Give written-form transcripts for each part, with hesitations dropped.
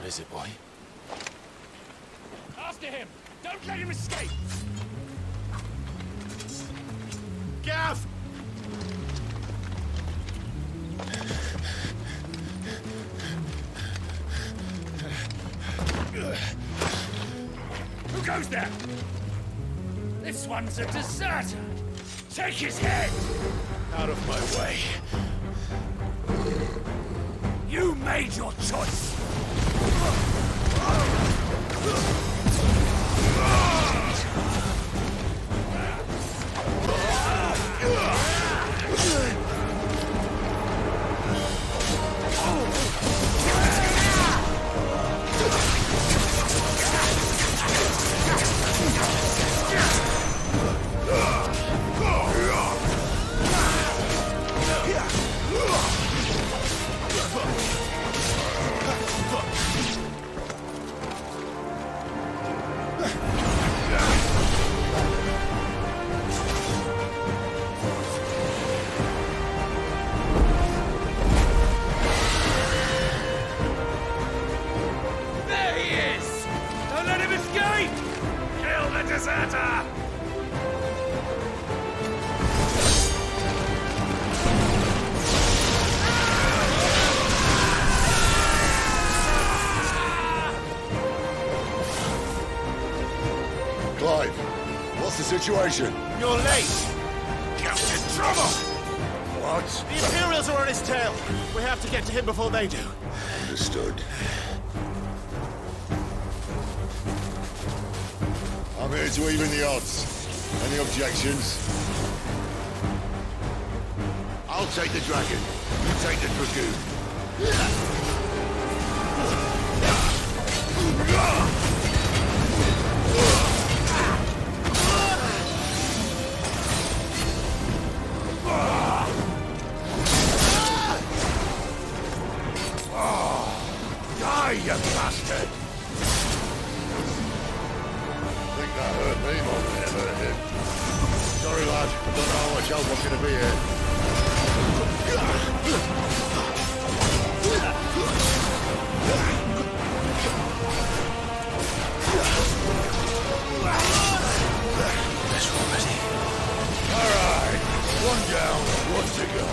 is it, boy? After him! Don't let him escape! Gav! Who goes there? This one's a deserter! Take his head! Out of my way. You made your choice! Deserter! Clive, what's the situation? You're late! Captain Trouble! What? The Imperials are on his tail! We have to get to him before they do. Understood. I'm here to even the odds. Any objections? I'll take the dragon. You take the dragoon. Die, you bastard! That hurt me more than it hurt him. Sorry, lad. I don't know how much help I'm going to be That's already. All right. One down, one to go.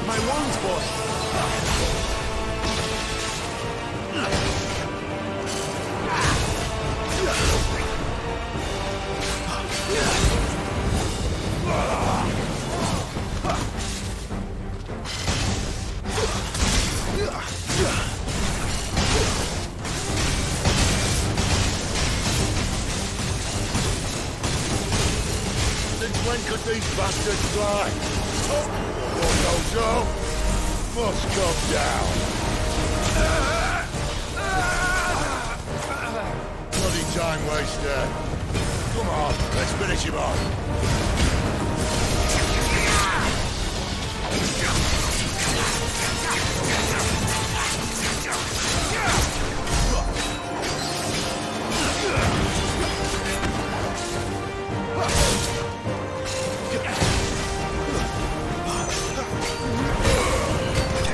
My wounds, boy! These bastards fly. What goes up must come down. Bloody time waster. Come on, let's finish him off.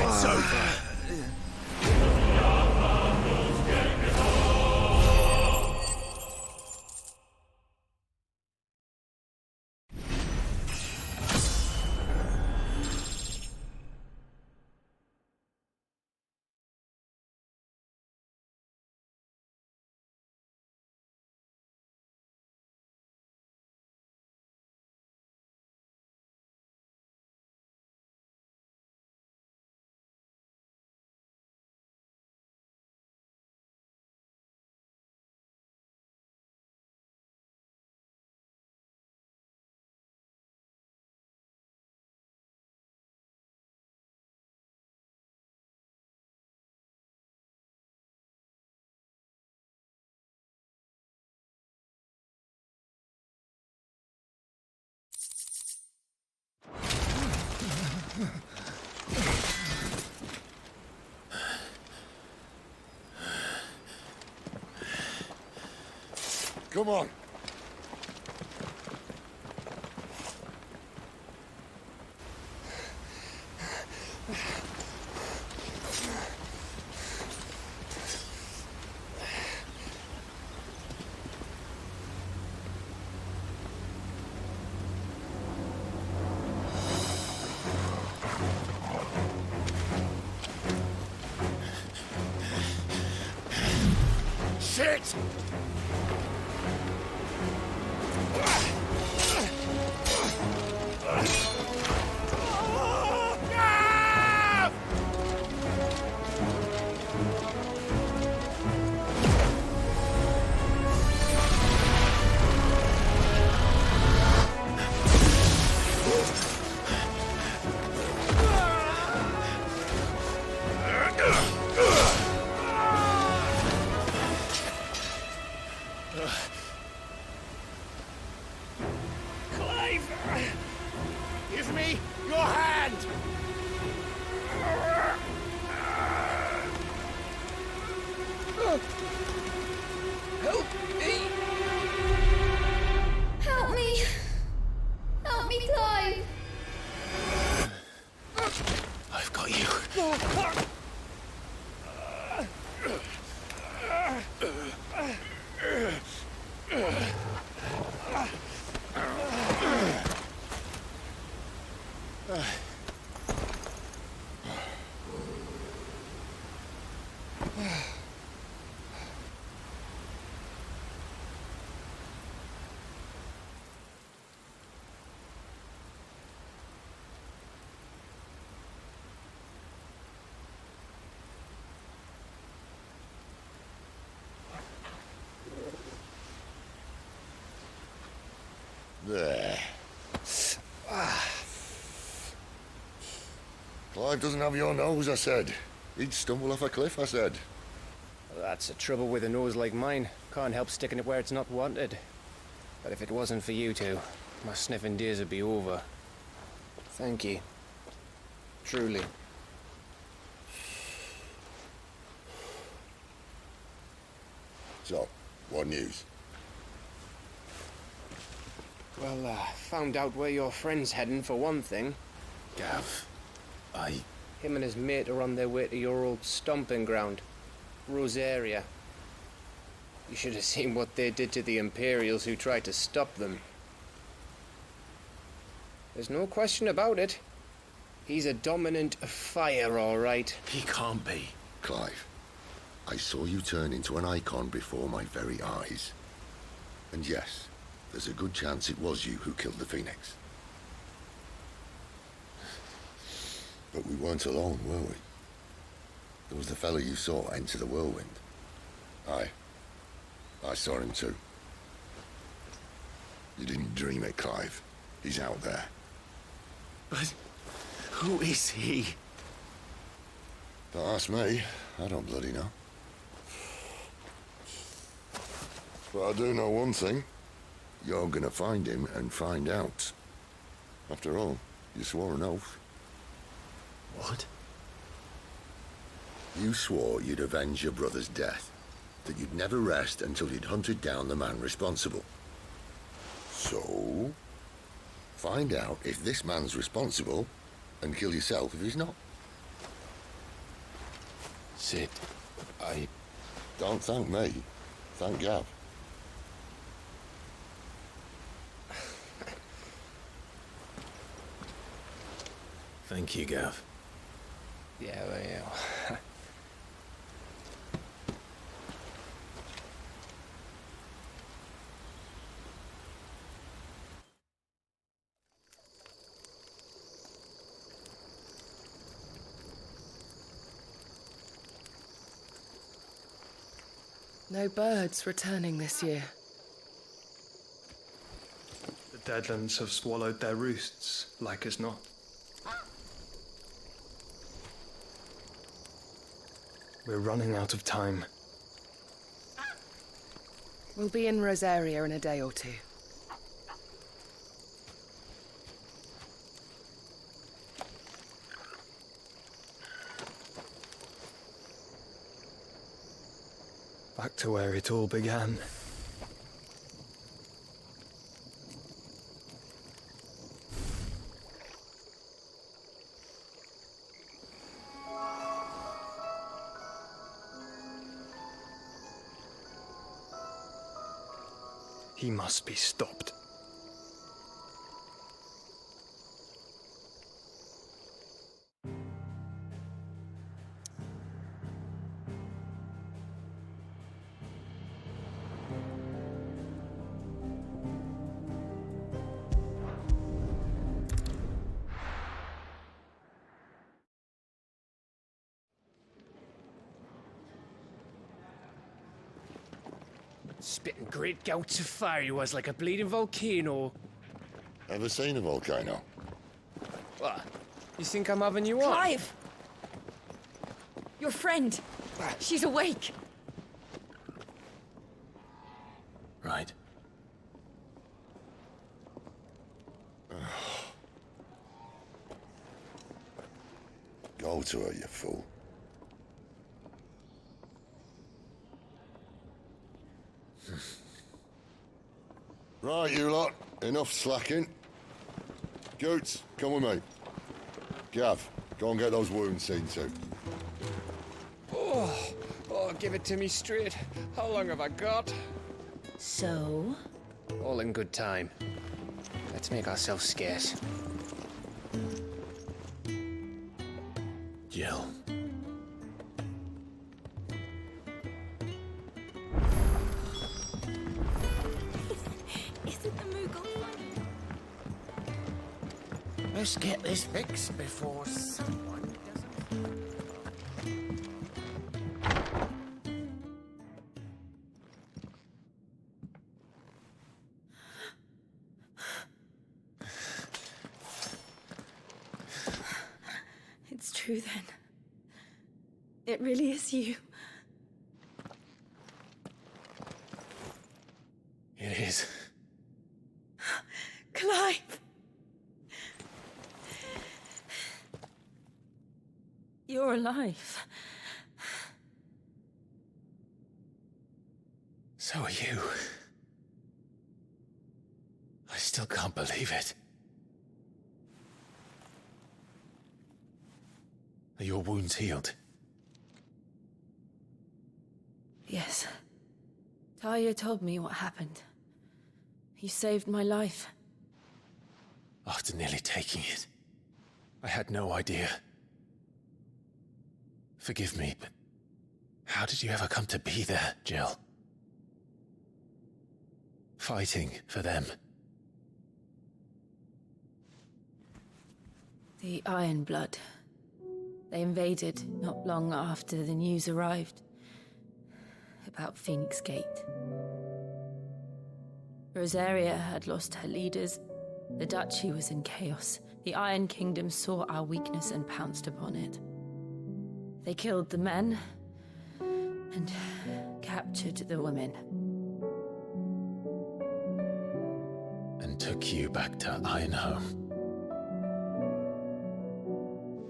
It's over. Come on. Shit! Give me your hand! Help me! Help me! Help me, Clive! I've got you. There. Clive doesn't have your nose, I said. He'd stumble off a cliff, I said. That's the trouble with a nose like mine. Can't help sticking it where it's not wanted. But if it wasn't for you two, my sniffing days would be over. Thank you. Truly. So, what news? Well, found out where your friend's heading for one thing. Gav, Him and his mate are on their way to your old stomping ground, Rosaria. You should have seen what they did to the Imperials who tried to stop them. There's no question about it. He's a dominant fire, all right. he can't be. Clive, I saw you turn into an icon before my very eyes. And yes, there's a good chance it was you who killed the Phoenix. But we weren't alone, were we? There was the fellow you saw enter the whirlwind. I saw him too. You didn't dream it, Clive. He's out there. But who is he? Don't ask me. I don't bloody know. But I do know one thing. You're gonna find him and find out. After all, you swore an oath. What? You swore you'd avenge your brother's death. That you'd never rest until you'd hunted down the man responsible. So, find out if this man's responsible and kill yourself if he's not. Sid, I... Don't thank me. Thank Gav. Thank you, Gav. Yeah, well. No birds returning this year. The Deadlands have swallowed their roosts, like as not. We're running out of time. We'll be in Rosaria in a day or two. Back to where it all began. He must be stopped. Spitting great gouts of fire he was, like a bleeding volcano. Ever seen a volcano? What? You think I'm having you on? Clive! Your friend. She's awake. Right. Go to her, you fool. Right, you lot. Enough slacking. Goots, come with me. Gav, go and get those wounds seen to. Oh, give it to me straight. How long have I got? So? All in good time. Let's make ourselves scarce. Jill. Isn't the Moogle funny? Let's get this fixed before someone doesn't. It's true then. It really is you. It is. Clive! You're alive. So are you. I still can't believe it. Are your wounds healed? Yes. Talia told me what happened. You saved my life. After nearly taking it, I had no idea. Forgive me, but how did you ever come to be there, Jill? Fighting for them. The Iron Blood. They invaded not long after the news arrived about Phoenix Gate. Rosaria had lost her leaders, The duchy was in chaos. The Iron Kingdom saw our weakness and pounced upon it. They killed the men and captured the women. And took you back to Ironhome.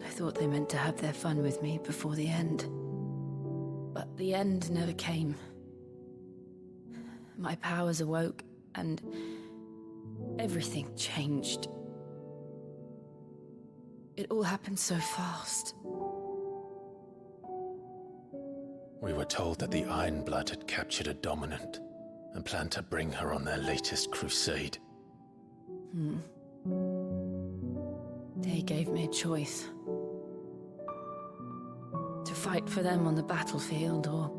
I thought they meant to have their fun with me before the end. But the end never came. My powers awoke, and everything changed. It all happened so fast. We were told that the Ironblood had captured a dominant and planned to bring her on their latest crusade. They gave me a choice. To fight for them on the battlefield, or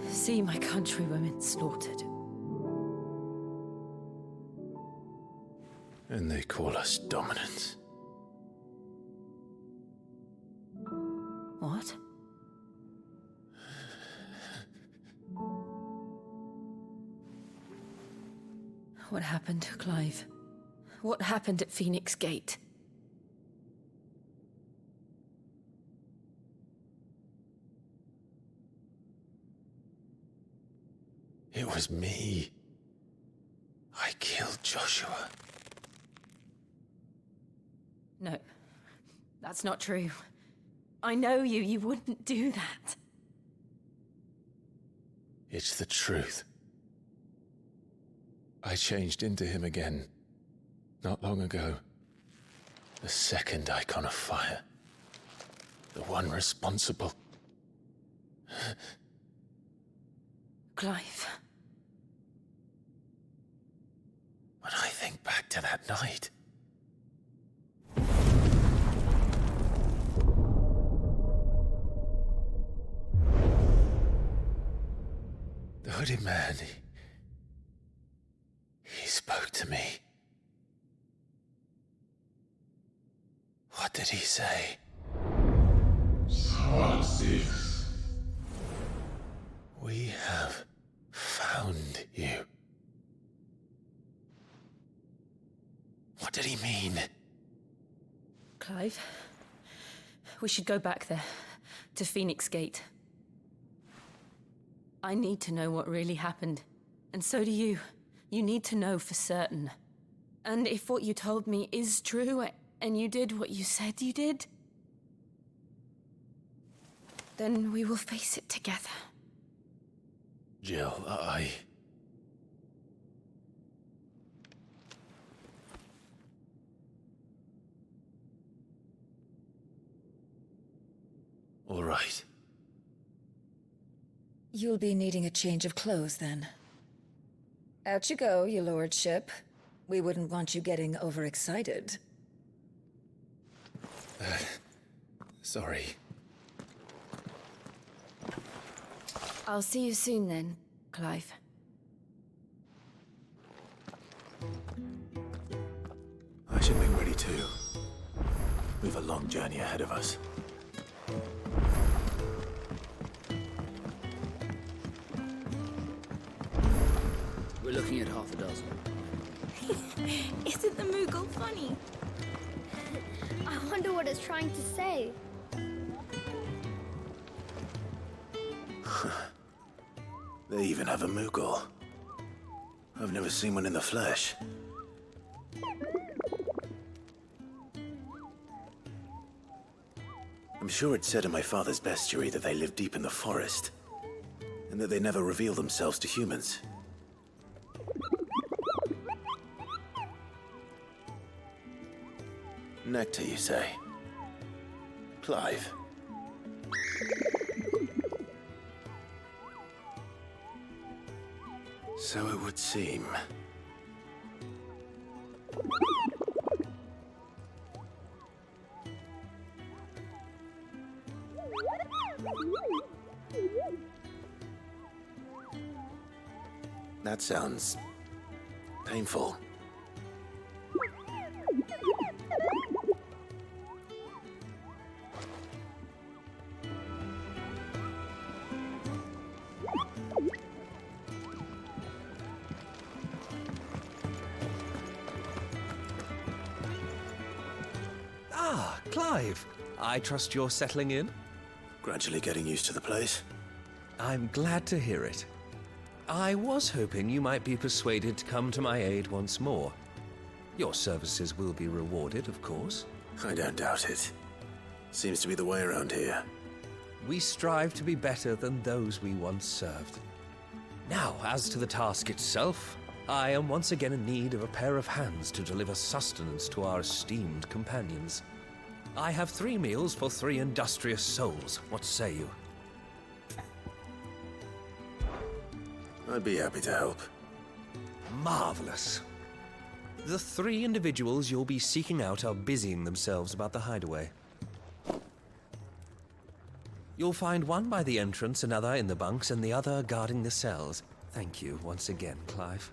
see my countrywomen slaughtered. And they call us dominants. What? What happened, Clive? What happened at Phoenix Gate? It was me. I killed Joshua. No, that's not true. I know you. You wouldn't do that. It's the truth. I changed into him again, not long ago. The second icon of fire. The one responsible. Clive. When I think back to that night... The hooded man, he spoke to me. What did he say? We have found you. What did he mean? Clive, we should go back there, to Phoenix Gate. I need to know what really happened, and so do you. You need to know for certain. And if what you told me is true, and you did what you said you did, then we will face it together. Jill, All right. You'll be needing a change of clothes, then. Out you go, your lordship. We wouldn't want you getting overexcited. Sorry. I'll see you soon then, Clive. I should be ready too. We've a long journey ahead of us. We're looking at half a dozen. Isn't the Moogle funny? I wonder what it's trying to say. They even have a Moogle. I've never seen one in the flesh. I'm sure it said in my father's bestiary that they live deep in the forest, and that they never reveal themselves to humans. Nectar, you say? Clive. So it would seem. That sounds painful. Ah, Clive. I trust you're settling in? Gradually getting used to the place. I'm glad to hear it. I was hoping you might be persuaded to come to my aid once more. Your services will be rewarded, of course. I don't doubt it. Seems to be the way around here. We strive to be better than those we once served. Now, as to the task itself, I am once again in need of a pair of hands to deliver sustenance to our esteemed companions. I have 3 meals for 3 industrious souls. What say you? I'd be happy to help. Marvelous. The 3 individuals you'll be seeking out are busying themselves about the hideaway. You'll find one by the entrance, another in the bunks, and the other guarding the cells. Thank you once again, Clive.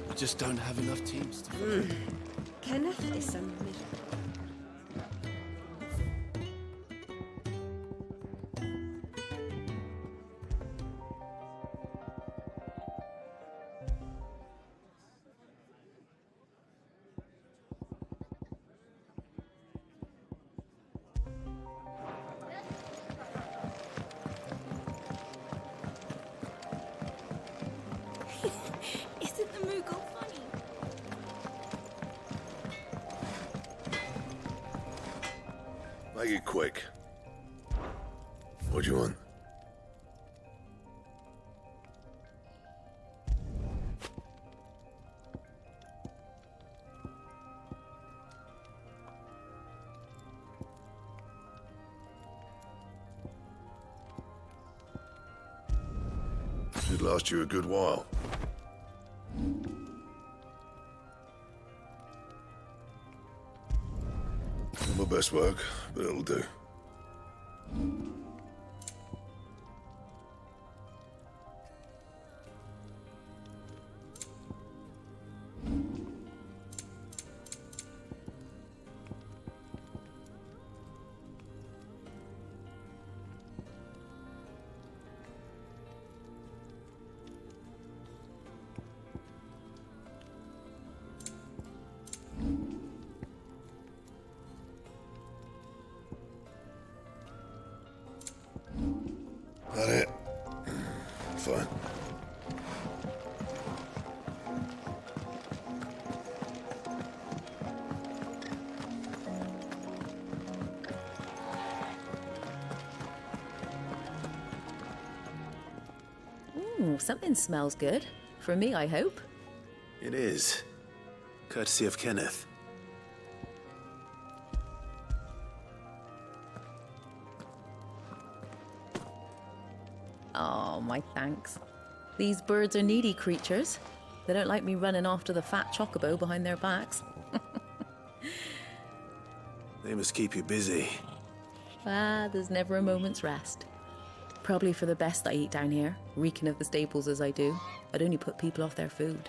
We just don't have enough teams to... Kenneth is a miserable. Isn't the Moogle funny? Make it quick. What do you want? Should last you a good while. Not my best work, but it'll do. That it? Fine. Ooh, something smells good. For me, I hope. It is. Courtesy of Kenneth. Oh, my thanks. These birds are needy creatures. They don't like me running after the fat chocobo behind their backs. They must keep you busy. Ah, there's never a moment's rest. Probably for the best I eat down here, reeking of the staples as I do. I'd only put people off their food.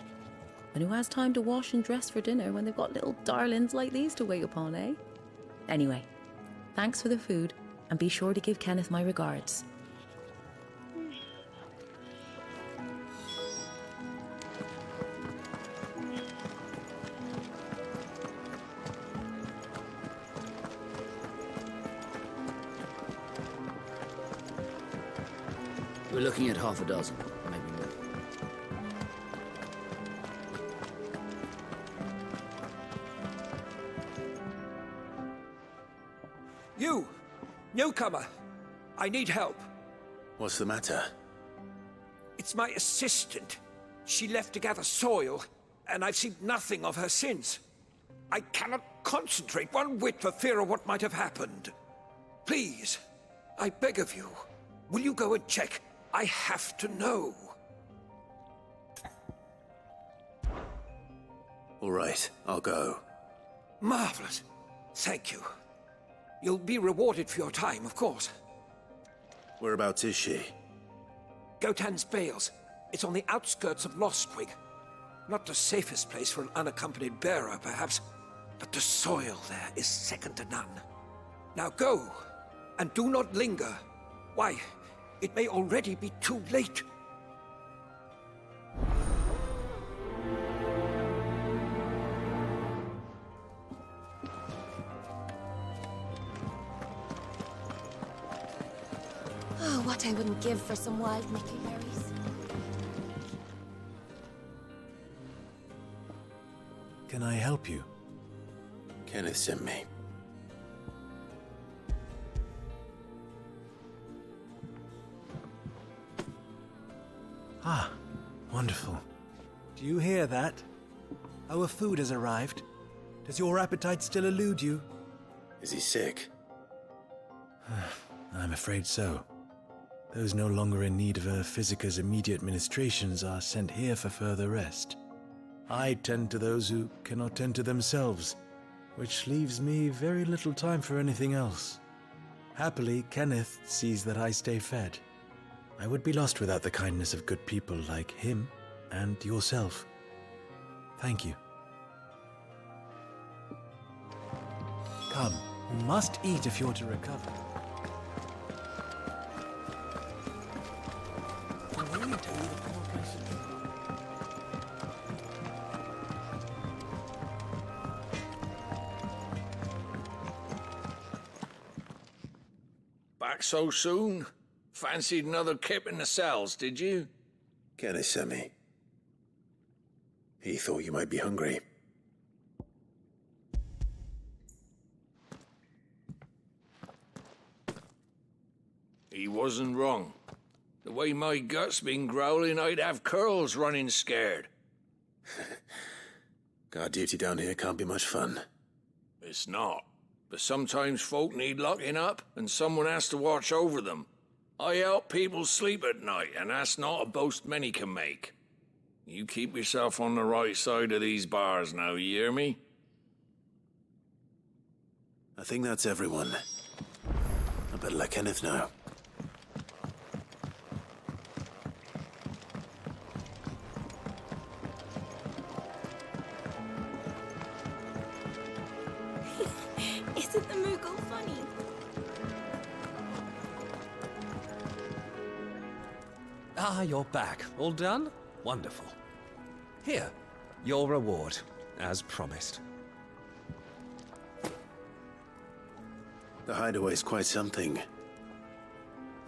And who has time to wash and dress for dinner when they've got little darlings like these to wait upon, eh? Anyway, thanks for the food, and be sure to give Kenneth my regards. We're looking at half a dozen, maybe more. You! Newcomer! I need help. What's the matter? It's my assistant. She left to gather soil, and I've seen nothing of her since. I cannot concentrate one whit for fear of what might have happened. Please, I beg of you, will you go and check? I have to know. All right, I'll go. Marvelous. Thank you. You'll be rewarded for your time, of course. Whereabouts is she? Gotan's Bales. It's on the outskirts of Lostwig. Not the safest place for an unaccompanied bearer, perhaps, but the soil there is second to none. Now go, and do not linger. Why, It may already be too late. Oh, what I wouldn't give for some wild Mickey berries. Can I help you? Kenneth sent me. Ah, wonderful. Do you hear that? Our food has arrived. Does your appetite still elude you? Is he sick? I'm afraid so. Those no longer in need of a Physica's immediate ministrations are sent here for further rest. I tend to those who cannot tend to themselves, which leaves me very little time for anything else. Happily, Kenneth sees that I stay fed. I would be lost without the kindness of good people like him and yourself. Thank you. Come, you must eat if you're to recover. Back so soon? Fancied another kip in the cells, did you? Kenneth sent me. He thought you might be hungry. He wasn't wrong. The way my gut's been growling, I'd have curls running scared. Guard duty down here can't be much fun. It's not. But sometimes folk need locking up, and someone has to watch over them. I help people sleep at night, and that's not a boast many can make. You keep yourself on the right side of these bars now, you hear me? I think that's everyone. I better let Kenneth know. Isn't the Moogle funny? Ah, you're back. All done? Wonderful. Here, your reward, as promised. The hideaway's quite something.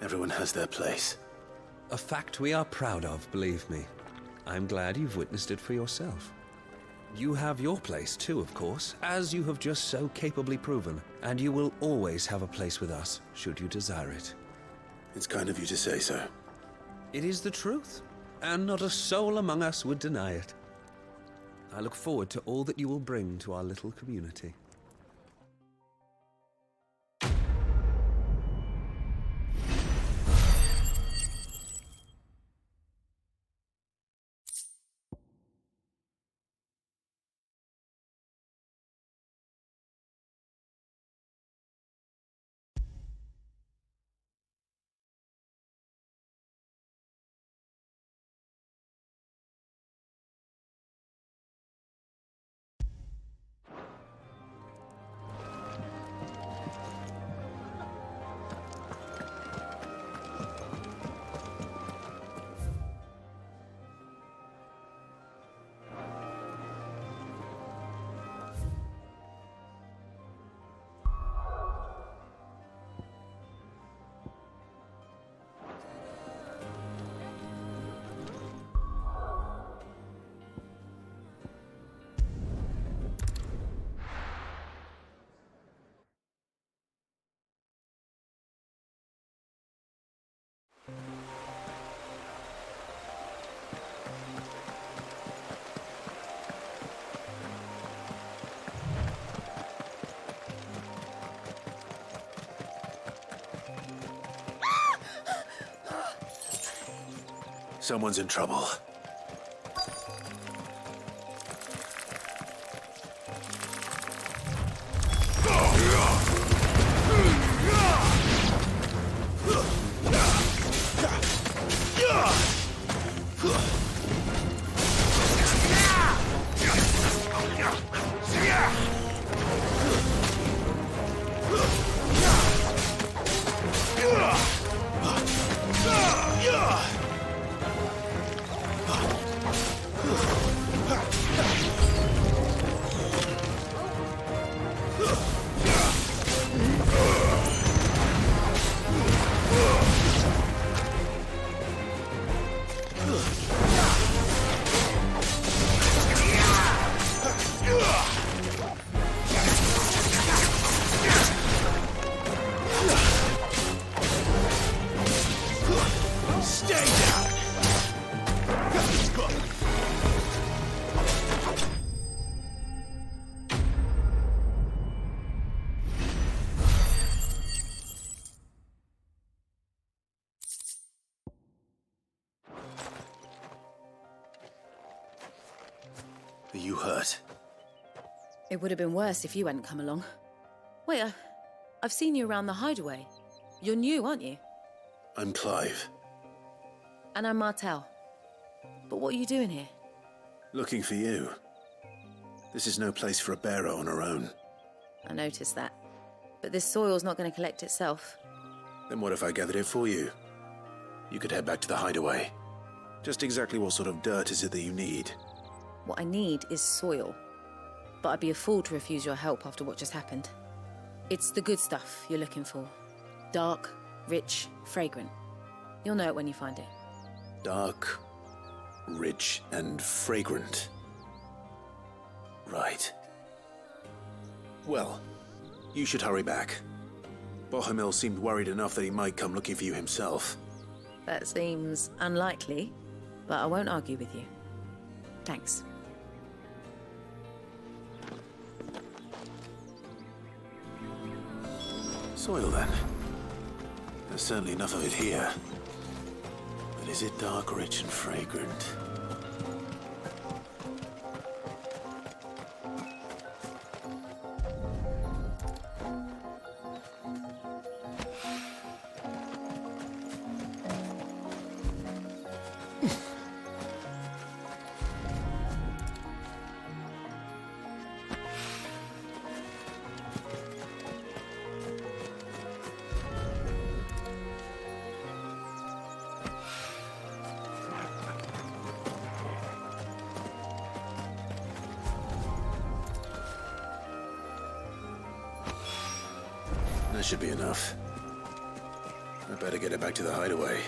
Everyone has their place. A fact we are proud of, believe me. I'm glad you've witnessed it for yourself. You have your place too, of course, as you have just so capably proven, and you will always have a place with us, should you desire it. It's kind of you to say so. It is the truth, and not a soul among us would deny it. I look forward to all that you will bring to our little community. Someone's in trouble. Stay down! Are you hurt? It would have been worse if you hadn't come along. Wait, I've seen you around the hideaway. You're new, aren't you? I'm Clive. And I'm Martel. But what are you doing here? Looking for you. This is no place for a bearer on her own. I noticed that. But this soil's not going to collect itself. Then what if I gathered it for you? You could head back to the hideaway. Just exactly what sort of dirt is it that you need? What I need is soil. But I'd be a fool to refuse your help after what just happened. It's the good stuff you're looking for. Dark, rich, fragrant. You'll know it when you find it. Dark, rich, and fragrant. Right. Well, you should hurry back. Bohemil seemed worried enough that he might come looking for you himself. That seems unlikely, but I won't argue with you. Thanks. Soil, then. There's certainly enough of it here. But is it dark, rich, and fragrant? That should be enough. I better get it back to the hideaway.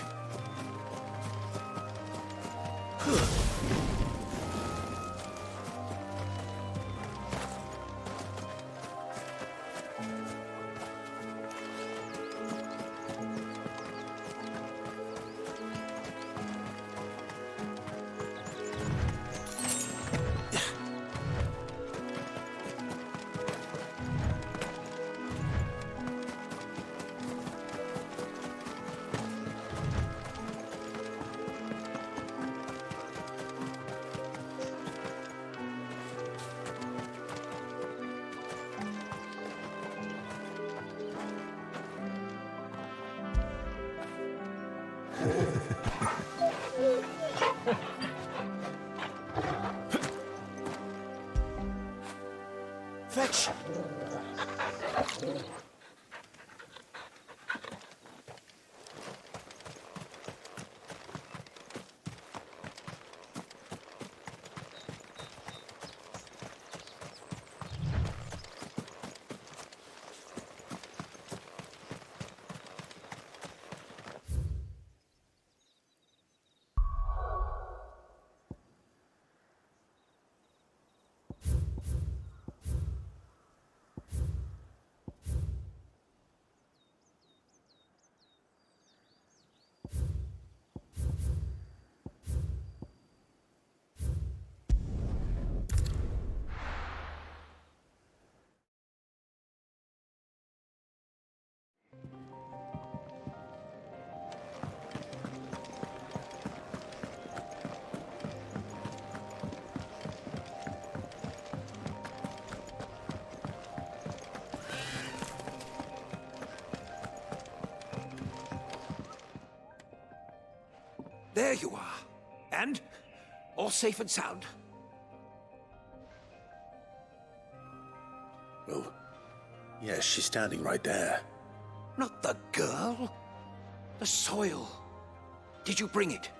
Fetch! There you are. And? All safe and sound? Oh, yes, she's standing right there. Not the girl. The soil. Did you bring it?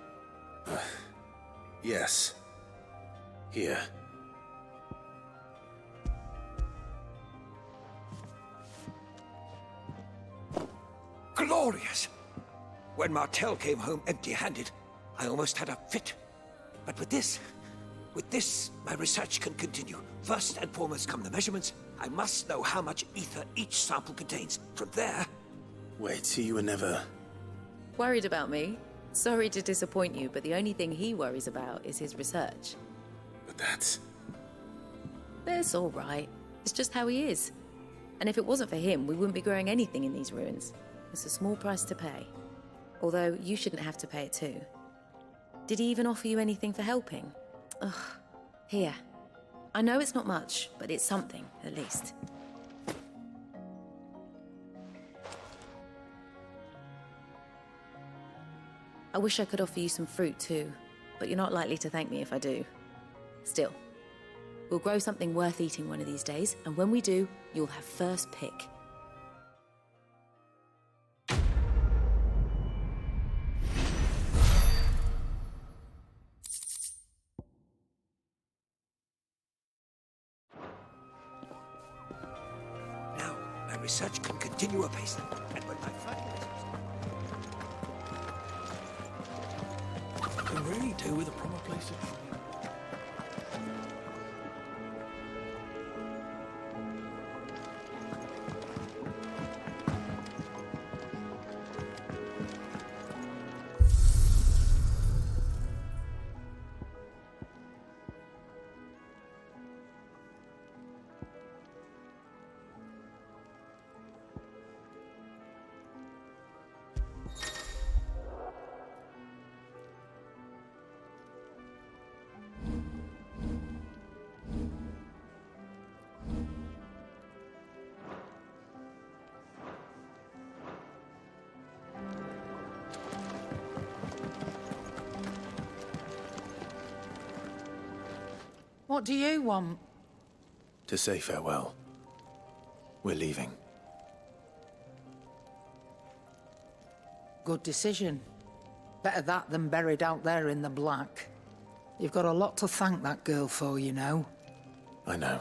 Yes. Here. Glorious! When Martel came home empty-handed, I almost had a fit. But with this, my research can continue. First and foremost come the measurements. I must know how much ether each sample contains. From there... Wait, so you were never... Worried about me? Sorry to disappoint you, but the only thing he worries about is his research. But that's... That's all right. It's just how he is. And if it wasn't for him, we wouldn't be growing anything in these ruins. It's a small price to pay. Although, you shouldn't have to pay it too. Did he even offer you anything for helping? Ugh. Here. I know it's not much, but it's something, at least. I wish I could offer you some fruit too, but you're not likely to thank me if I do. Still, we'll grow something worth eating one of these days, and when we do, you'll have first pick. Now, my research can continue apace, and when my findings... I can really do with a proper place to train. What do you want? To say farewell. We're leaving. Good decision. Better that than buried out there in the black. You've got a lot to thank that girl for, you know. I know.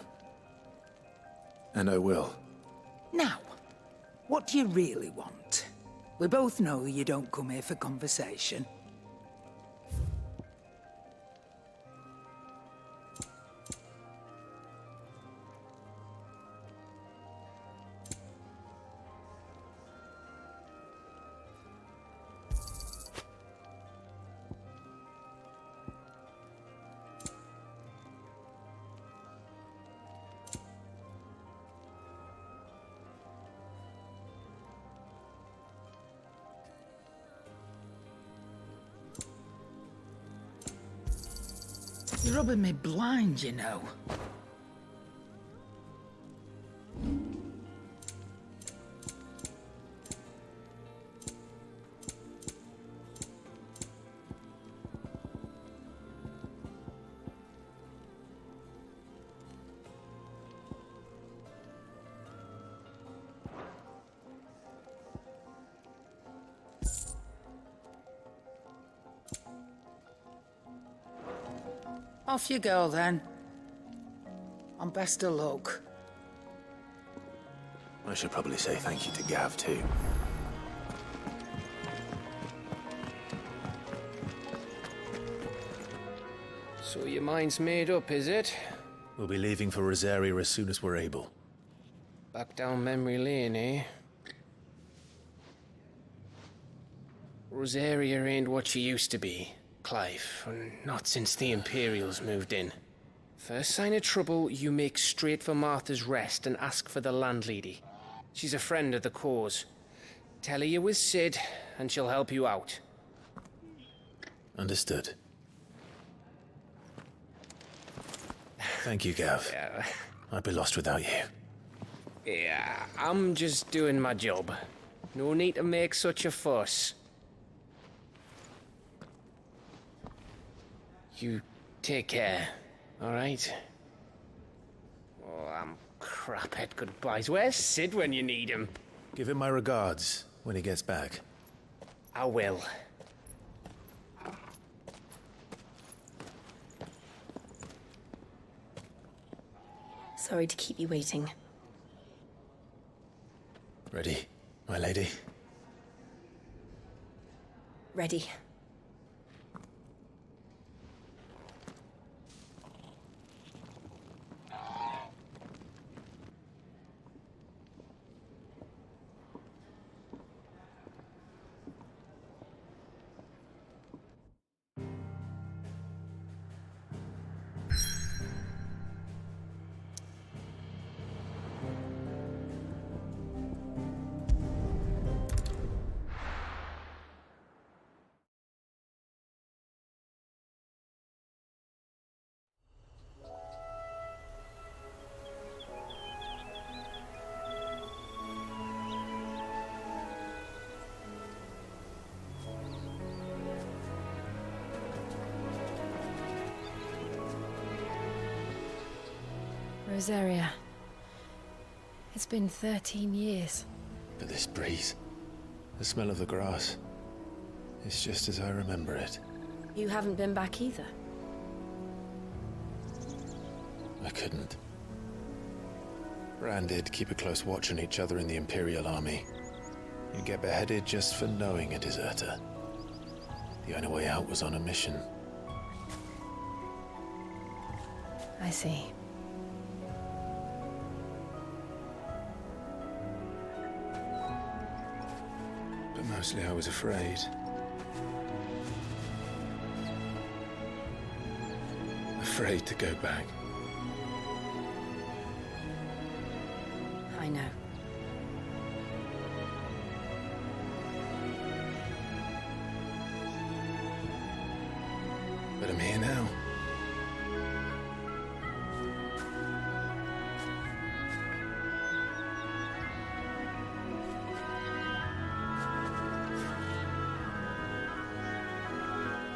And I will. Now, what do you really want? We both know you don't come here for conversation. You're rubbing me blind, you know. Off you go, then. And best of luck. I should probably say thank you to Gav, too. So your mind's made up, is it? We'll be leaving for Rosaria as soon as we're able. Back down memory lane, eh? Rosaria ain't what she used to be, Clive. Not since the Imperials moved in. First sign of trouble, you make straight for Martha's Rest and ask for the landlady. She's a friend of the cause. Tell her you was Sid, and she'll help you out. Understood. Thank you, Gav. Yeah. I'd be lost without you. Yeah, I'm just doing my job. No need to make such a fuss. You take care, all right? Oh, I'm crap at goodbyes. Where's Sid when you need him? Give him my regards when he gets back. I will. Sorry to keep you waiting. Ready, my lady? Ready. Rosaria. It's been 13 years. But this breeze, the smell of the grass, it's just as I remember it. You haven't been back either. I couldn't. Branded, keep a close watch on each other in the Imperial Army. You get beheaded just for knowing a deserter. The only way out was on a mission. I see. But mostly I was afraid. Afraid to go back. I know. But I'm here now.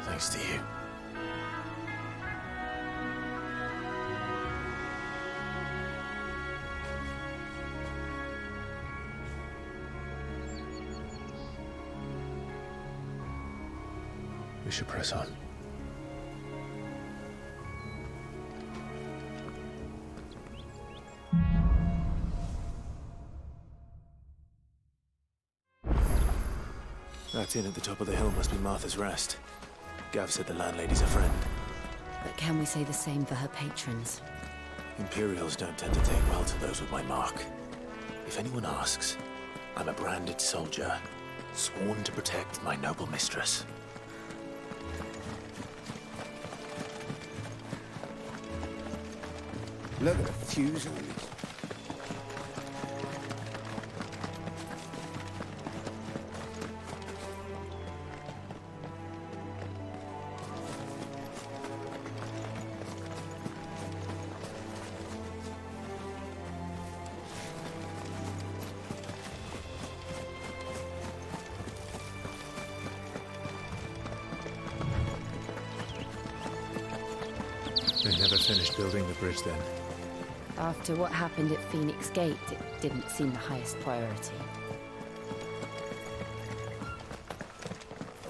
Thanks to you. We should press on. That inn at the top of the hill must be Martha's Rest. Gav said the landlady's a friend. But can we say the same for her patrons? Imperials don't tend to take well to those with my mark. If anyone asks, I'm a branded soldier, sworn to protect my noble mistress. Look at the fuse on this. They never finished building the bridge then. After what happened at Phoenix Gate, it didn't seem the highest priority.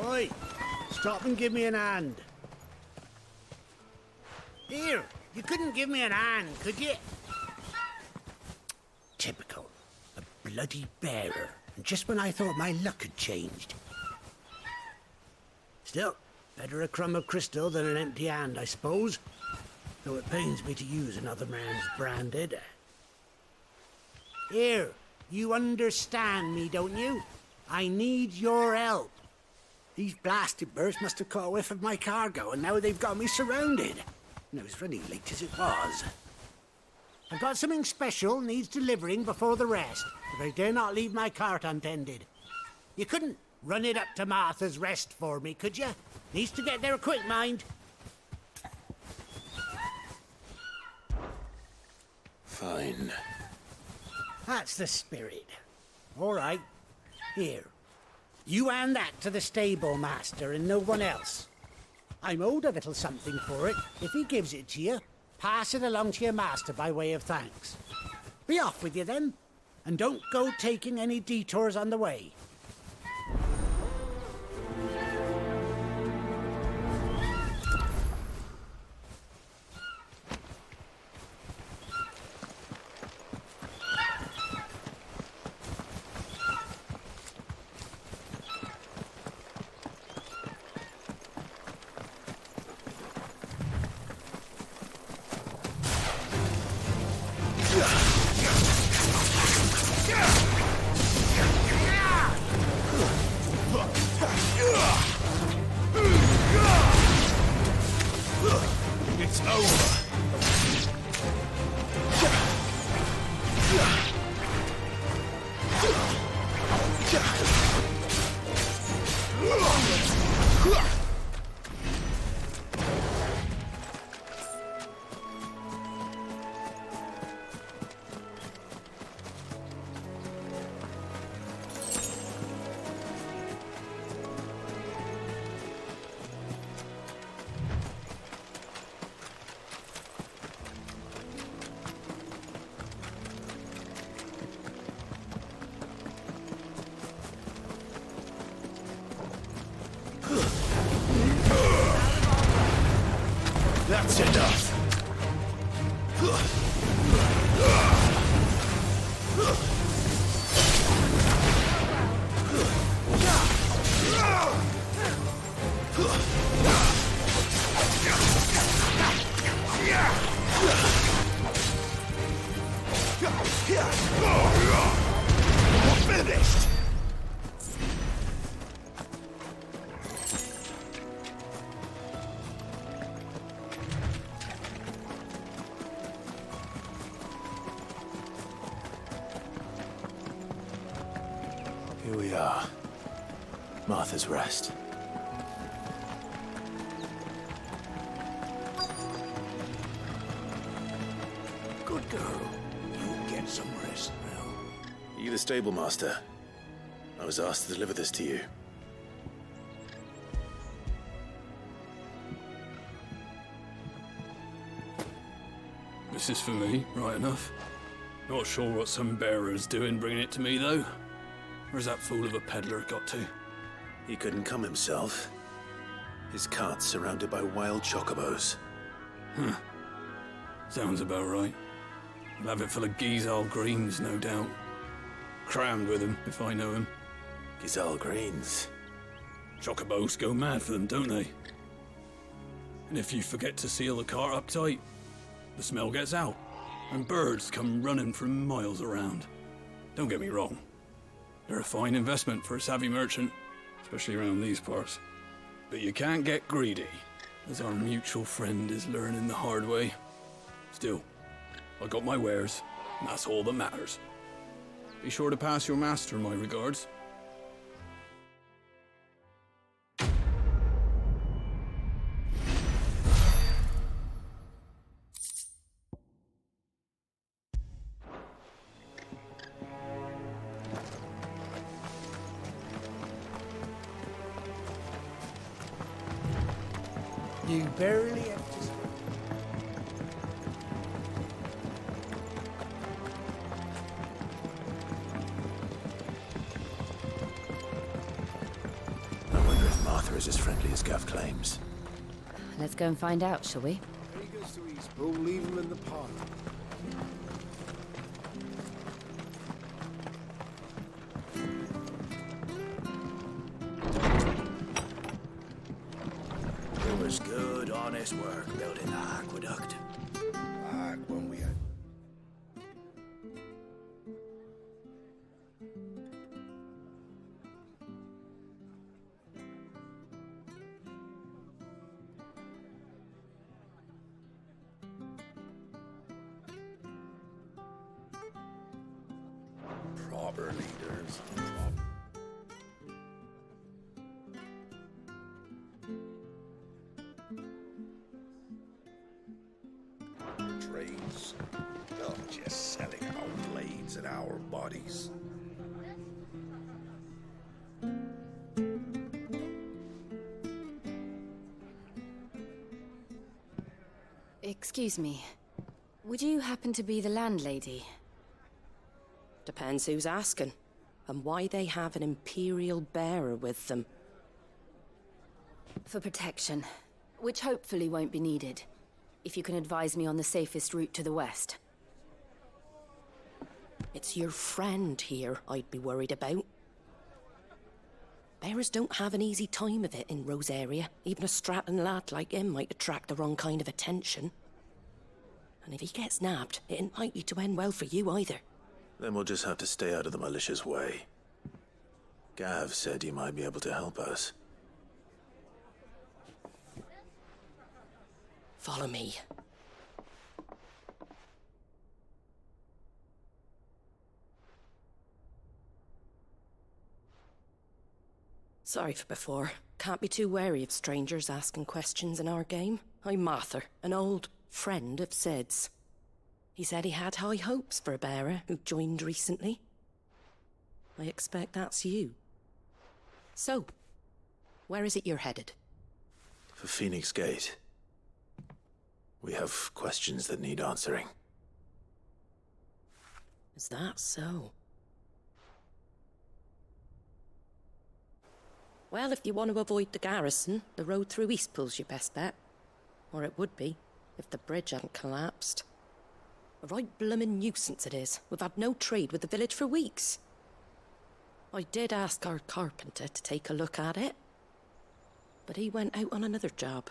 Oi! Stop and give me an hand. Here, you couldn't give me an hand, could you? Typical. A bloody bearer. And just when I thought my luck had changed. Still, better a crumb of crystal than an empty hand, I suppose. Though it pains me to use another man's branded. Here, you understand me, don't you? I need your help. These blasted birds must have caught a whiff of my cargo, and now they've got me surrounded. And it was running late as it was. I've got something special needs delivering before the rest, but I dare not leave my cart untended. You couldn't run it up to Martha's Rest for me, could you? Needs to get there quick, mind. Fine. That's the spirit. All right. Here. You hand that to the stable master and no one else. I'm owed a little something for it. If he gives it to you, pass it along to your master by way of thanks. Be off with you then, and don't go taking any detours on the way. That's enough. Finished! Here we are. Martha's Rest. Good girl. You get some rest now. Are you the stable master? I was asked to deliver this to you. This is for me, right enough. Not sure what some bearer's doing bringing it to me, though. Where's that fool of a peddler got to? He couldn't come himself. His cart's surrounded by wild chocobos. Huh. Sounds about right. I'll have it full of Gizal greens, no doubt. Crammed with them, if I know him. Gizal greens? Chocobos go mad for them, don't they? And if you forget to seal the cart up tight, the smell gets out, and birds come running from miles around. Don't get me wrong. They're a fine investment for a savvy merchant, especially around these parts. But you can't get greedy, as our mutual friend is learning the hard way. Still, I got my wares, and that's all that matters. Be sure to pass your master my regards. You barely have to... I wonder if Martha is as friendly as Gav claims. Let's go and find out, shall we? He goes to East Bull, leave him in the park. It was good, honest work building the aqueduct. Back when we had... Proper leaders. Trades. Not just selling our blades and our bodies. Excuse me. Would you happen to be the landlady? Depends who's asking, and why they have an Imperial bearer with them. For protection, which hopefully won't be needed. If you can advise me on the safest route to the west. It's your friend here I'd be worried about. Bearers don't have an easy time of it in Rosaria. Even a Stratton lad like him might attract the wrong kind of attention. And if he gets nabbed, it ain't likely to end well for you either. Then we'll just have to stay out of the malicious way. Gav said he might be able to help us. Follow me. Sorry for before. Can't be too wary of strangers asking questions in our game. I'm Martha, an old friend of Sid's. He said he had high hopes for a bearer who joined recently. I expect that's you. So, where is it you're headed? For Phoenix Gate. We have questions that need answering. Is that so? Well, if you want to avoid the garrison, the road through Eastpool's your best bet. Or it would be. if the bridge hadn't collapsed. A right bloomin' nuisance it is. We've had no trade with the village for weeks. I did ask our carpenter to take a look at it, but he went out on another job,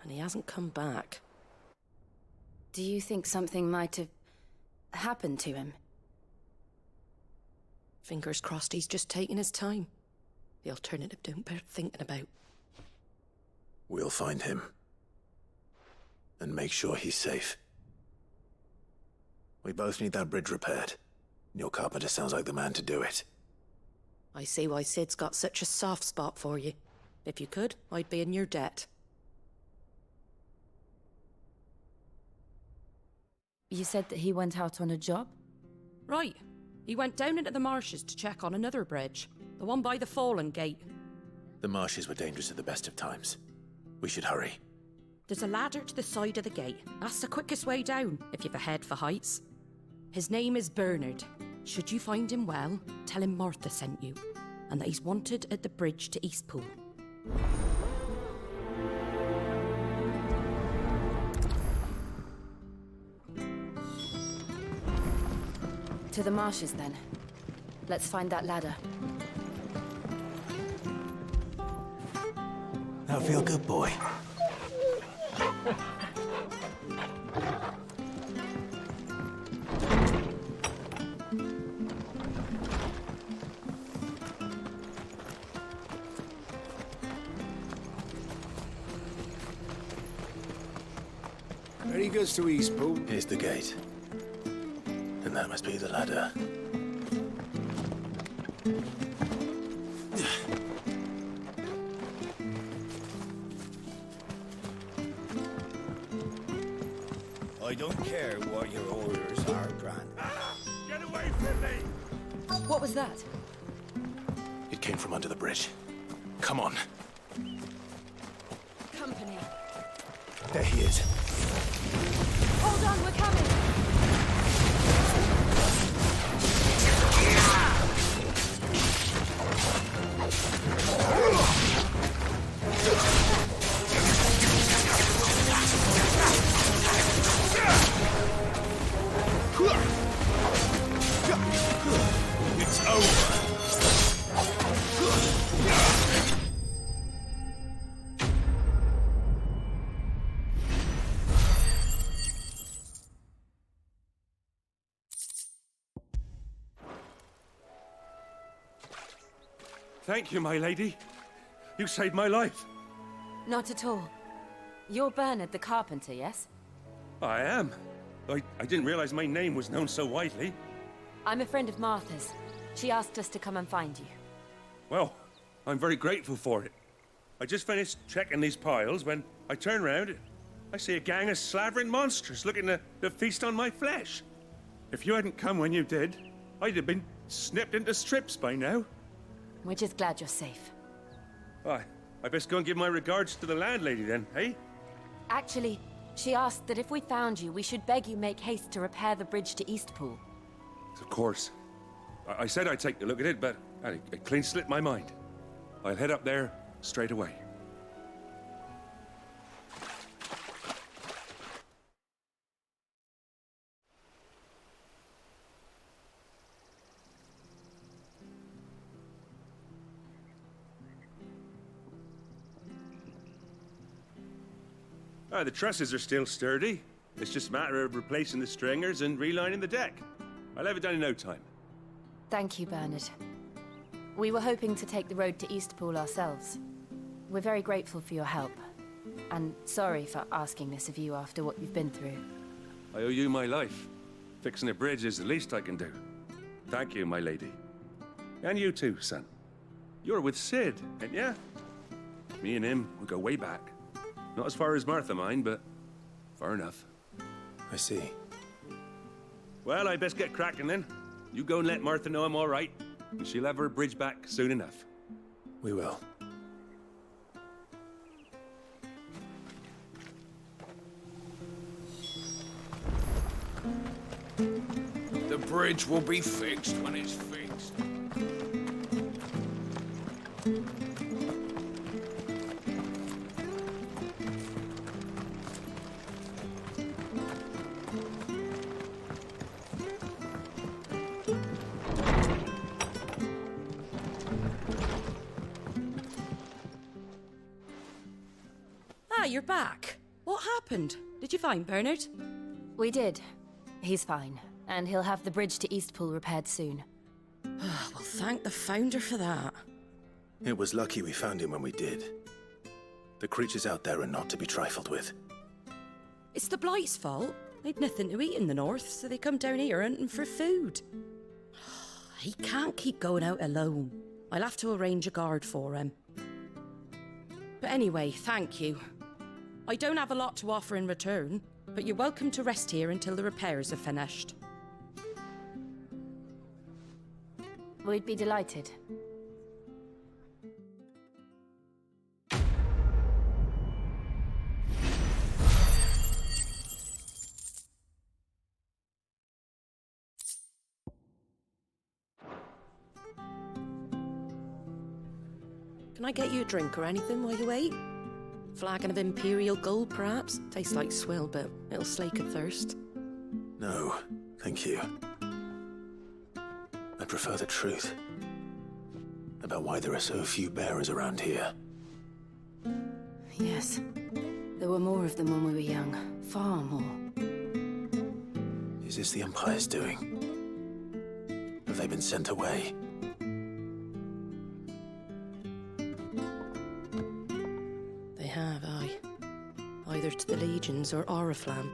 and he hasn't come back. Do you think something might have happened to him? Fingers crossed he's just taking his time. The alternative don't bear thinking about. We'll find him. And make sure he's safe. We both need that bridge repaired. Your carpenter sounds like the man to do it. I see why Sid's got such a soft spot for you. If you could, I'd be in your debt. You said that he went out on a job? Right. He went down into the marshes to check on another bridge. The one by the Fallen Gate. The marshes were dangerous at the best of times. We should hurry. There's a ladder to the side of the gate. That's the quickest way down, if you've a head for heights. His name is Bernard. Should you find him well, tell him Martha sent you, and that he's wanted at the bridge to Eastpool. To the marshes, then. Let's find that ladder. That feel good, boy. Very good to Eastpool. Here's the gate. And that must be the ladder. I don't care what your orders are, Brand. Get away from me! What was that? It came from under the bridge. Come on. Company. There he is. Hold on, we're coming! It's over. Thank you, my lady. You saved my life. Not at all. You're Bernard the carpenter, yes? I am. I didn't realize my name was known so widely. I'm a friend of Martha's. She asked us to come and find you. Well, I'm very grateful for it. I just finished checking these piles when I turn round. I see a gang of slavering monsters looking to feast on my flesh. If you hadn't come when you did, I'd have been snipped into strips by now. We're just glad you're safe. I best go and give my regards to the landlady then, eh? Actually, she asked that if we found you, we should beg you make haste to repair the bridge to Eastpool. Of course. I said I'd take a look at it, but it clean slipped my mind. I'll head up there straight away. The trusses are still sturdy. It's just a matter of replacing the stringers and relining the deck. I'll have it done in no time. Thank you, Bernard. We were hoping to take the road to Eastpool ourselves. We're very grateful for your help. And sorry for asking this of you after what you've been through. I owe you my life. Fixing a bridge is the least I can do. Thank you, my lady. And you too, son. You're with Sid, ain't ya? Me and him, we go way back. Not as far as Martha, mind, but far enough. I see. Well, I best get cracking then. You go and let Martha know I'm all right, and she'll have her bridge back soon enough. We will. The bridge will be fixed when it's fixed. you're back. What happened? Did you find Bernard? We did. He's fine, and he'll have the bridge to Eastpool repaired soon. Well, thank the Founder for that. It was lucky we found him when we did. The creatures out there are not to be trifled with. It's the Blight's fault. They'd nothing to eat in the north, so they come down here hunting for food. He can't keep going out alone. I'll have to arrange a guard for him. But anyway, thank you. I don't have a lot to offer in return, but you're welcome to rest here until the repairs are finished. We'd be delighted. Can I get you a drink or anything while you wait? Flagon of Imperial Gold, perhaps? Tastes like swill, but it'll slake a thirst. No, thank you. I prefer the truth about why there are so few bearers around here. Yes. There were more of them when we were young. Far more. Is this the Empire's doing? Have they been sent away? They have, aye. Either to the Legions or Oriflamme.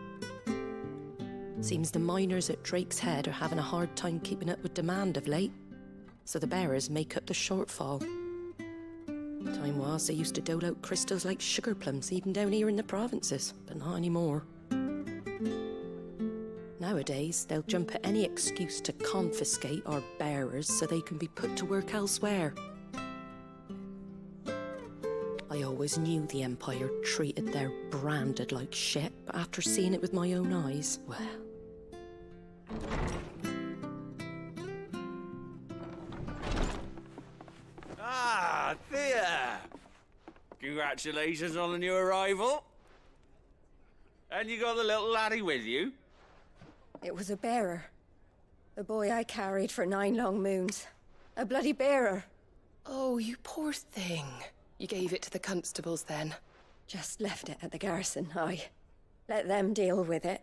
Seems the miners at Drake's Head are having a hard time keeping up with demand of late, so the bearers make up the shortfall. Time was they used to dole out crystals like sugar plums even down here in the provinces, but not anymore. Nowadays, they'll jump at any excuse to confiscate our bearers so they can be put to work elsewhere. I always knew the Empire treated their branded like shit, but after seeing it with my own eyes, well... Ah, Thea! Congratulations on the new arrival. And you got the little laddie with you? It was a bearer. The boy I carried for 9 long moons. A bloody bearer. Oh, you poor thing. You gave it to the constables then? Just left it at the garrison, I let them deal with it.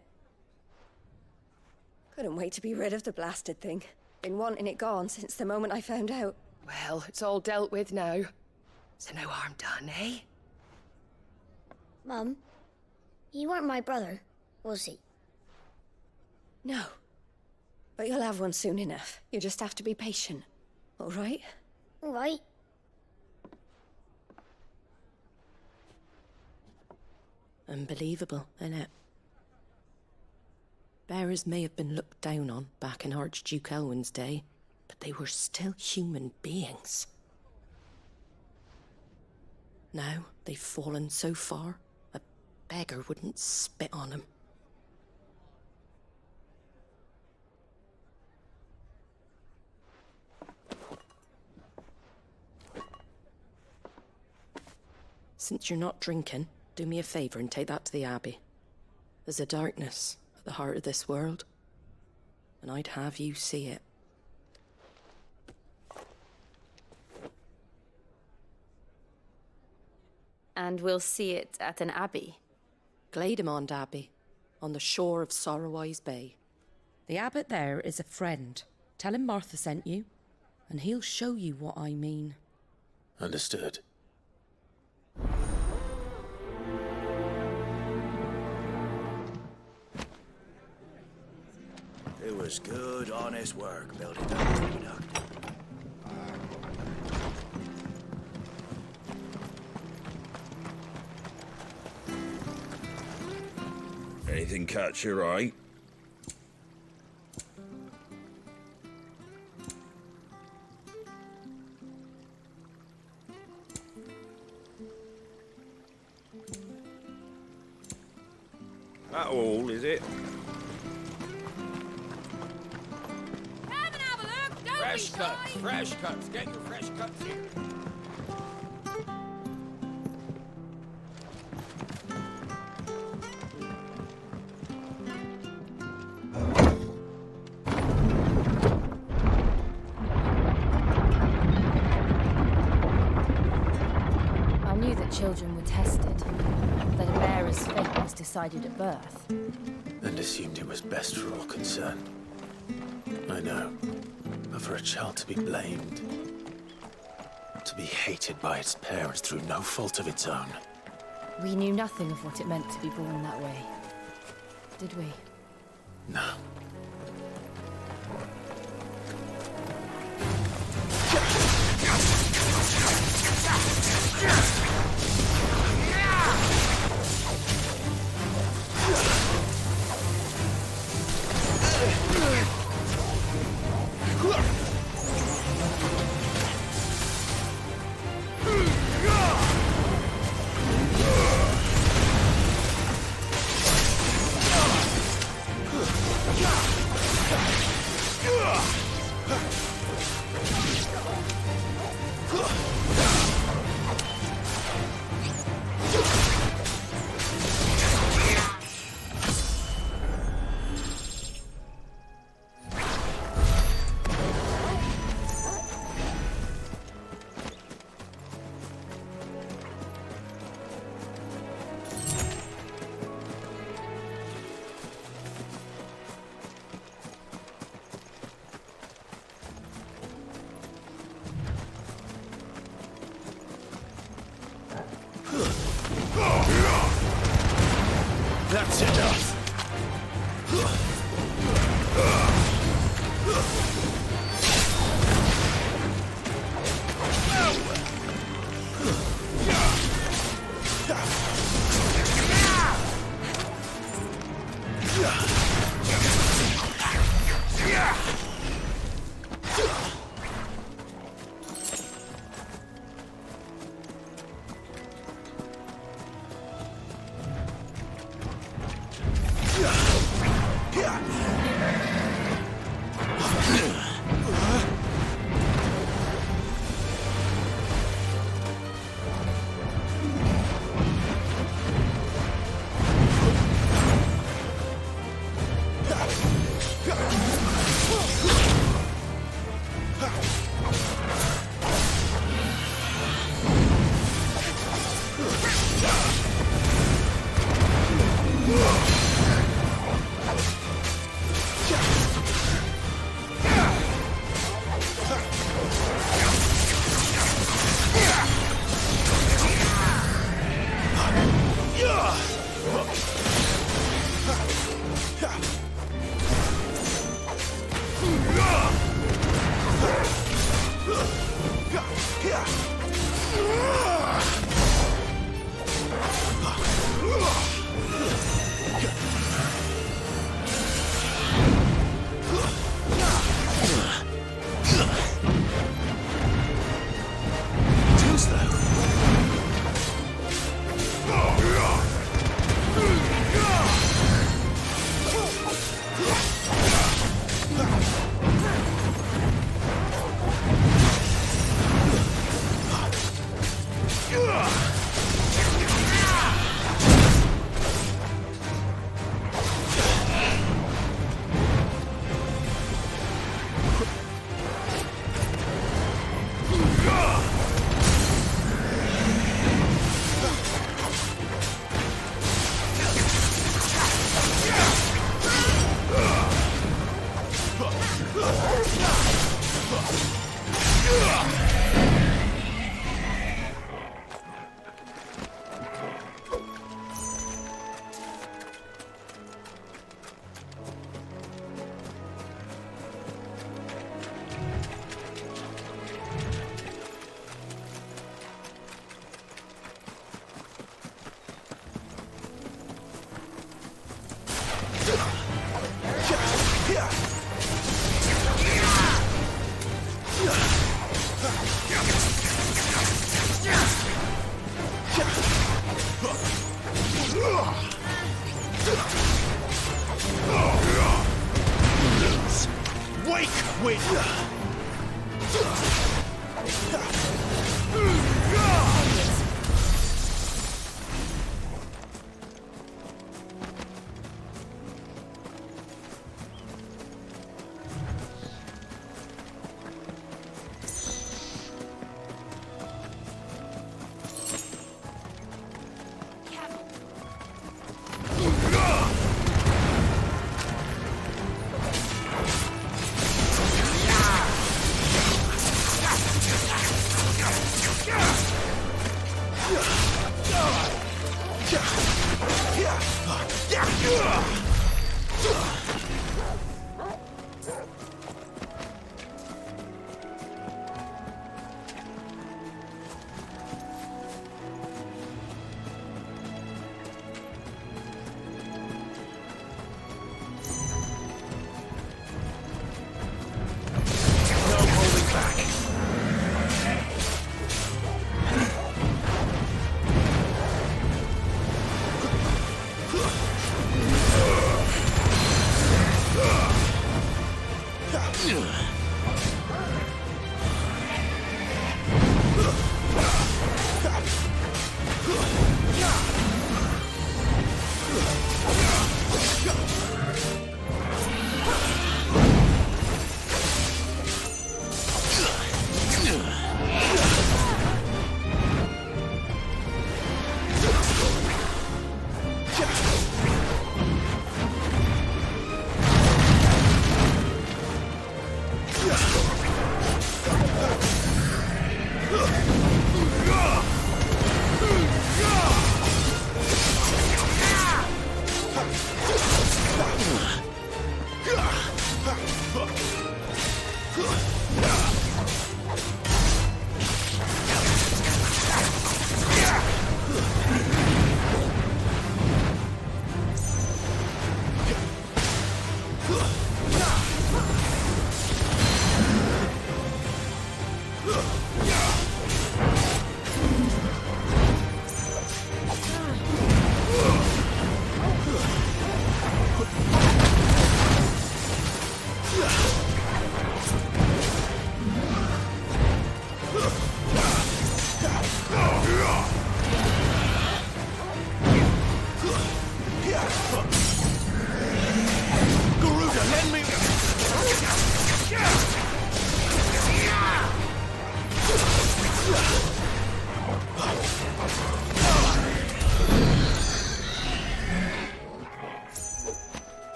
Couldn't wait to be rid of the blasted thing. Been wanting it gone since the moment I found out. Well, it's all dealt with now. So no harm done, eh? Mum, he weren't my brother, was he? No. But you'll have one soon enough. You just have to be patient. All right? All right. Unbelievable, innit? Bearers may have been looked down on back in Archduke Elwin's day, but they were still human beings. Now they've fallen so far, a beggar wouldn't spit on them. Since you're not drinking, do me a favour and take that to the Abbey. There's a darkness at the heart of this world, and I'd have you see it. And we'll see it at an abbey? Glademond Abbey, on the shore of Sorrowwise Bay. The abbot there is a friend. Tell him Martha sent you, and he'll show you what I mean. Understood. It was good, honest work building that aqueduct. Anything catch your eye? That all, is it? Come and have a look, don't Fresh be cuts, shy. fresh cuts. Get your fresh cuts here. children were tested, that a bearer's fate was decided at birth. And assumed it was best for all concerned. I know. But for a child to be blamed, to be hated by its parents through no fault of its own. We knew nothing of what it meant to be born that way, did we? No. That's enough.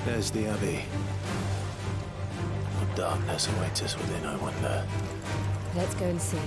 There's the Abbey. What darkness awaits us within, I wonder. Let's go and see.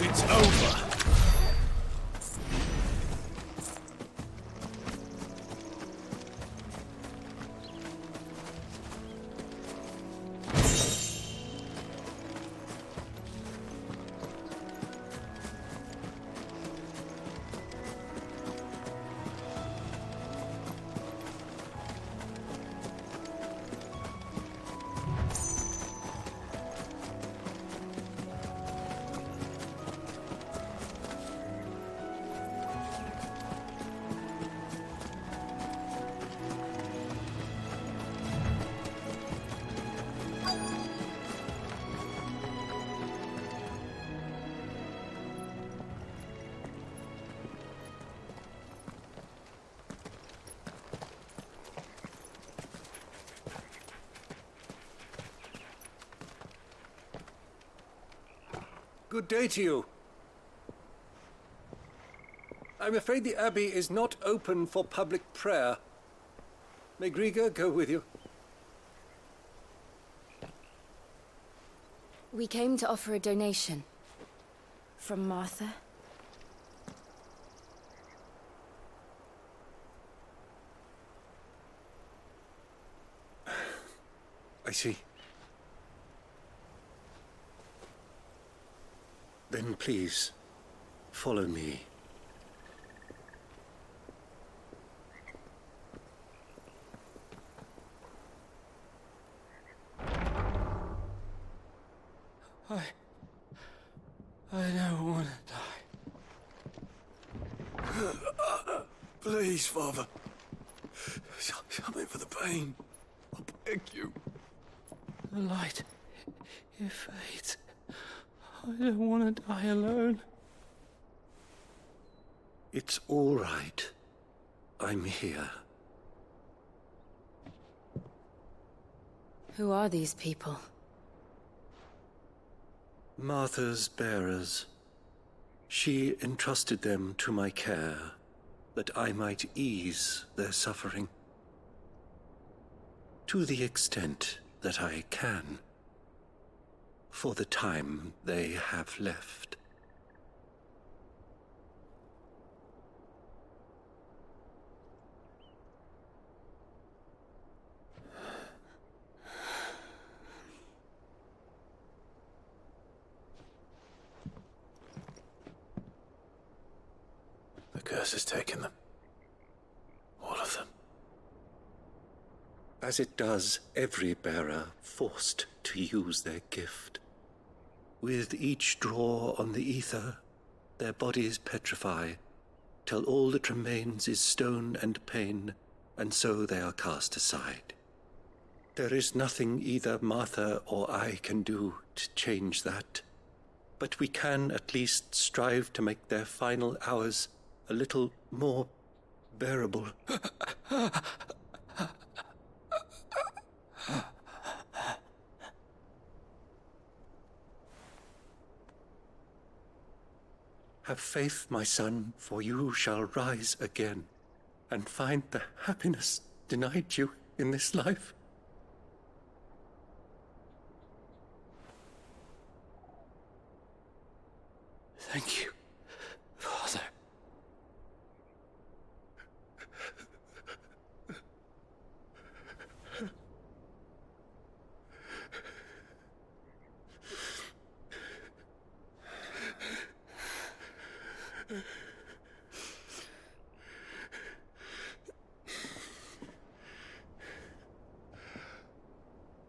It's over. Good day to you. I'm afraid the Abbey is not open for public prayer. May Griga go with you? We came to offer a donation. From Martha. I see. Then please, follow me. I don't want to die. Please, Father. Something for the pain. I beg you. The light, it fades. I don't want to die alone. It's all right. I'm here. Who are these people? Martha's bearers. She entrusted them to my care, that I might ease their suffering. To the extent that I can, for the time they have left. The curse has taken them. All of them. As it does every bearer forced to use their gift. With each draw on the ether, their bodies petrify, till all that remains is stone and pain, and so they are cast aside. There is nothing either Martha or I can do to change that, but we can at least strive to make their final hours a little more bearable. Have faith, my son, for you shall rise again and find the happiness denied you in this life. Thank you, Father.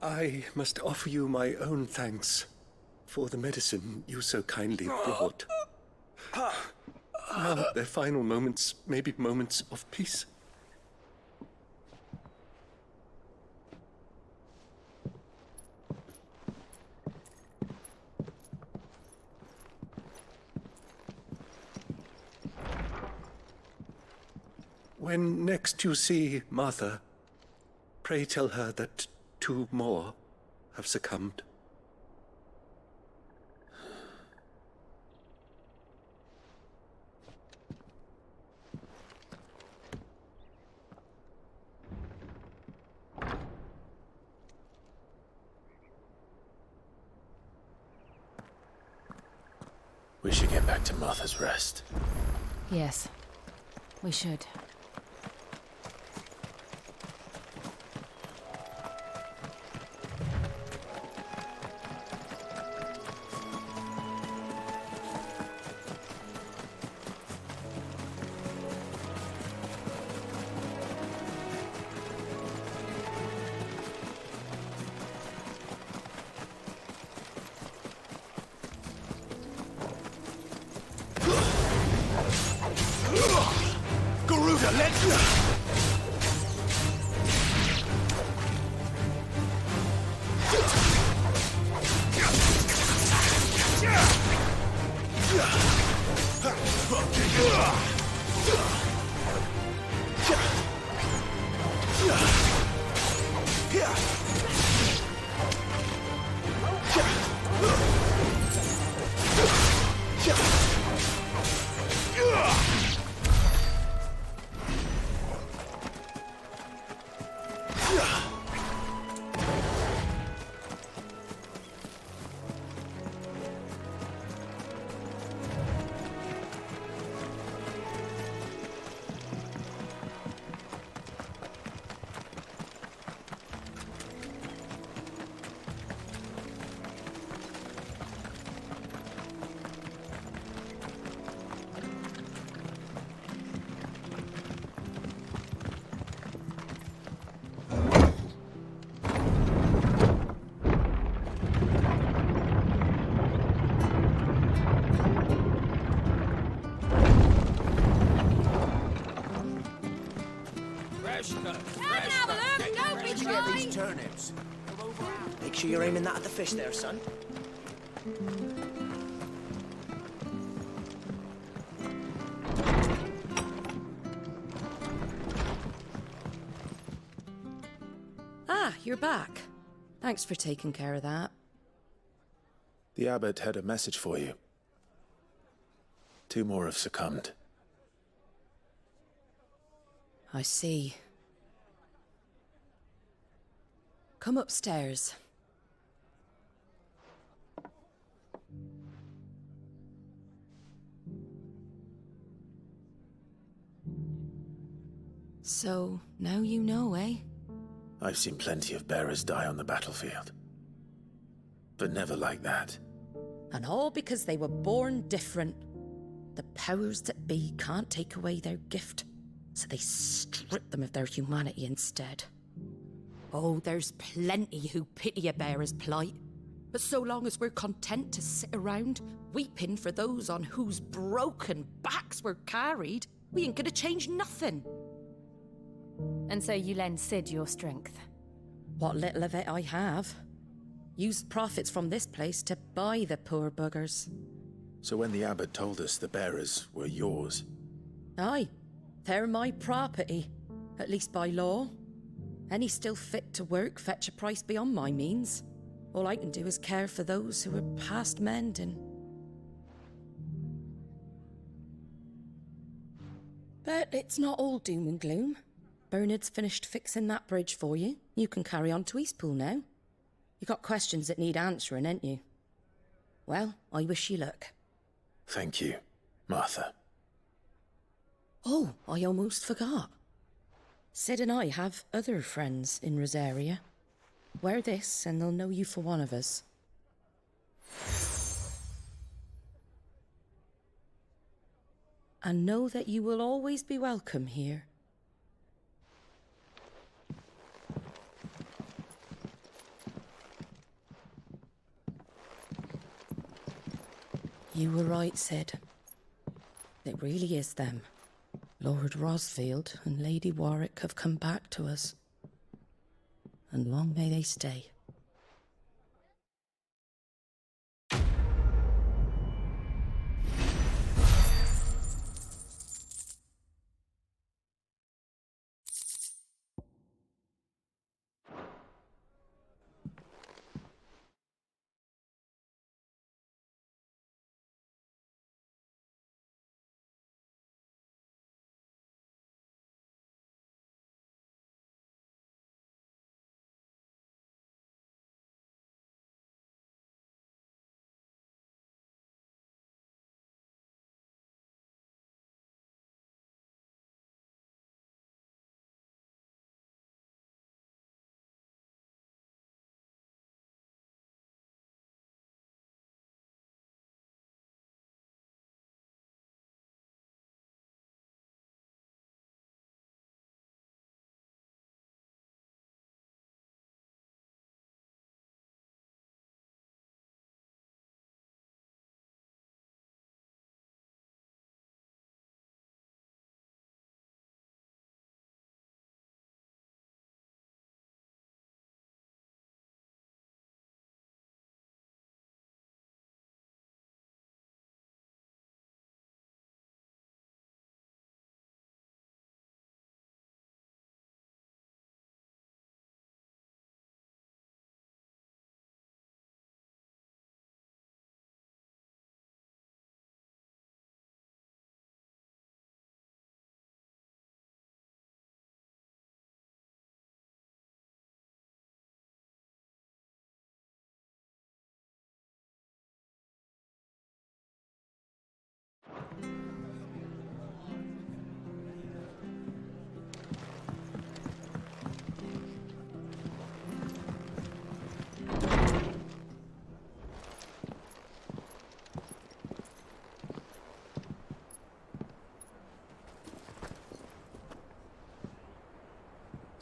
I must offer you my own thanks for the medicine you so kindly brought. Their final moments may be moments of peace. When next you see Martha, pray tell her that 2 more have succumbed. We should get back to Martha's Rest. Yes, we should. Garuda, let's... Where'd you get these turnips? Make sure you're aiming that at the fish there, son. Ah, you're back. Thanks for taking care of that. The abbot had a message for you. 2 more have succumbed. I see. Come upstairs. So, now you know, eh? I've seen plenty of bearers die on the battlefield. But never like that. And all because they were born different. The powers that be can't take away their gift, so they strip them of their humanity instead. Oh, there's plenty who pity a bearer's plight. But so long as we're content to sit around, weeping for those on whose broken backs we're carried, we ain't gonna change nothing. And so you lend Sid your strength? What little of it I have. Used profits from this place to buy the poor buggers. So when the abbot told us the bearers were yours... Aye, they're my property, at least by law. Any still fit to work fetch a price beyond my means. All I can do is care for those who are past mending. But it's not all doom and gloom. Bernard's finished fixing that bridge for you. You can carry on to Eastpool now. You got questions that need answering, ain't you? Well, I wish you luck. Thank you, Martha. Oh, I almost forgot. Sid and I have other friends in Rosaria. Wear this and they'll know you for one of us. And know that you will always be welcome here. You were right, Sid. It really is them. Lord Rosfield and Lady Warwick have come back to us. And long may they stay.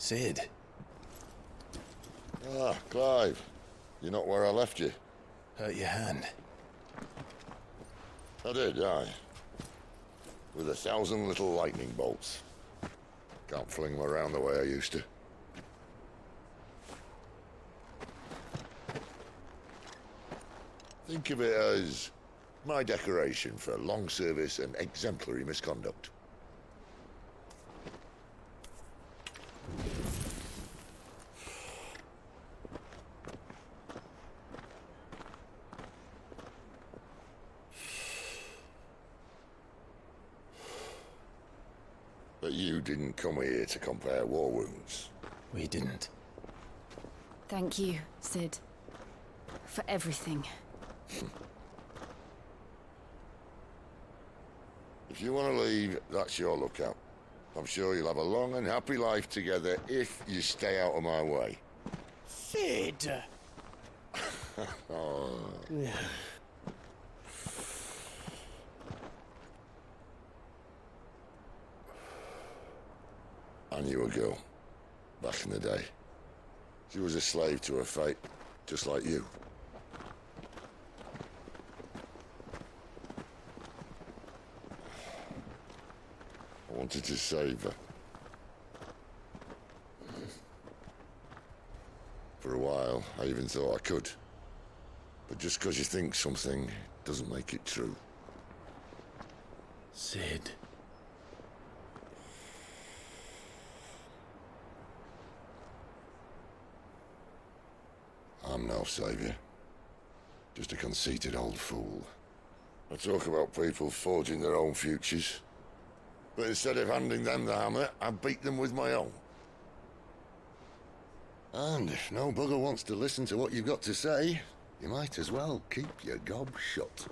Sid. Ah, Clive. You're not where I left you. Hurt your hand. I did, aye. With 1,000 little lightning bolts. Can't fling them around the way I used to. Think of it as my decoration for long service and exemplary misconduct. But you didn't come here to compare war wounds. We didn't. Thank you, Sid. For everything. If you want to leave, that's your lookout. I'm sure you'll have a long and happy life together if you stay out of my way. Sid! Oh. I knew a girl, back in the day. She was a slave to her fate, just like you. I wanted to save her. For a while, I even thought I could. But just because you think something doesn't make it true. Sid. I'm no savior. Just a conceited old fool. I talk about people forging their own futures. But instead of handing them the hammer, I beat them with my own. And if no bugger wants to listen to what you've got to say, you might as well keep your gob shut.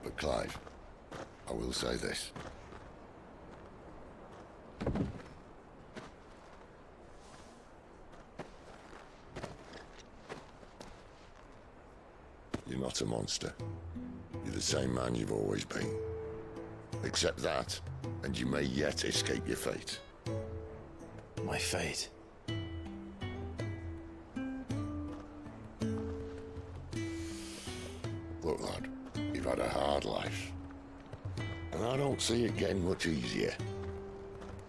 But Clive, I will say this. You're not a monster. You're the same man you've always been. Accept that, and you may yet escape your fate. My fate? Look, lad, if had a hard life. And I don't see it getting much easier.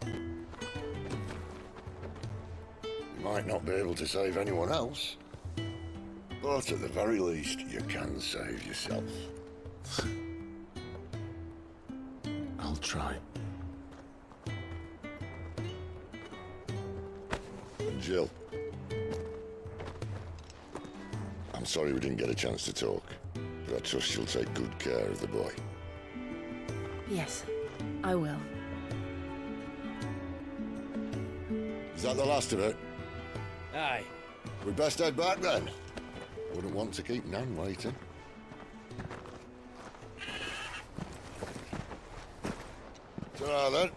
You might not be able to save anyone else, but at the very least, you can save yourself. I'll try. Jill. I'm sorry we didn't get a chance to talk, but I trust you'll take good care of the boy. Yes, I will. Is that the last of it? Aye. We'd best head back then. Wouldn't want to keep Nan waiting. Ta-ra then.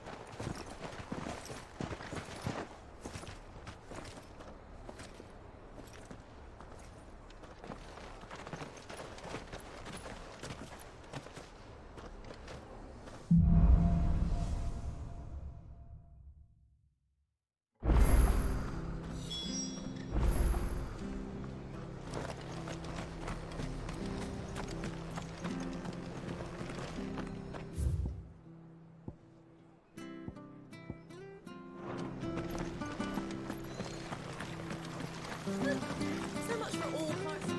So much for all parts of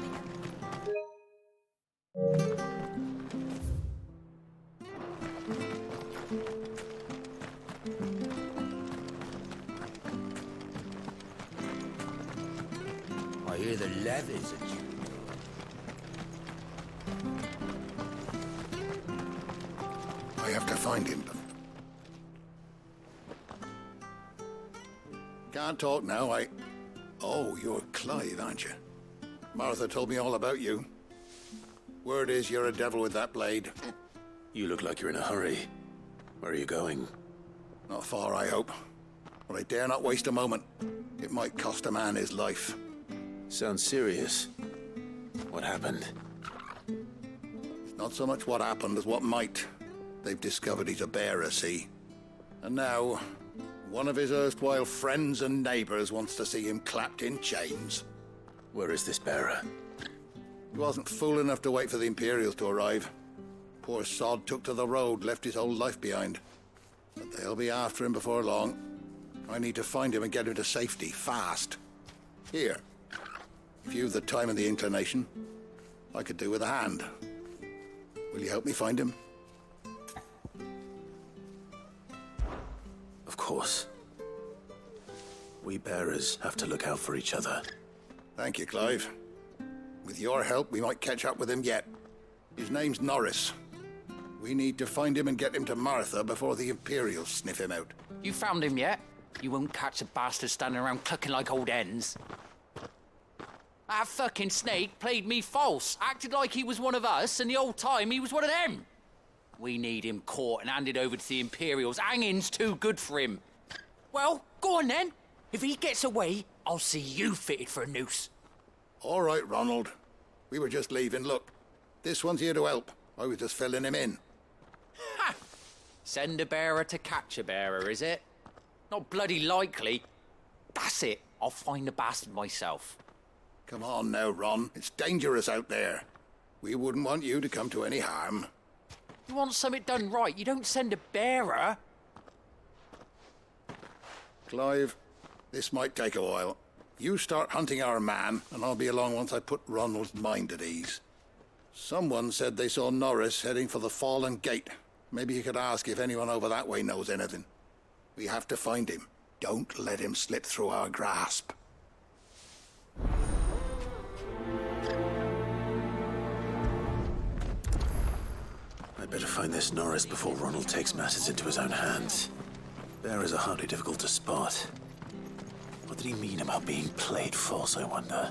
I hear the levies at you. I have to find him. Can't talk now, Oh, you're Clive, aren't you? Martha told me all about you. Word is you're a devil with that blade. You look like you're in a hurry. Where are you going? Not far, I hope. But I dare not waste a moment. It might cost a man his life. Sounds serious. What happened? It's not so much what happened as what might. They've discovered he's a bearer, see? And now, one of his erstwhile friends and neighbors wants to see him clapped in chains. Where is this bearer? He wasn't fool enough to wait for the Imperials to arrive. Poor sod took to the road, left his whole life behind. But they'll be after him before long. I need to find him and get him to safety, fast. Here. If you've the time and the inclination, I could do with a hand. Will you help me find him? Of course. We bearers have to look out for each other. Thank you, Clive. With your help, we might catch up with him yet. His name's Norris. We need to find him and get him to Martha before the Imperials sniff him out. You found him yet? You won't catch a bastard standing around clucking like old hens. That fucking snake played me false, acted like he was one of us, and the whole time he was one of them. We need him caught and handed over to the Imperials. Hanging's too good for him. Well, go on then. If he gets away, I'll see you fitted for a noose. All right, Ronald. We were just leaving. Look, this one's here to help. I was just filling him in. Ha! Send a bearer to catch a bearer, is it? Not bloody likely. That's it. I'll find the bastard myself. Come on now, Ron. It's dangerous out there. We wouldn't want you to come to any harm. You want something done right, you don't send a bearer. Clive, this might take a while. You start hunting our man, and I'll be along once I put Ronald's mind at ease. Someone said they saw Norris heading for the Fallen Gate. Maybe you could ask if anyone over that way knows anything. We have to find him. Don't let him slip through our grasp. I'd better find this Norris before Ronald takes matters into his own hands. Bearers are hardly difficult to spot. What did he mean about being played false, I wonder?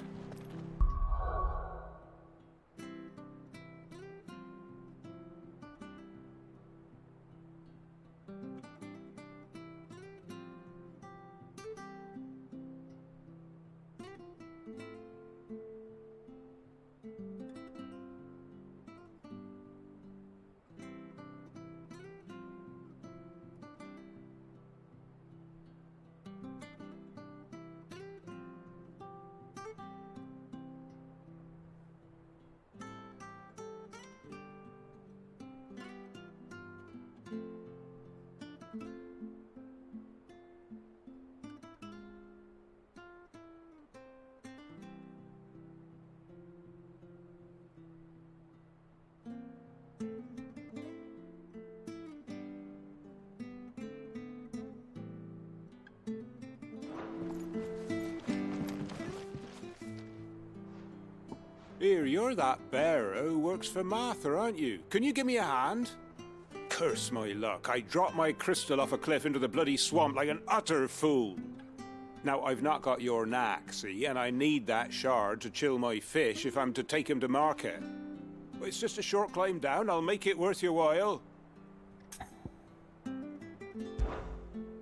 Here, you're that bearer who works for Martha, aren't you? Can you give me a hand? Curse my luck, I dropped my crystal off a cliff into the bloody swamp like an utter fool. Now, I've not got your knack, see, and I need that shard to chill my fish if I'm to take him to market. But it's just a short climb down, I'll make it worth your while.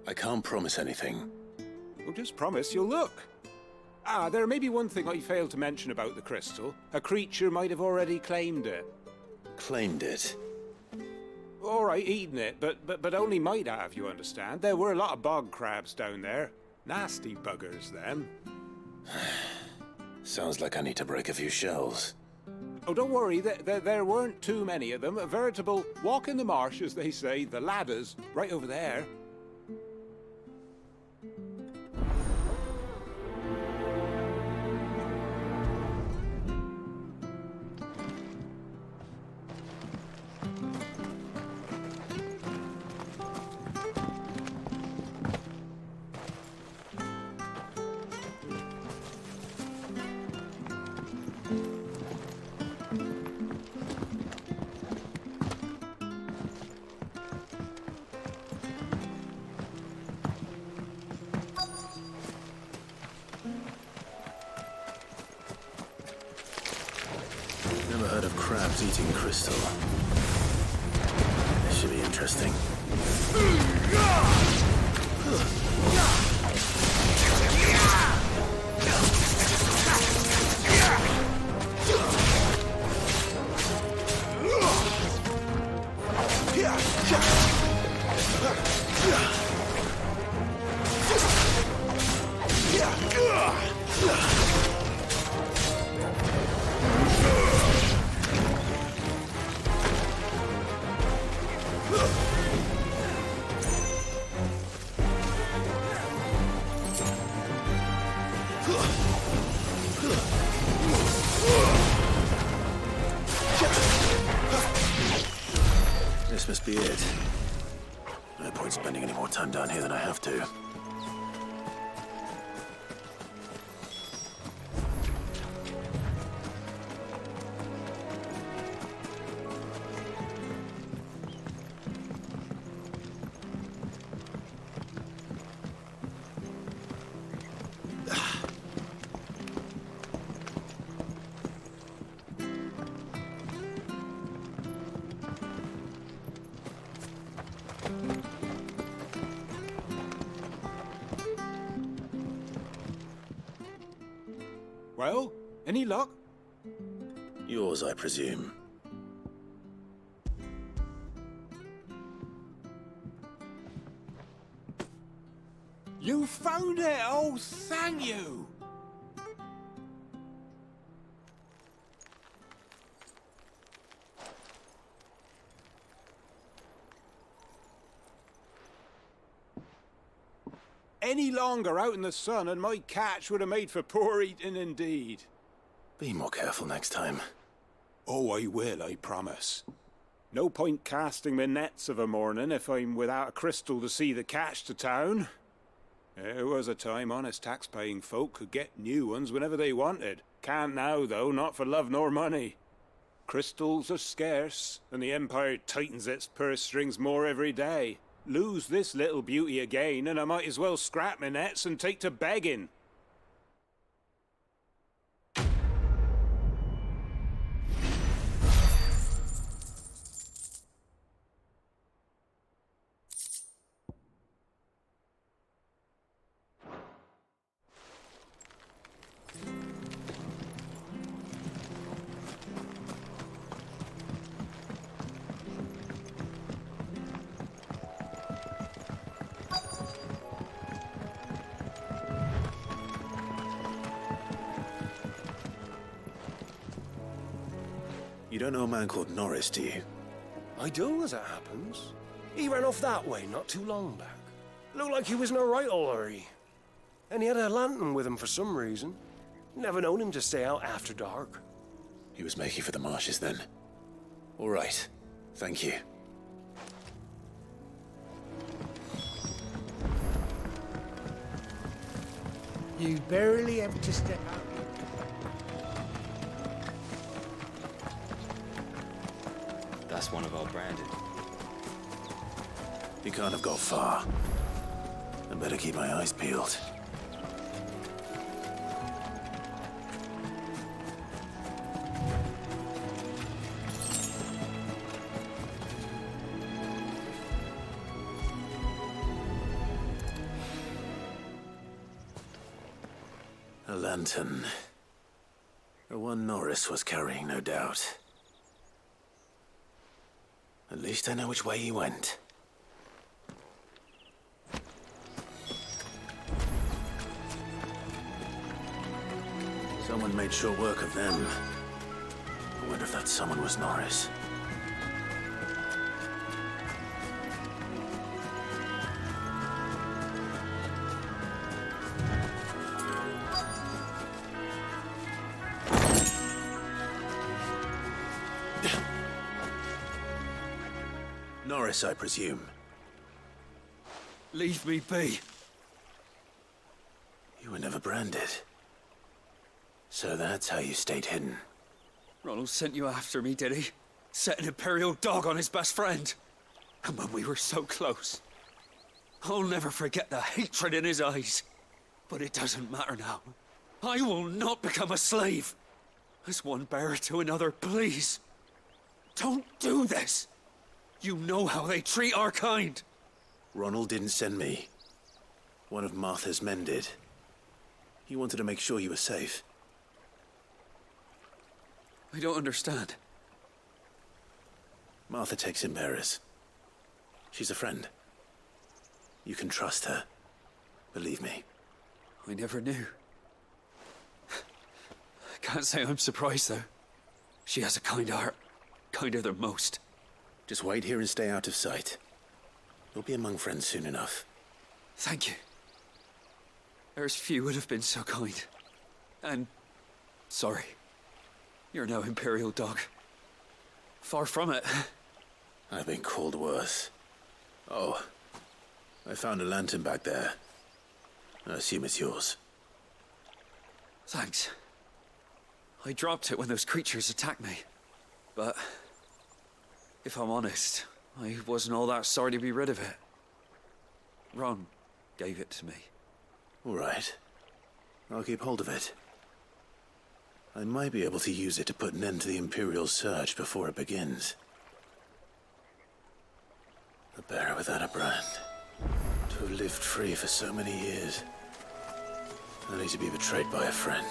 I can't promise anything. Well, just promise you'll look. There may be one thing I failed to mention about the crystal. A creature might have already claimed it. Claimed it? All right, eaten it, but only might have, you understand. There were a lot of bog crabs down there. Nasty buggers, them. Sounds like I need to break a few shells. Oh, don't worry, there weren't too many of them. A veritable walk in the marsh, as they say. The ladder's right over there. Never heard of crabs eating crystal. This should be interesting. This must be it. No point spending any more time down here than I have to. Well, any luck? Yours, I presume. You found it! Oh, thank you! Any longer out in the sun and my catch would have made for poor eating indeed. Be more careful next time. Oh, I will, I promise. No point casting my nets of a morning if I'm without a crystal to see the catch to town. There was a time honest tax-paying folk could get new ones whenever they wanted. Can't now, though, not for love nor money. Crystals are scarce, and the Empire tightens its purse strings more every day. Lose this little beauty again, and I might as well scrap my nets and take to begging. You don't know a man called Norris, do you? I do, as it happens. He ran off that way not too long back. Looked like he was in a right old hurry. And he had a lantern with him for some reason. Never known him to stay out after dark. He was making for the marshes then. All right. Thank you. You barely have to step out. one of our branded. He can't have got far. I better keep my eyes peeled. A lantern. The one Norris was carrying, no doubt. At least I know which way he went. Someone made short work of them. I wonder if that someone was Norris. Norris, I presume. Leave me be. You were never branded. So that's how you stayed hidden. Ronald sent you after me, did he? Set an Imperial dog on his best friend. And when we were so close. I'll never forget the hatred in his eyes. But it doesn't matter now. I will not become a slave. As one bearer to another, please. Don't do this. You know how they treat our kind. Ronald didn't send me. One of Martha's men did. He wanted to make sure you were safe. I don't understand. Martha takes in bearers. She's a friend. You can trust her. Believe me. I never knew. I can't say I'm surprised, though. She has a kind heart. Kinder than most. Just wait here and stay out of sight. You'll be among friends soon enough. Thank you. There's few would have been so kind. And sorry. You're no Imperial dog. Far from it. I've been called worse. Oh, I found a lantern back there. I assume it's yours. Thanks. I dropped it when those creatures attacked me. But if I'm honest, I wasn't all that sorry to be rid of it. Ron gave it to me. All right. I'll keep hold of it. I might be able to use it to put an end to the Imperial search before it begins. A bearer without a brand. To have lived free for so many years. Only to be betrayed by a friend.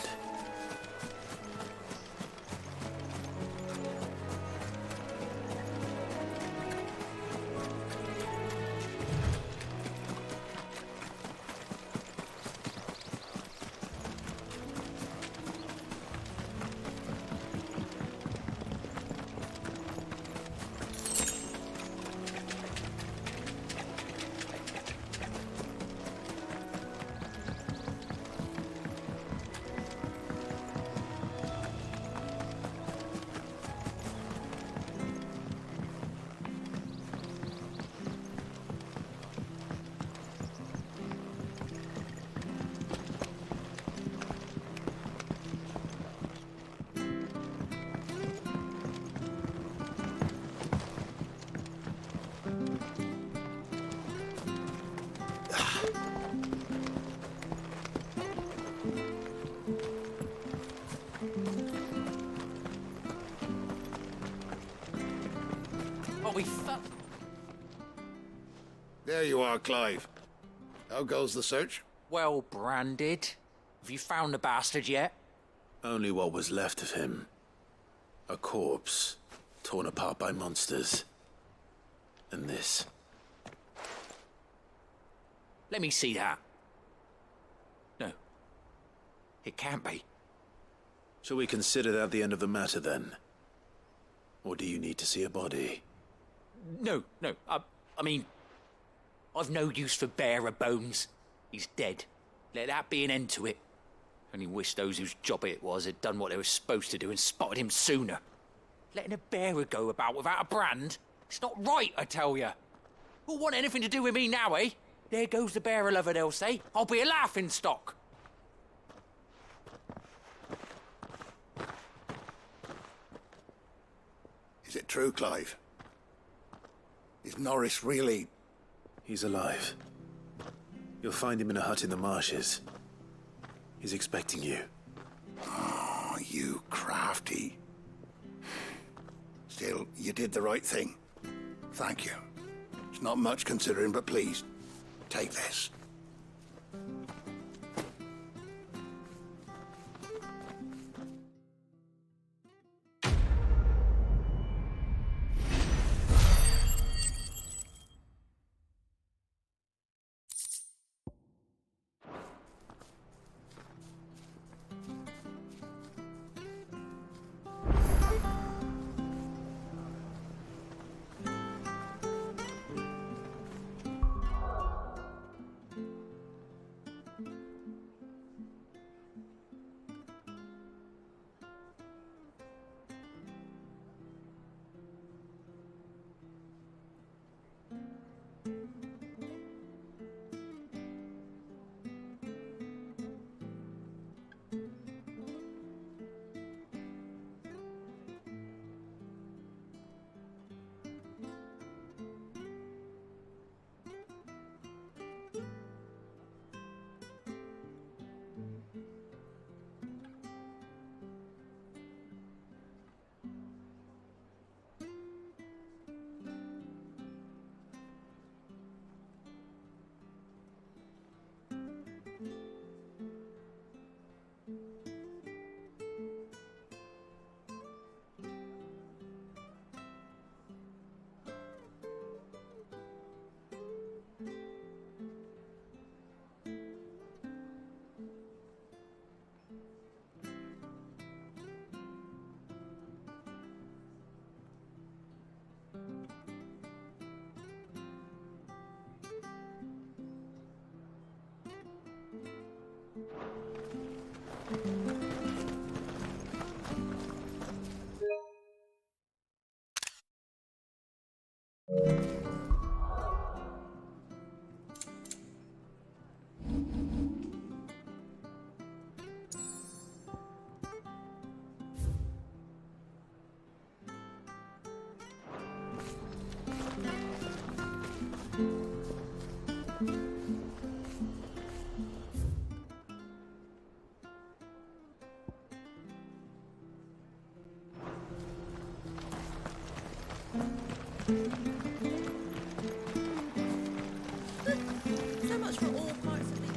There you are, Clive. How goes the search? Well branded. Have you found the bastard yet? Only what was left of him. A corpse, torn apart by monsters. And this. Let me see that. No. It can't be. Shall we consider that the end of the matter, then? Or do you need to see a body? No. I mean, I've no use for bearer bones. He's dead. Let that be an end to it. Only wish those whose job it was had done what they were supposed to do and spotted him sooner. Letting a bearer go about without a brand? It's not right, I tell you. Who'll want anything to do with me now, eh? There goes the bearer lover, they'll say. I'll be a laughing stock. Is it true, Clive? Is Norris really... He's alive. You'll find him in a hut in the marshes. He's expecting you. Oh, you crafty. Still, you did the right thing. Thank you. It's not much considering, but please, take this. So much for all parts of me.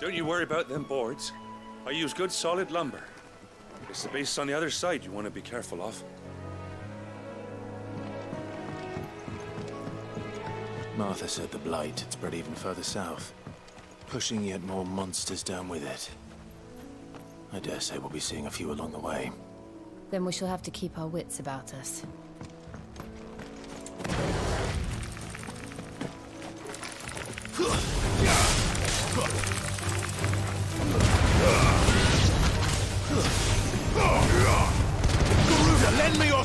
Don't you worry about them boards. I use good solid lumber. It's the base on the other side you want to be careful of. Martha said the blight had spread even further south, pushing yet more monsters down with it. I dare say we'll be seeing a few along the way. Then we shall have to keep our wits about us. Garuda, lend me your...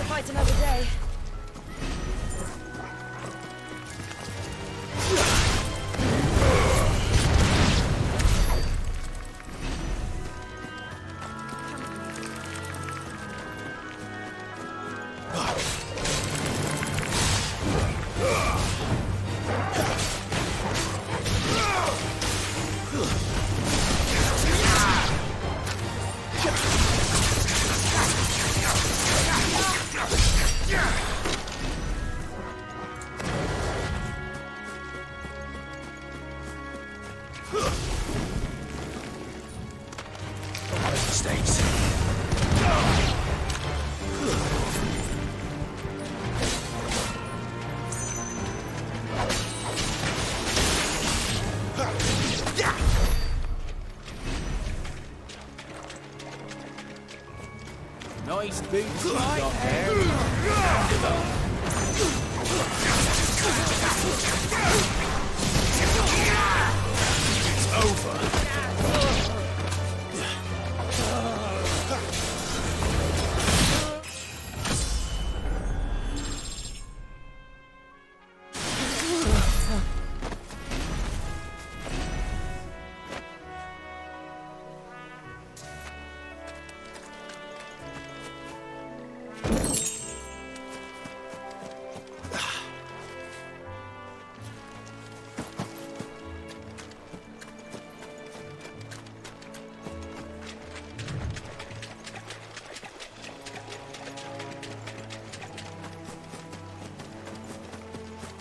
Fight another day. Nice boots you got there. It's over.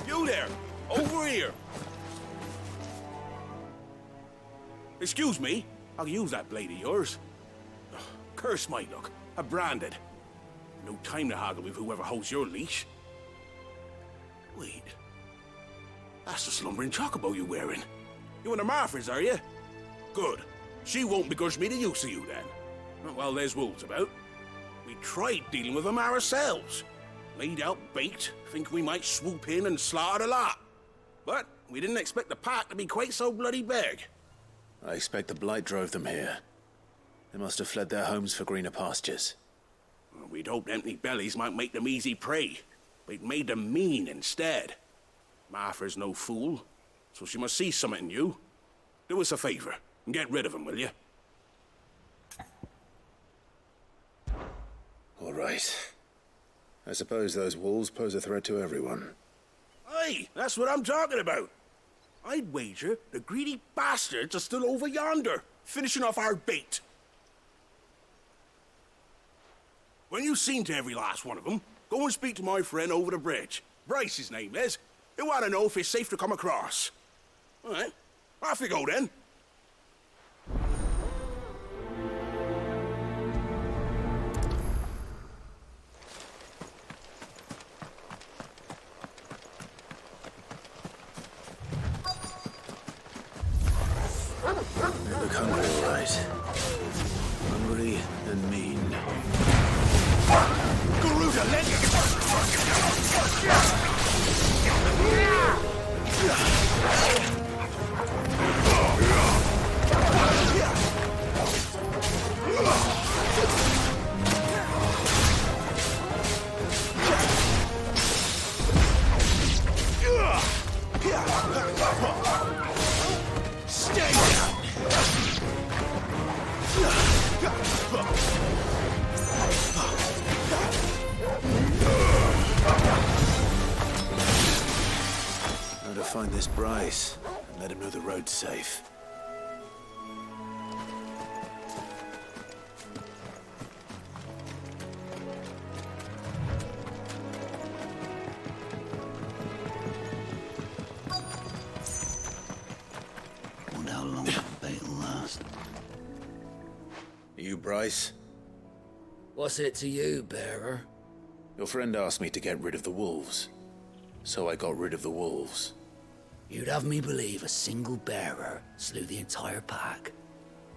You there! Over here! Excuse me, I'll use that blade of yours. Ugh, curse my luck. I'm branded. No time to haggle with whoever holds your leash. Wait. That's the slumbering chocobo you're wearing. You and the Marfers, are you? Good. She won't begrudge me the use of you, then. Well, there's wolves about. We tried dealing with them ourselves. Laid out bait, thinking we might swoop in and slaughter the lot. But we didn't expect the pack to be quite so bloody big. I expect the blight drove them here. They must have fled their homes for greener pastures. Well, we'd hoped empty bellies might make them easy prey, but it made them mean instead. Martha's no fool, so she must see something in you. Do us a favor and get rid of them, will you? All right. I suppose those wolves pose a threat to everyone. Aye, that's what I'm talking about. I'd wager the greedy bastards are still over yonder, finishing off our bait. When you've seen to every last one of them, go and speak to my friend over the bridge. Bryce, his name is. He'll want to know if it's safe to come across. All right, off you go then. They look hungry, all right. Hungry and mean. Garuda, stay down. Now to find this Bryce and let him know the road's safe. Wonder how long that bait will last. You, Bryce? What's it to you, bearer? Your friend asked me to get rid of the wolves. So I got rid of the wolves. You'd have me believe a single bearer slew the entire pack.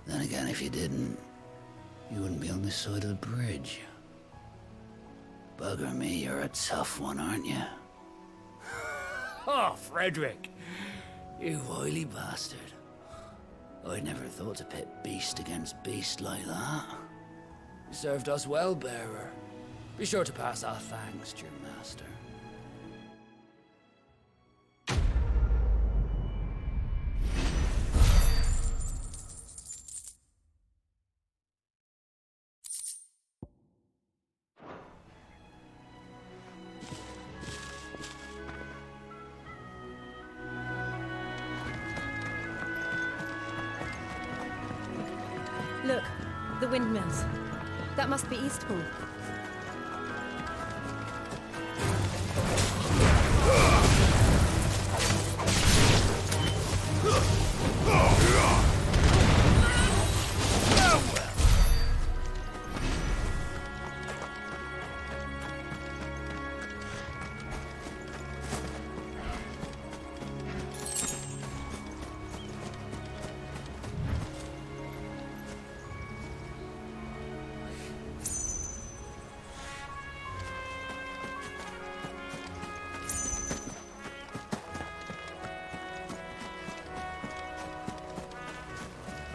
Then again, if you didn't, you wouldn't be on this side of the bridge. Bugger me, you're a tough one, aren't you? Oh, Frederick! You wily bastard. I'd never thought to pit beast against beast like that. You served us well, bearer. Be sure to pass our thanks to your master. Look, the windmills. That must be Eastpool.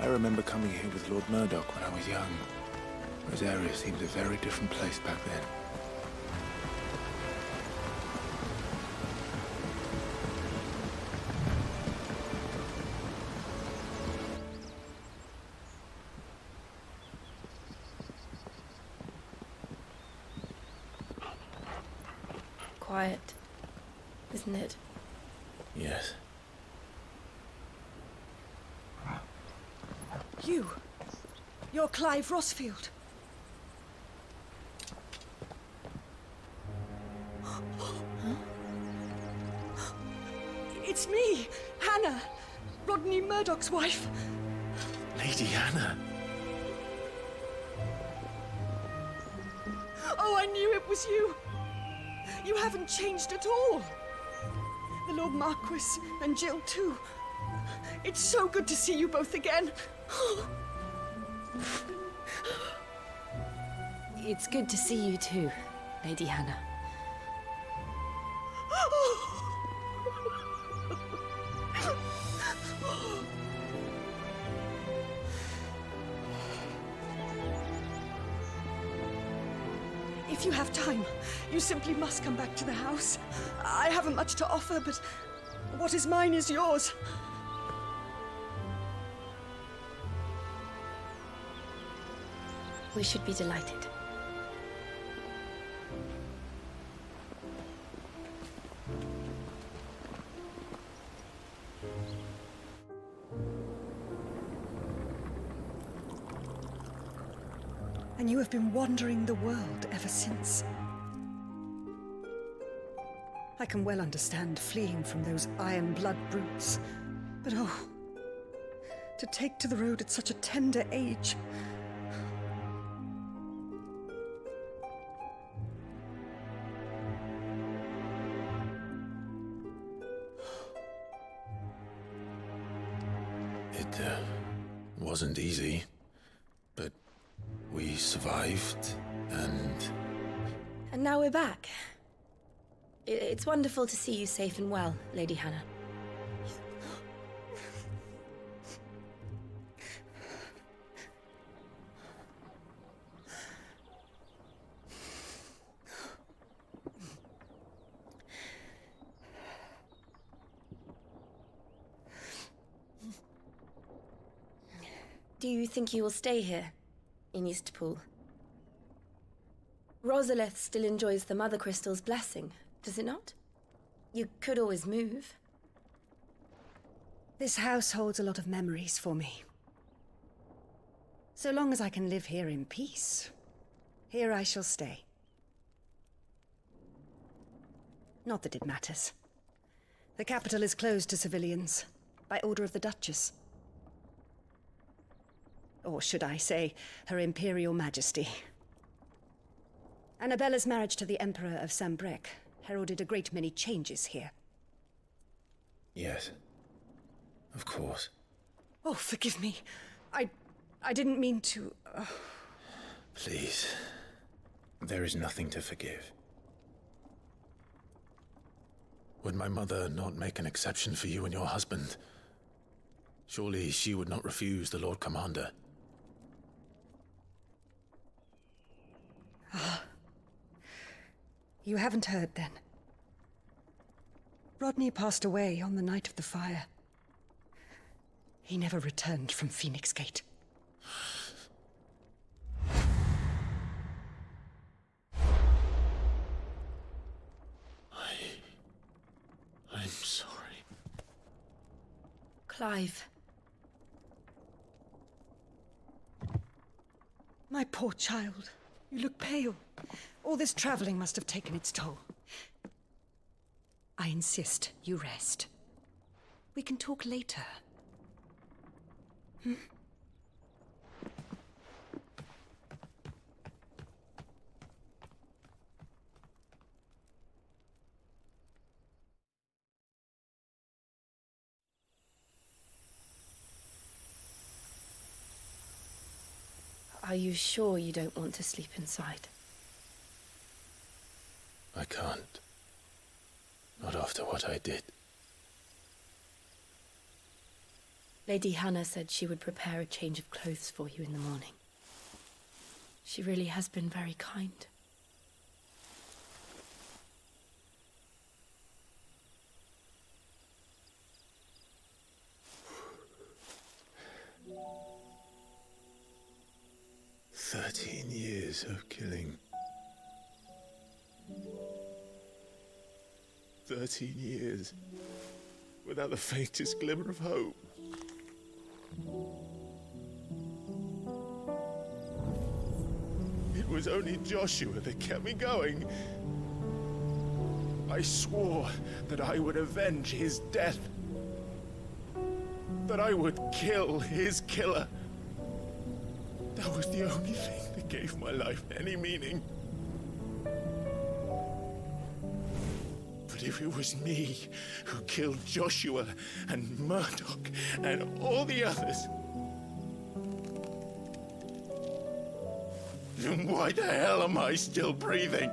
I remember coming here with Lord Murdoch when I was young. Rosaria seemed a very different place back then. Quiet, isn't it? Yes. You're Clive Rossfield. It's me, Hannah, Rodney Murdoch's wife. Lady Hannah. Oh, I knew it was you. You haven't changed at all. The Lord Marquis and Jill too. It's so good to see you both again. It's good to see you too, Lady Hannah. If you have time, you simply must come back to the house. I haven't much to offer, but what is mine is yours. We should be delighted. And you have been wandering the world ever since. I can well understand fleeing from those iron blood brutes, but oh, to take to the road at such a tender age. It wasn't easy, but we survived, and... And now we're back. It's wonderful to see you safe and well, Lady Hannah. Do you think you will stay here, in Eastpool? Rosalith still enjoys the Mother Crystal's blessing, does it not? You could always move. This house holds a lot of memories for me. So long as I can live here in peace, here I shall stay. Not that it matters. The capital is closed to civilians, by order of the Duchess. Or should I say, Her Imperial Majesty. Annabella's marriage to the Emperor of Sambrec heralded a great many changes here. Yes. Of course. Oh, forgive me. I didn't mean to... Please. There is nothing to forgive. Would my mother not make an exception for you and your husband? Surely she would not refuse the Lord Commander. You haven't heard, then. Rodney passed away on the night of the fire. He never returned from Phoenix Gate. I'm sorry. Clive. My poor child. You look pale. All this traveling must have taken its toll. I insist you rest. We can talk later. Hmm? Are you sure you don't want to sleep inside? I can't. Not after what I did. Lady Hannah said she would prepare a change of clothes for you in the morning. She really has been very kind. Years of killing. 13 years without the faintest glimmer of hope. It was only Joshua that kept me going. I swore that I would avenge his death. That I would kill his killer. That was the only thing that gave my life any meaning. But if it was me who killed Joshua and Murdoch and all the others, then why the hell am I still breathing?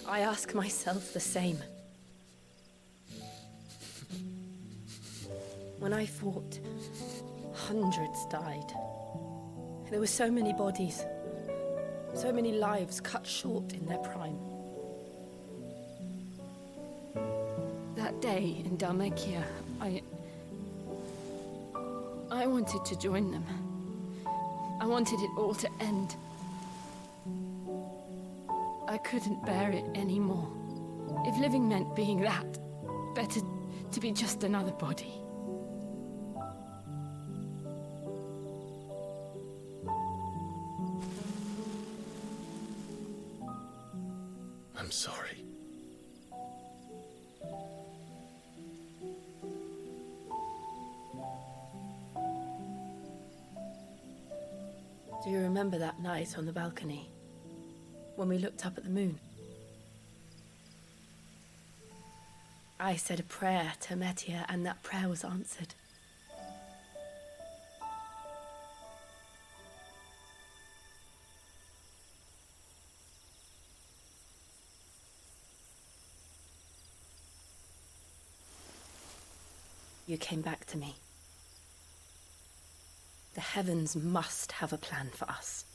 I ask myself the same. When I fought, hundreds died. There were so many bodies, so many lives cut short in their prime. That day in Dalmekia, I wanted to join them. I wanted it all to end. I couldn't bear it anymore. If living meant being that, better to be just another body. I'm sorry. Do you remember that night on the balcony, when we looked up at the moon? I said a prayer to Metia, and that prayer was answered. You came back to me. The heavens must have a plan for us.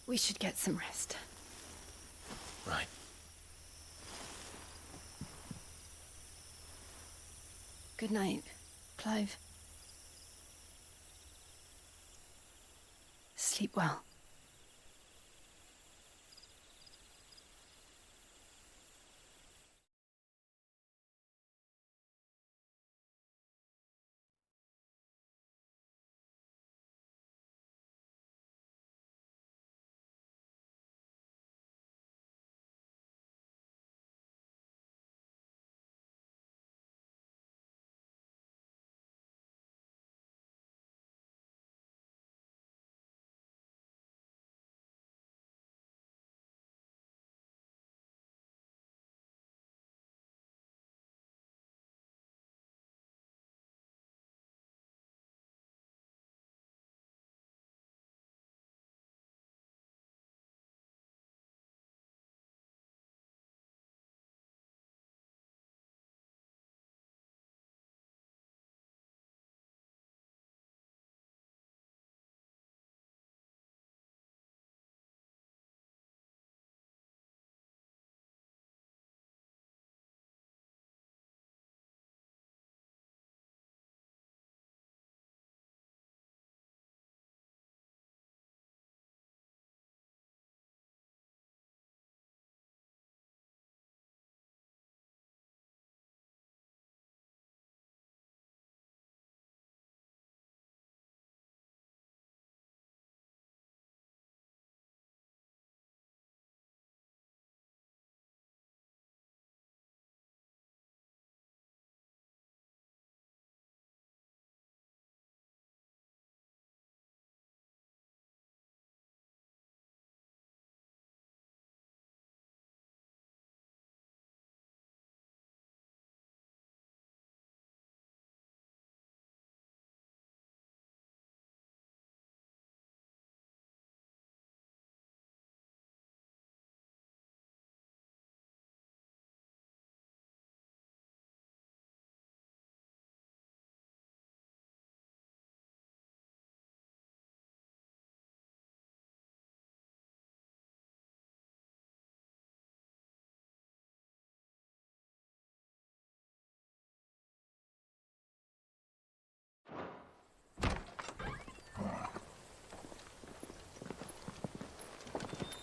We should get some rest. Right. Good night, Clive. Sleep well.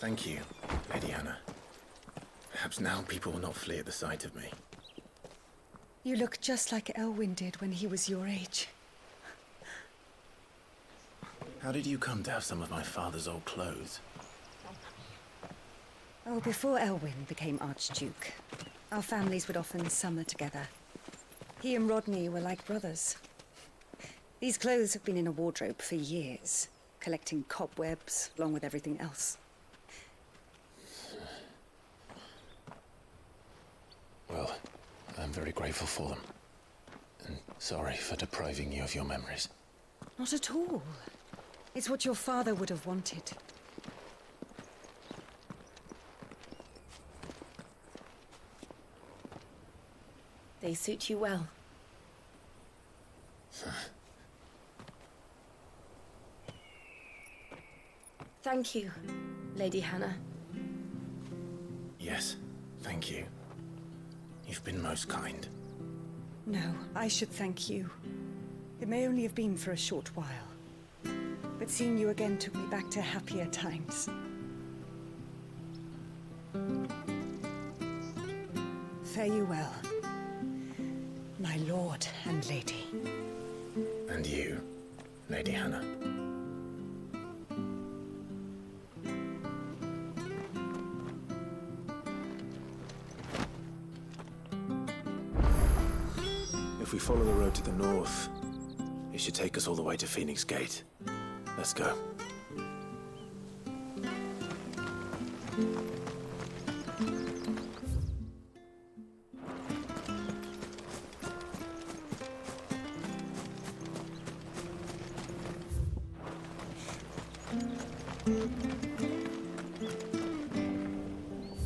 Thank you, Lady Hannah. Perhaps now people will not flee at the sight of me. You look just like Elwyn did when he was your age. How did you come to have some of my father's old clothes? Oh, before Elwyn became Archduke, our families would often summer together. He and Rodney were like brothers. These clothes have been in a wardrobe for years, collecting cobwebs along with everything else. Well, I'm very grateful for them. And sorry for depriving you of your memories. Not at all. It's what your father would have wanted. They suit you well. Thank you, Lady Hannah. Yes, thank you. You've been most kind. No, I should thank you. It may only have been for a short while, but seeing you again took me back to happier times. Fare you well, my lord and lady. And you, Lady Hannah. If we follow the road to the north, it should take us all the way to Phoenix Gate. Let's go.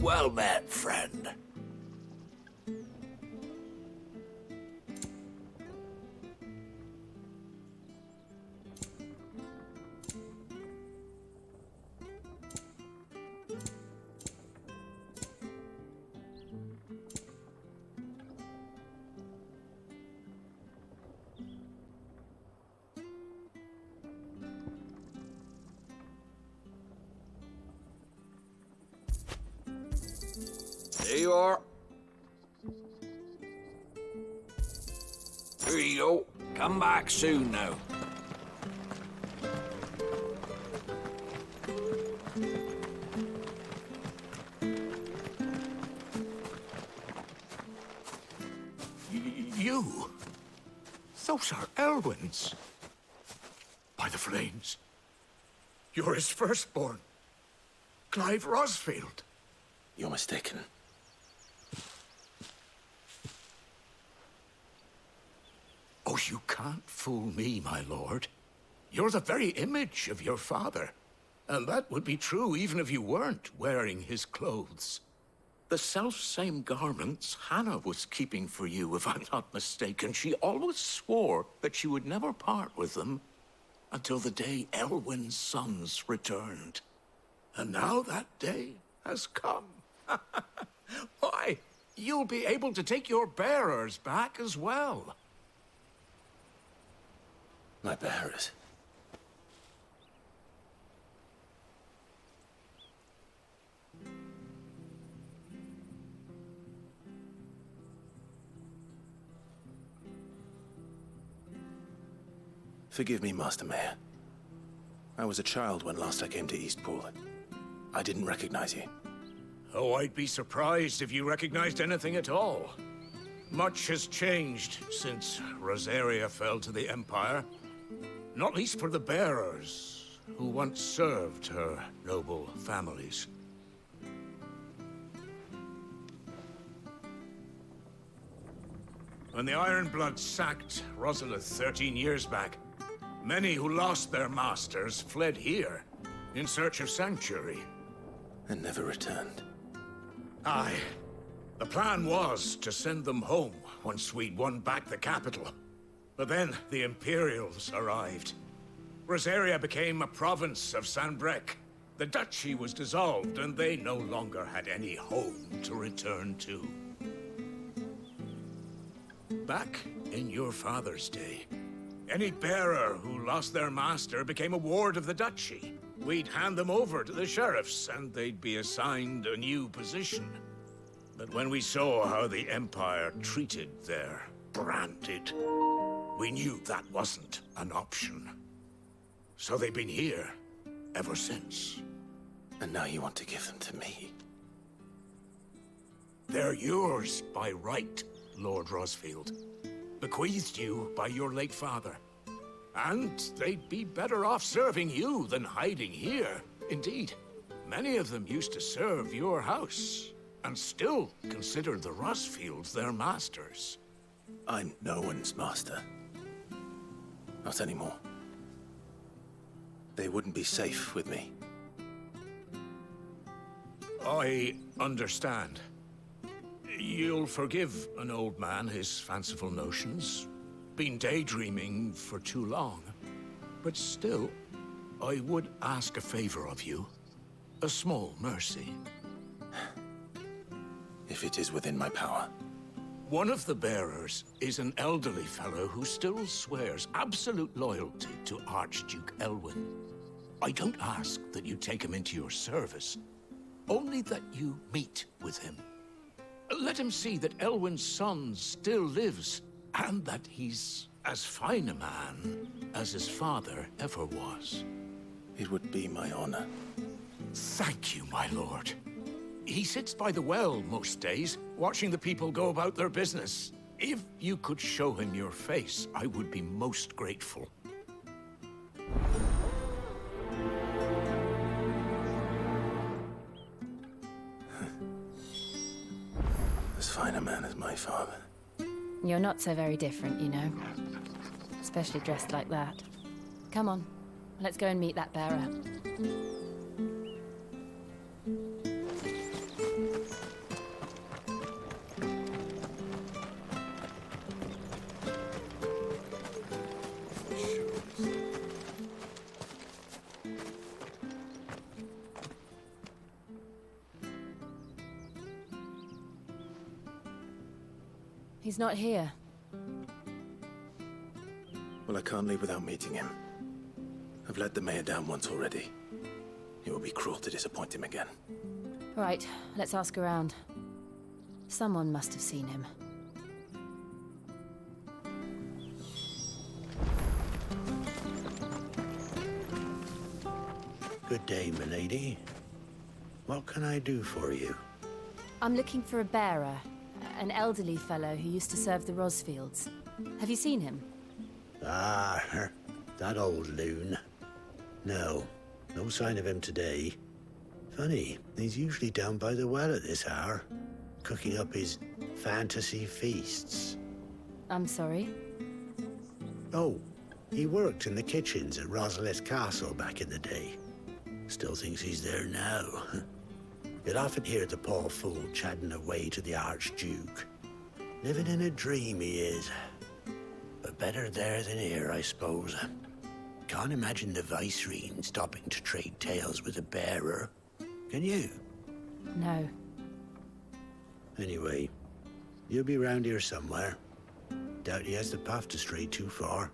Well met, friend. There you are. Here you go. Come back soon now. You? Those are Elwyn's. By the flames. You're his firstborn. Clive Rosfield. You're mistaken. Oh, you can't fool me, my lord. You're the very image of your father. And that would be true even if you weren't wearing his clothes. The self-same garments Hannah was keeping for you, if I'm not mistaken. She always swore that she would never part with them until the day Elwyn's sons returned. And now that day has come. Why, you'll be able to take your bearers back as well. My bearers? Forgive me, Master Mayor. I was a child when last I came to Eastpool. I didn't recognize you. Oh, I'd be surprised if you recognized anything at all. Much has changed since Rosaria fell to the Empire. Not least for the bearers, who once served her noble families. When the Ironbloods sacked Rosalith 13 years back, many who lost their masters fled here in search of sanctuary. And never returned. Aye. The plan was to send them home once we'd won back the capital. But then the Imperials arrived. Rosaria became a province of Sanbreque. The duchy was dissolved, and they no longer had any home to return to. Back in your father's day, any bearer who lost their master became a ward of the duchy. We'd hand them over to the sheriffs, and they'd be assigned a new position. But when we saw how the Empire treated their branded, we knew that wasn't an option. So they've been here ever since. And now you want to give them to me? They're yours by right, Lord Rosfield. Bequeathed you by your late father. And they'd be better off serving you than hiding here. Indeed, many of them used to serve your house, and still consider the Rosfields their masters. I'm no one's master. Not anymore. They wouldn't be safe with me. I understand. You'll forgive an old man his fanciful notions. Been daydreaming for too long. But still, I would ask a favor of you. A small mercy. If it is within my power. One of the bearers is an elderly fellow who still swears absolute loyalty to Archduke Elwyn. I don't ask that you take him into your service, only that you meet with him. Let him see that Elwyn's son still lives, and that he's as fine a man as his father ever was. It would be my honor. Thank you, my lord. He sits by the well most days, watching the people go about their business. If you could show him your face, I would be most grateful. As fine a man as my father. You're not so very different, you know. Especially dressed like that. Come on, let's go and meet that bearer. He's not here. Well, I can't leave without meeting him. I've let the mayor down once already. It would be cruel to disappoint him again. Right, let's ask around. Someone must have seen him. Good day, milady. What can I do for you? I'm looking for a bearer. An elderly fellow who used to serve the Rosfields. Have you seen him? Ah, that old loon. No sign of him today. Funny, he's usually down by the well at this hour, cooking up his fantasy feasts. I'm sorry? Oh, he worked in the kitchens at Rosalith Castle back in the day. Still thinks he's there now. You'd often hear the poor fool chatting away to the Archduke. Living in a dream he is. But better there than here, I suppose. Can't imagine the Vicereine stopping to trade tales with a bearer. Can you? No. Anyway, you'll be round here somewhere. Doubt he has the path to stray too far.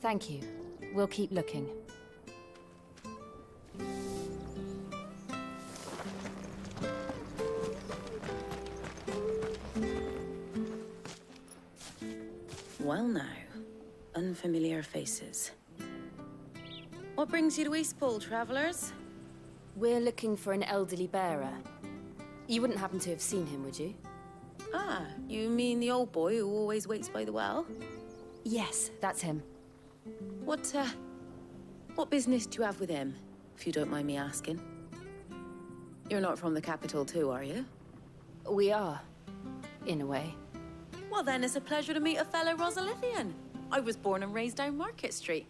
Thank you. We'll keep looking. Well now, unfamiliar faces. What brings you to Eastpool, travellers? We're looking for an elderly bearer. You wouldn't happen to have seen him, would you? Ah, you mean the old boy who always waits by the well? Yes, that's him. What business do you have with him, if you don't mind me asking? You're not from the capital too, are you? We are, in a way. Well then, it's a pleasure to meet a fellow Rosalithian. I was born and raised down Market Street.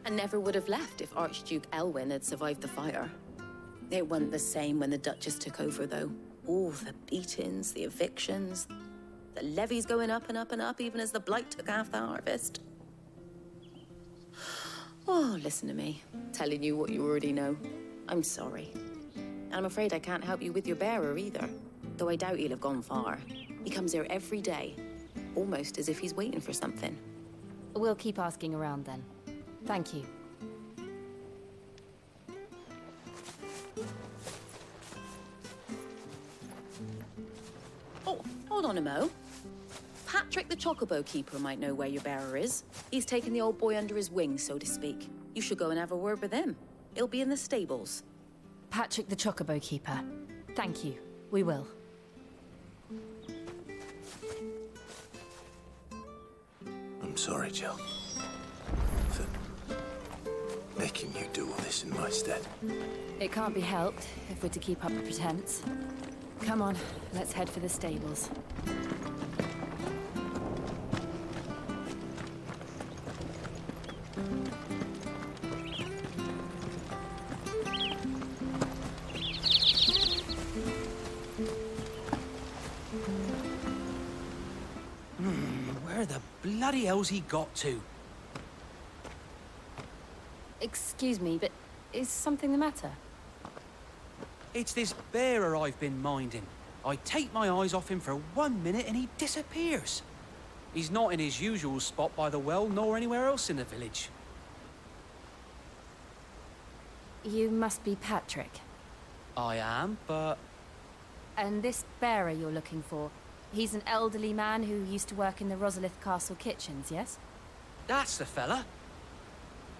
And never would have left if Archduke Elwyn had survived the fire. It wasn't the same when the Duchess took over, though. All the beatings, the evictions, the levies going up and up and up, even as the blight took half the harvest. Oh, listen to me, telling you what you already know. I'm sorry. And I'm afraid I can't help you with your bearer either, though I doubt he'll have gone far. He comes here every day, almost as if he's waiting for something. We'll keep asking around then. Thank you. Oh, hold on a mo. Patrick the Chocobo Keeper might know where your bearer is. He's taken the old boy under his wing, so to speak. You should go and have a word with him. He'll be in the stables. Patrick the Chocobo Keeper. Thank you. We will. I'm sorry, Jill. For making you do all this in my stead. It can't be helped if we're to keep up a pretense. Come on, let's head for the stables. Where the bloody hell's he got to? Excuse me, but is something the matter? It's this bearer I've been minding. I take my eyes off him for 1 minute and he disappears. He's not in his usual spot by the well, nor anywhere else in the village. You must be Patrick. I am, but... And this bearer you're looking for, he's an elderly man who used to work in the Rosalith Castle kitchens, yes? That's the fella.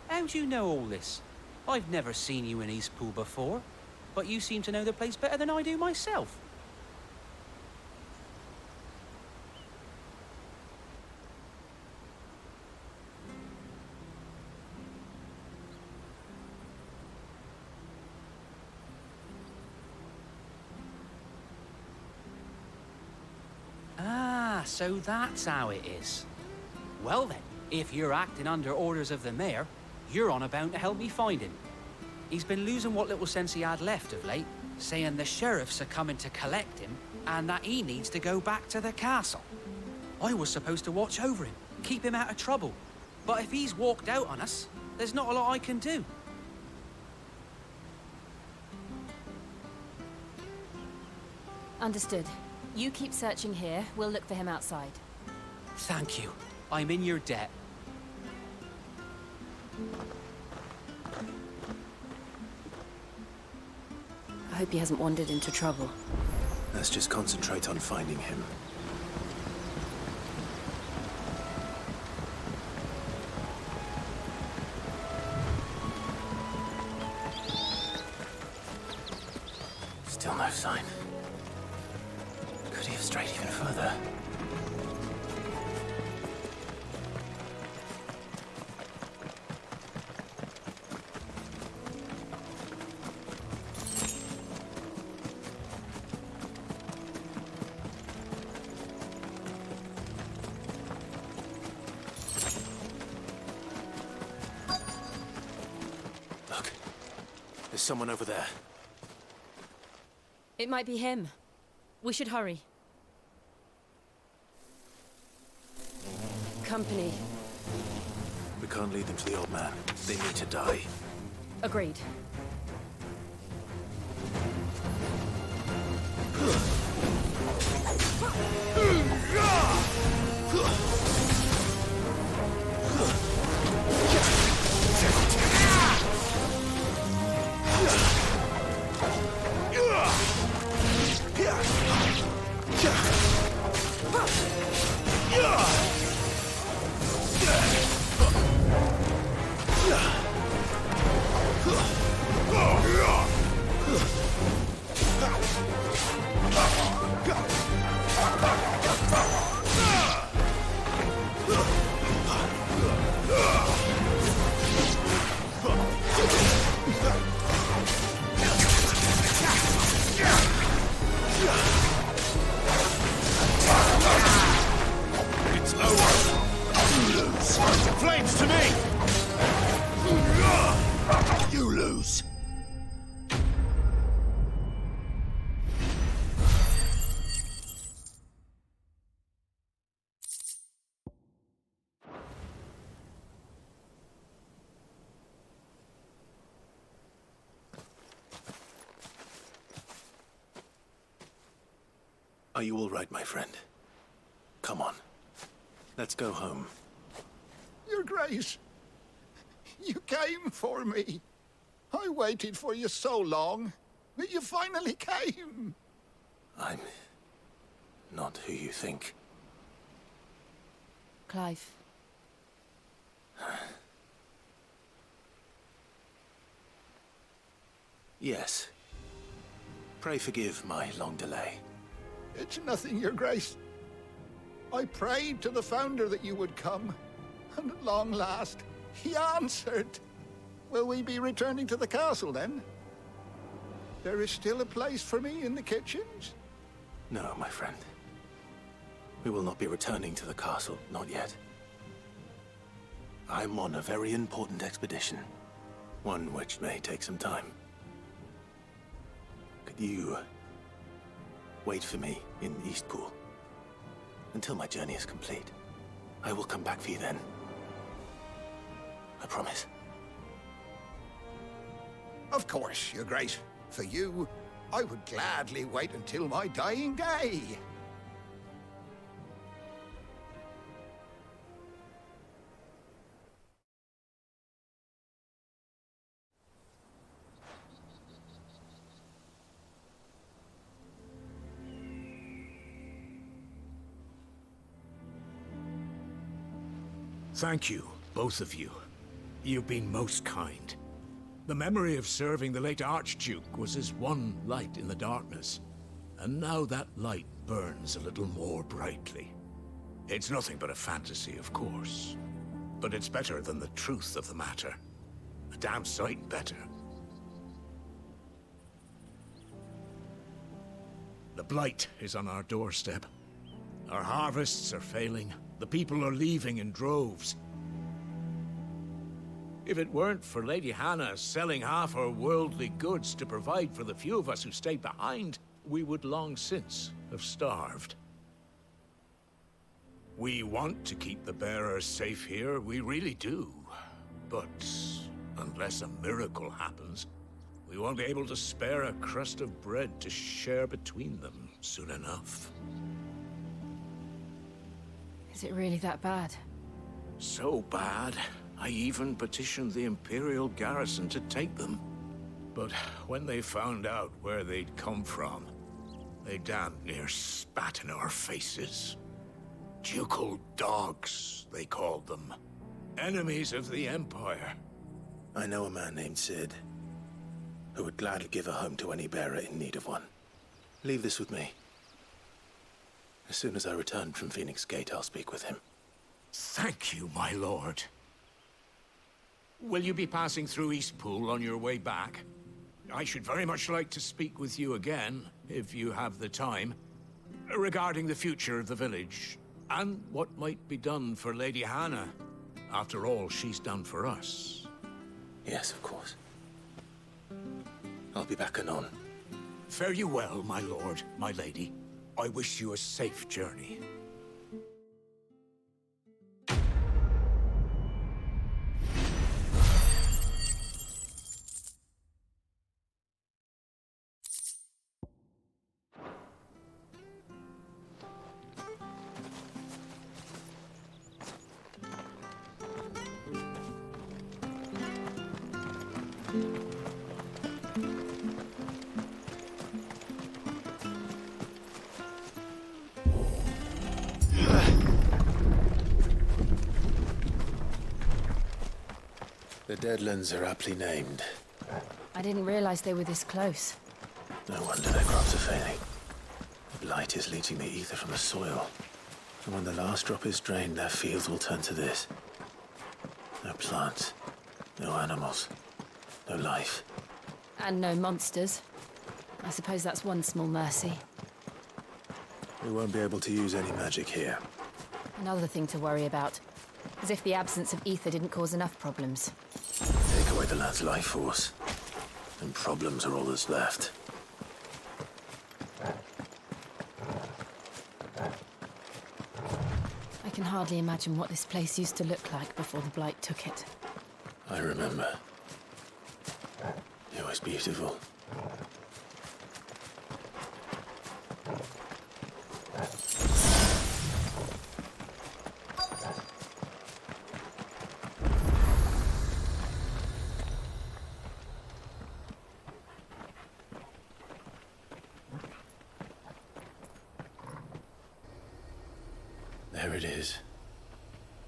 How do you know all this? I've never seen you in Eastpool before, but you seem to know the place better than I do myself. So that's how it is. Well then, if you're acting under orders of the mayor, you're on about to help me find him. He's been losing what little sense he had left of late, saying the sheriffs are coming to collect him and that he needs to go back to the castle. I was supposed to watch over him, keep him out of trouble. But if he's walked out on us, there's not a lot I can do. Understood. You keep searching here. We'll look for him outside. Thank you. I'm in your debt. I hope he hasn't wandered into trouble. Let's just concentrate on finding him. Still no sign. Could he have strayed even further? Look, there's someone over there. It might be him. We should hurry. Company. We can't lead them to the old man. They need to die. Agreed. It's over. You lose. Flames to me. You lose. Are you all right, my friend? Come on. Let's go home. Your Grace, you came for me. I waited for you so long, but you finally came. I'm not who you think. Clive. Yes. Pray forgive my long delay. It's nothing, Your Grace. I prayed to the Founder that you would come, and at long last, he answered. Will we be returning to the castle, then? There is still a place for me in the kitchens? No, my friend. We will not be returning to the castle, not yet. I'm on a very important expedition. One which may take some time. Could you wait for me in Eastpool until my journey is complete? I will come back for you then. I promise. Of course, Your Grace. For you, I would gladly wait until my dying day. Thank you, both of you. You've been most kind. The memory of serving the late Archduke was as one light in the darkness, and now that light burns a little more brightly. It's nothing but a fantasy, of course, but it's better than the truth of the matter. A damn sight better. The Blight is on our doorstep. Our harvests are failing. The people are leaving in droves. If it weren't for Lady Hannah selling half her worldly goods to provide for the few of us who stayed behind, we would long since have starved. We want to keep the bearers safe here, we really do. But unless a miracle happens, we won't be able to spare a crust of bread to share between them soon enough. Is it really that bad? So bad, I even petitioned the Imperial garrison to take them. But when they found out where they'd come from, they damn near spat in our faces. Ducal dogs, they called them. Enemies of the Empire. I know a man named Sid, who would gladly give a home to any bearer in need of one. Leave this with me. As soon as I return from Phoenix Gate, I'll speak with him. Thank you, my lord. Will you be passing through Eastpool on your way back? I should very much like to speak with you again, if you have the time, regarding the future of the village, and what might be done for Lady Hannah, after all she's done for us. Yes, of course. I'll be back anon. Fare you well, my lord, my lady. I wish you a safe journey. The Deadlands are aptly named. I didn't realize they were this close. No wonder their crops are failing. The blight is leaching the ether from the soil. And when the last drop is drained, their fields will turn to this. No plants, no animals, no life. And no monsters. I suppose that's one small mercy. We won't be able to use any magic here. Another thing to worry about. As if the absence of ether didn't cause enough problems. Take away the lad's life force, and problems are all that's left. I can hardly imagine what this place used to look like before the blight took it. I remember. It was beautiful. There it is.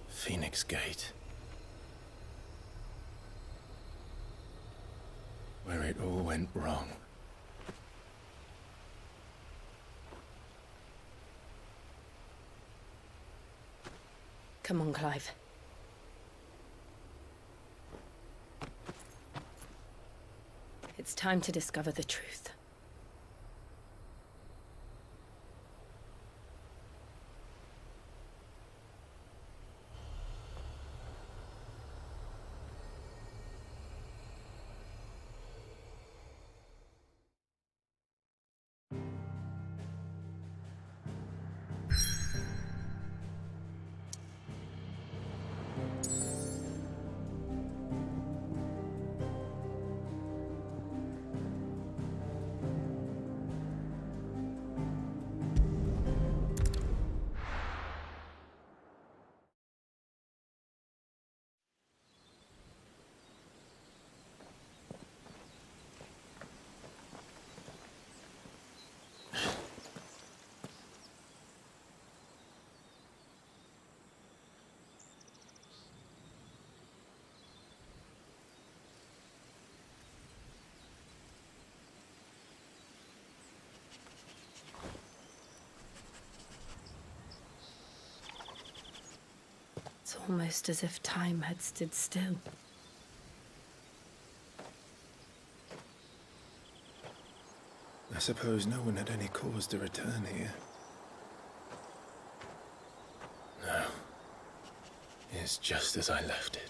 Phoenix Gate. Where it all went wrong. Come on, Clive. It's time to discover the truth. It's almost as if time had stood still. I suppose no one had any cause to return here. is just as I left it.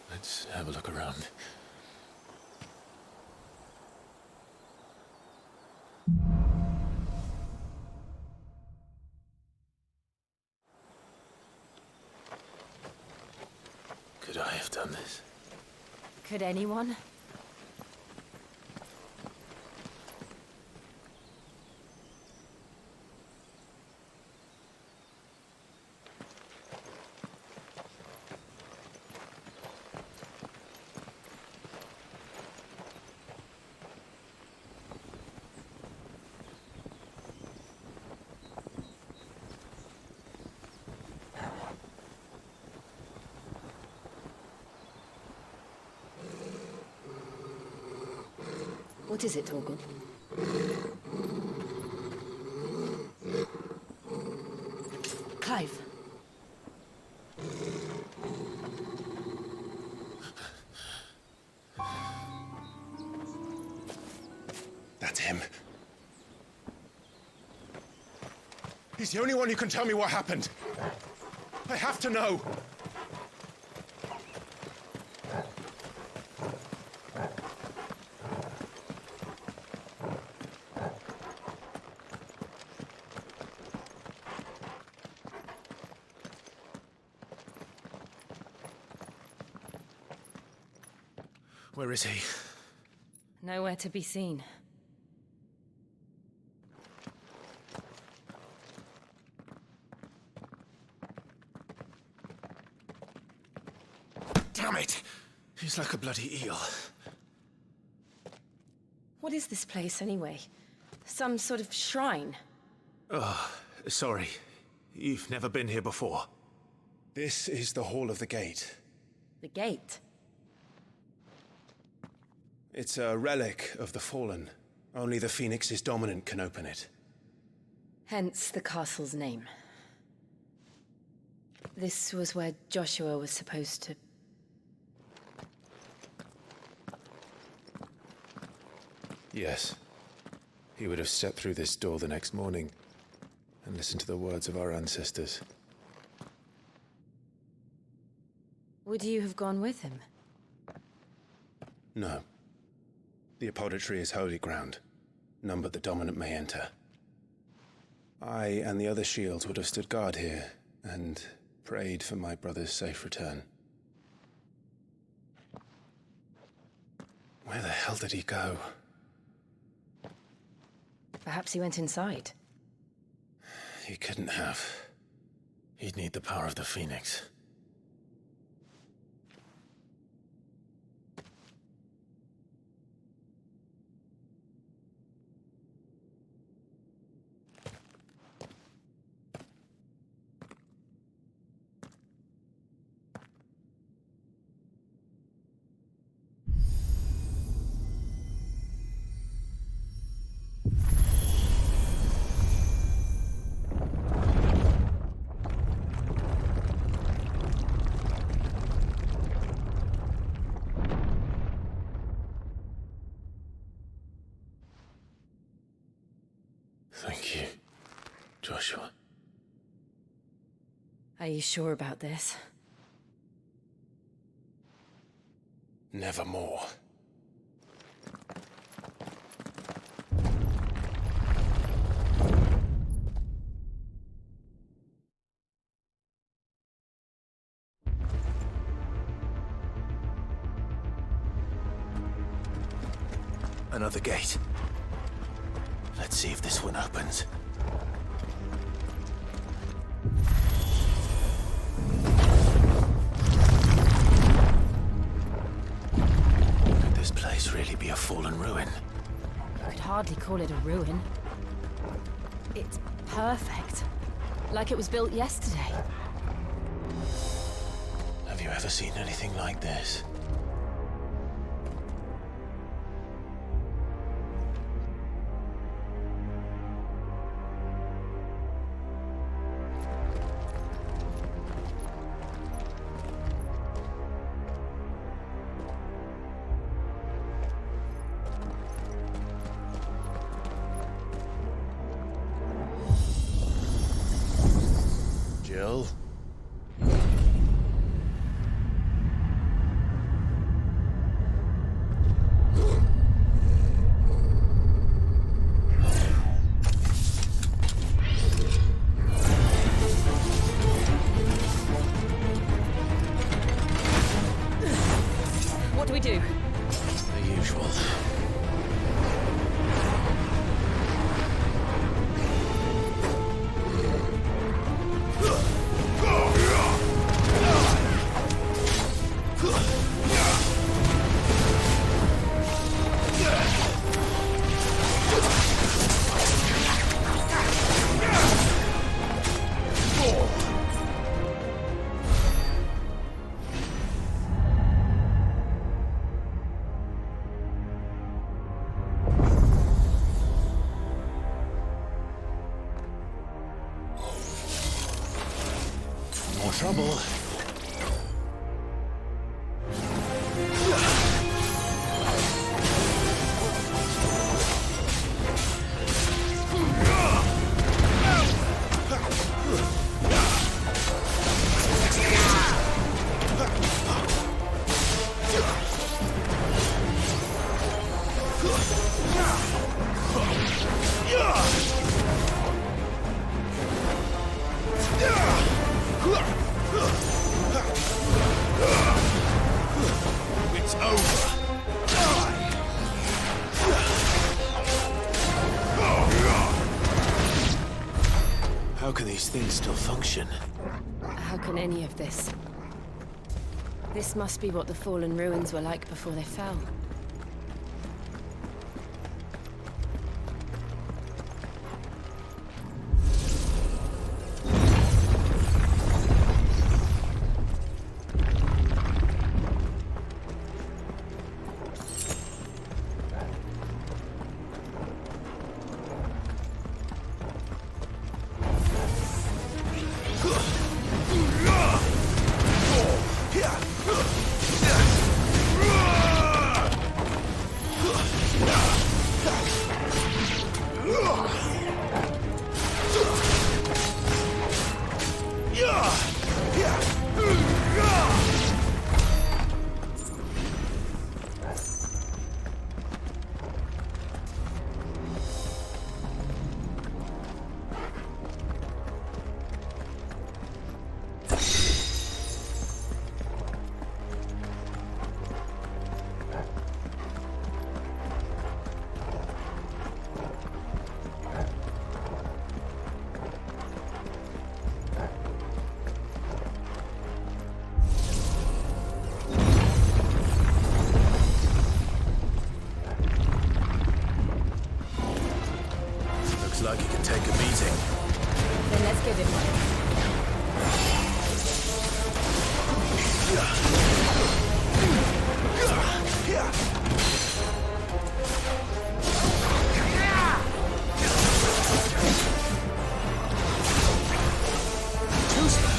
Let's have a look around. Could I have done this? Could anyone? What is it, Torgal? Clive. That's him. He's the only one who can tell me what happened. I have to know. Where is he? Nowhere to be seen. Damn it! He's like a bloody eel. What is this place, anyway? Some sort of shrine? Oh, sorry. You've never been here before. This is the Hall of the Gate. The gate? It's a relic of the Fallen. Only the Phoenix's dominant can open it. Hence the castle's name. This was where Joshua was supposed to... Yes. He would have stepped through this door the next morning and listened to the words of our ancestors. Would you have gone with him? No. The apodatory is holy ground. None but the dominant may enter. I and the other shields would have stood guard here and prayed for my brother's safe return. Where the hell did he go? Perhaps he went inside. He couldn't have. He'd need the power of the Phoenix. Thank you, Joshua. Are you sure about this? Nevermore. Another gate. Let's see if this one opens. Could this place really be a fallen ruin? You could hardly call it a ruin. It's perfect. Like it was built yesterday. Have you ever seen anything like this? Jill. What do we do? The usual. More trouble. It's over. How can these things still function? How can any of this? This must be what the fallen ruins were like before they fell. Looks like it can take a beating. Then let's give it one. Too slow.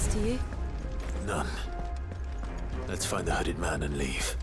thanks to you. None. Let's find the hooded man and leave.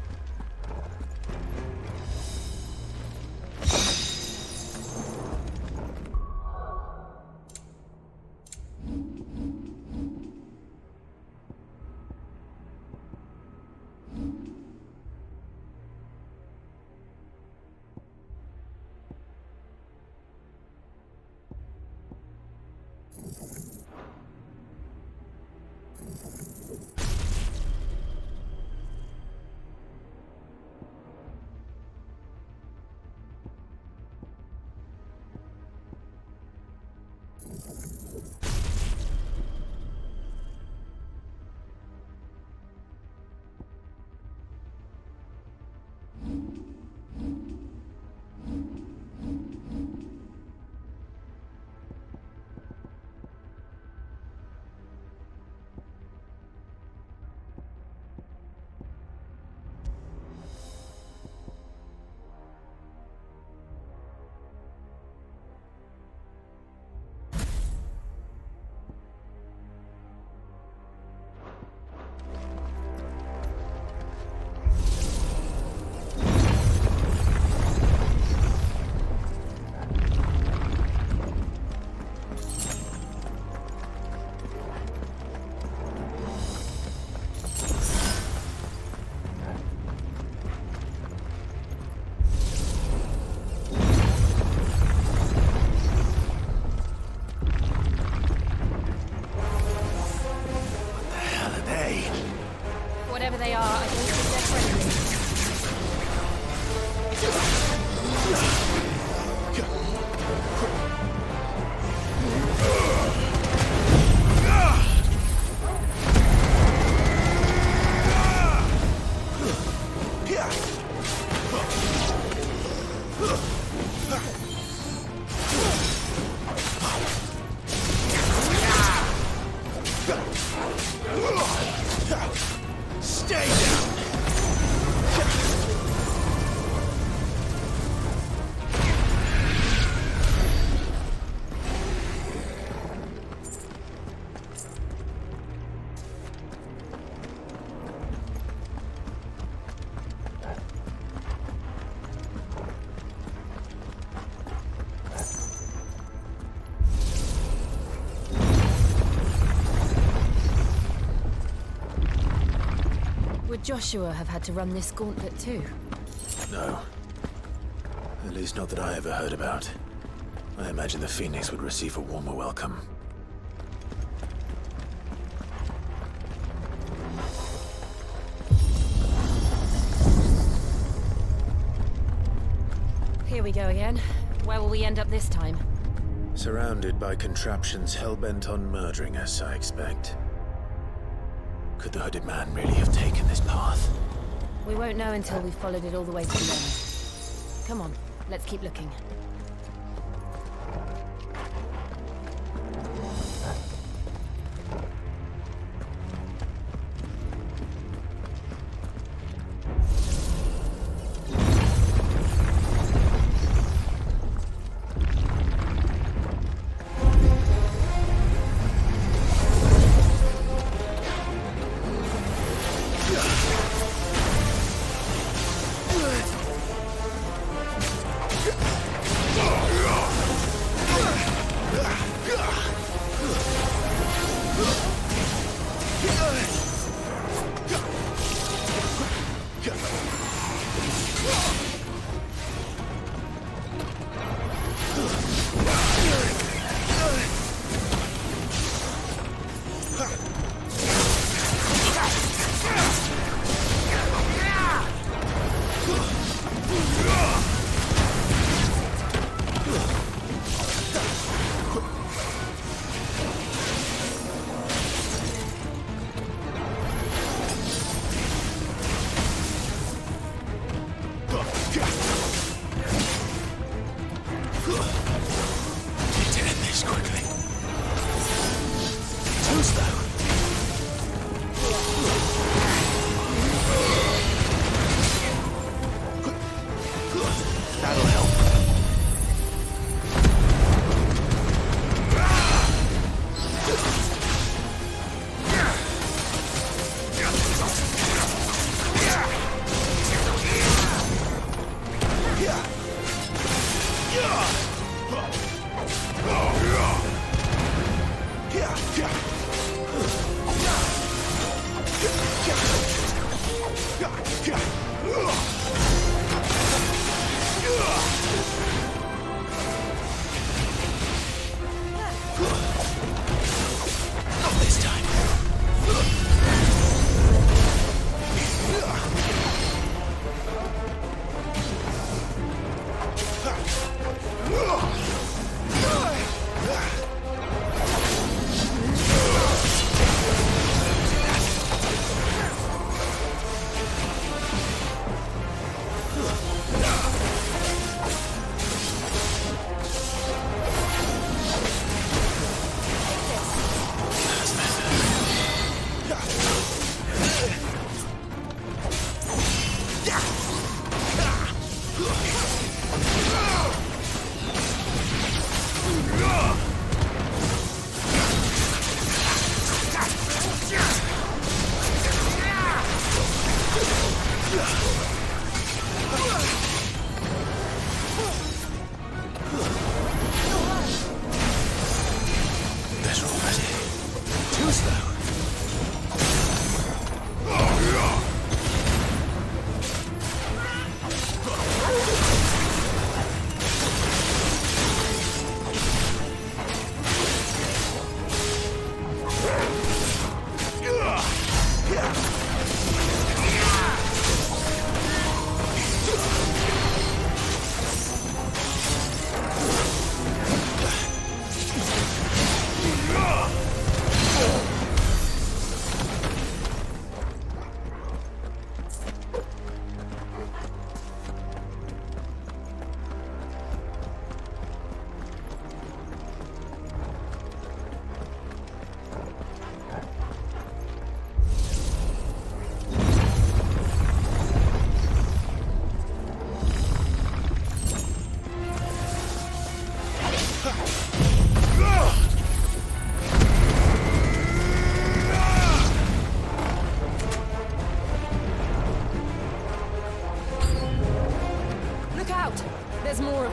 Whatever they are, I don't think they're friendly. Stay down! Would Joshua have had to run this gauntlet too? No. At least not that I ever heard about. I imagine the Phoenix would receive a warmer welcome. Here we go again. Where will we end up this time? Surrounded by contraptions hell-bent on murdering us, I expect. Could the hooded man really have taken this path? We won't know until we've followed it all the way to the end. Come on, let's keep looking.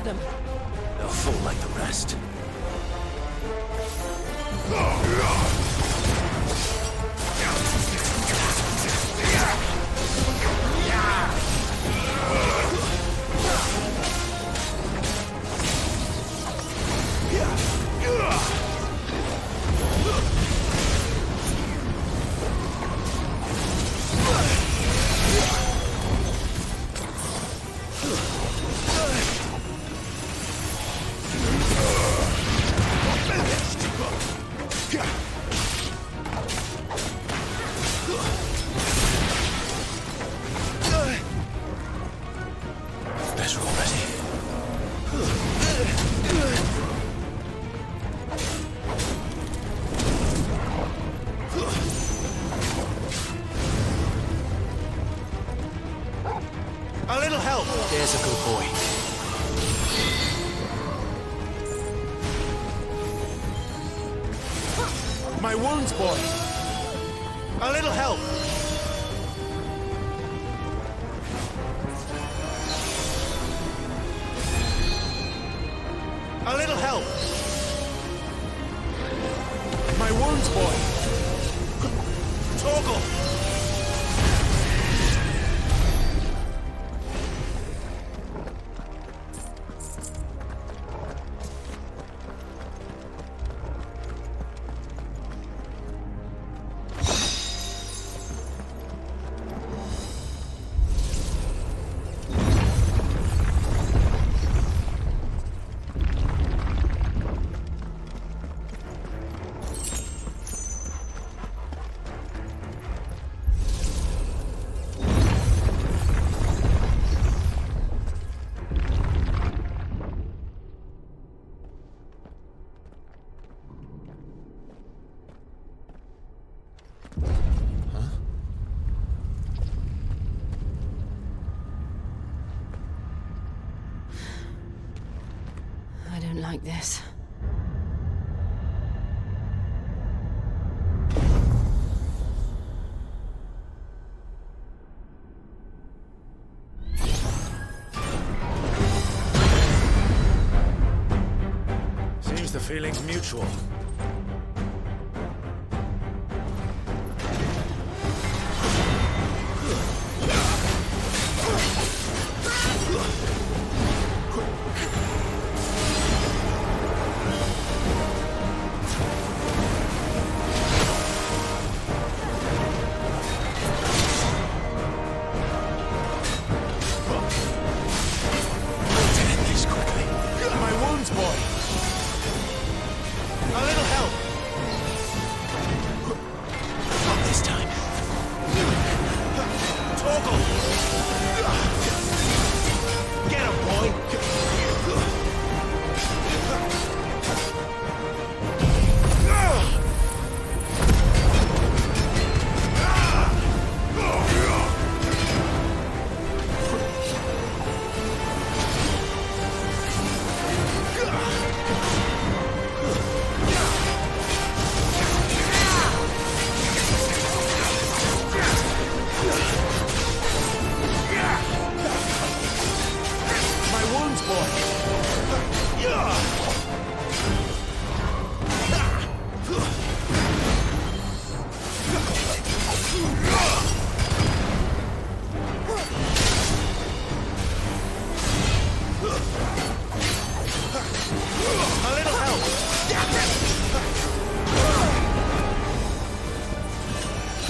them. They'll fall like the rest. Better already. A little help! There's a good boy. My wounds, boy! A little help! A little help! My wounds, boy! Torgal! I don't like this. Seems the feeling's mutual.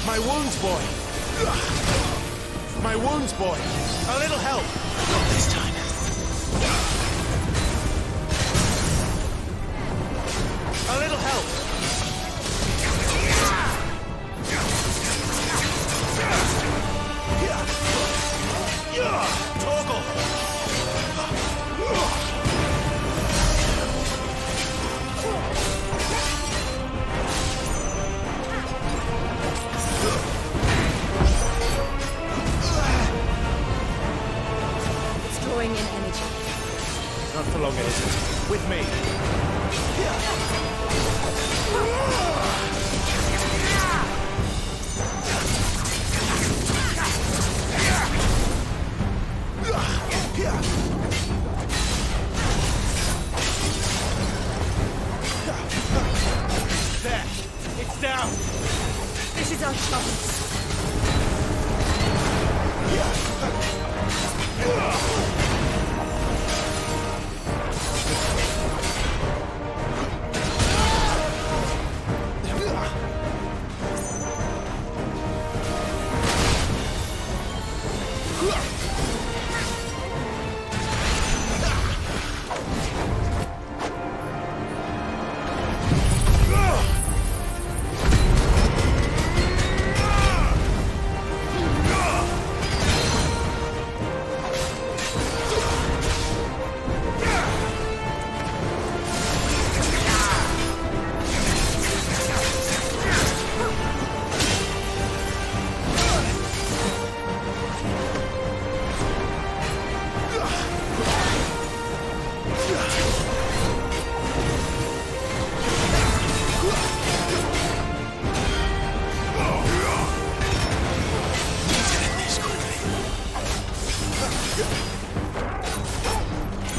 My wounds, boy! My wounds, boy! A little help! Not this time. A little help! It's drawing in energy. Not for long, it isn't. With me.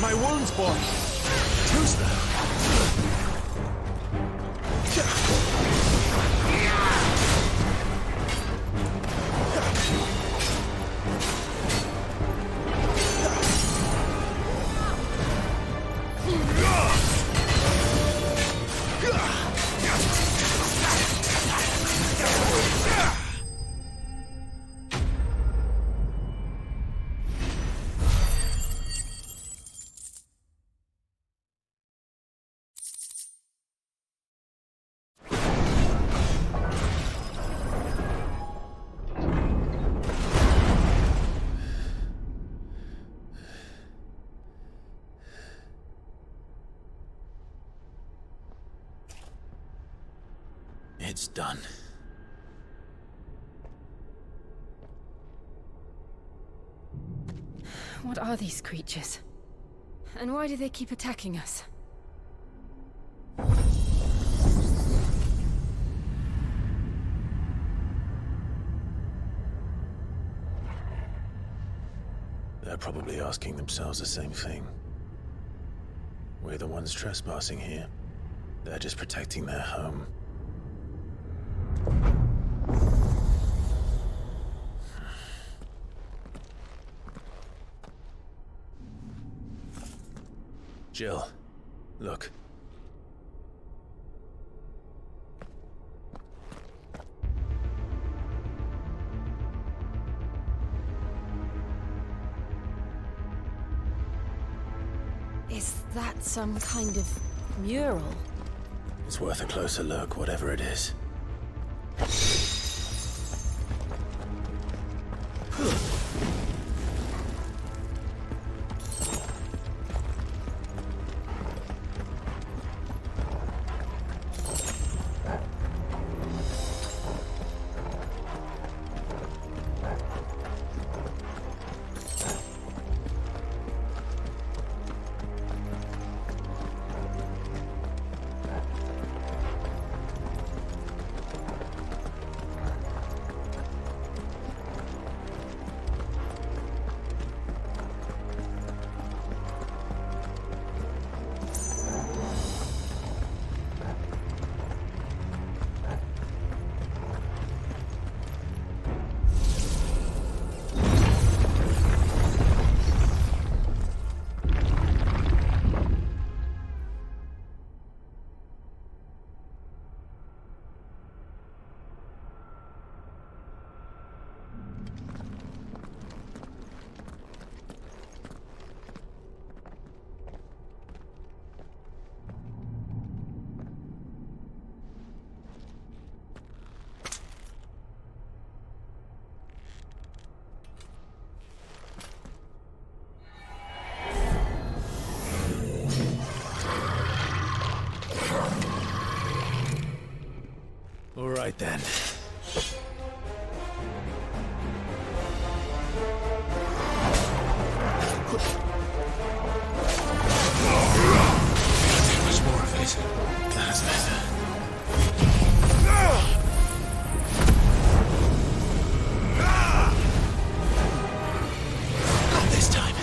My wounds, boy. Who's that? It's done. What are these creatures? And why do they keep attacking us? They're probably asking themselves the same thing. We're the ones trespassing here. They're just protecting their home. Jill, look. Is that some kind of mural? It's worth a closer look, whatever it is. All right then. Much more of it. That's better. Not this time.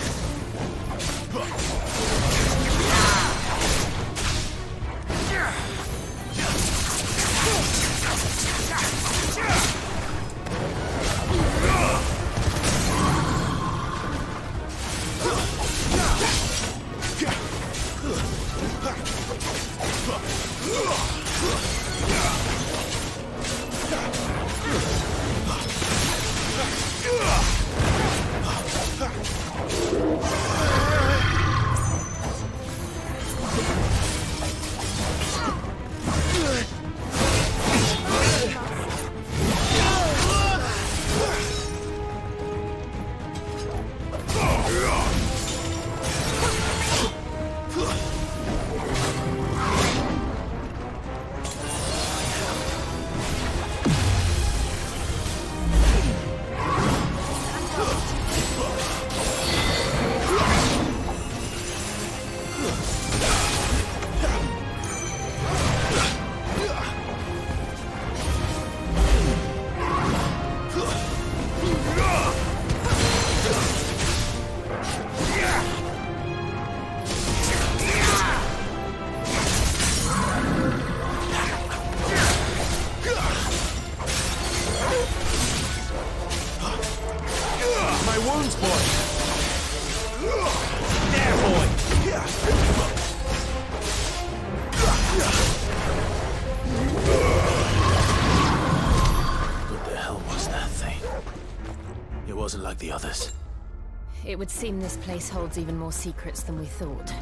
wounds, boy. There, boy. What the hell was that thing? It wasn't like the others. It would seem this place holds even more secrets than we thought.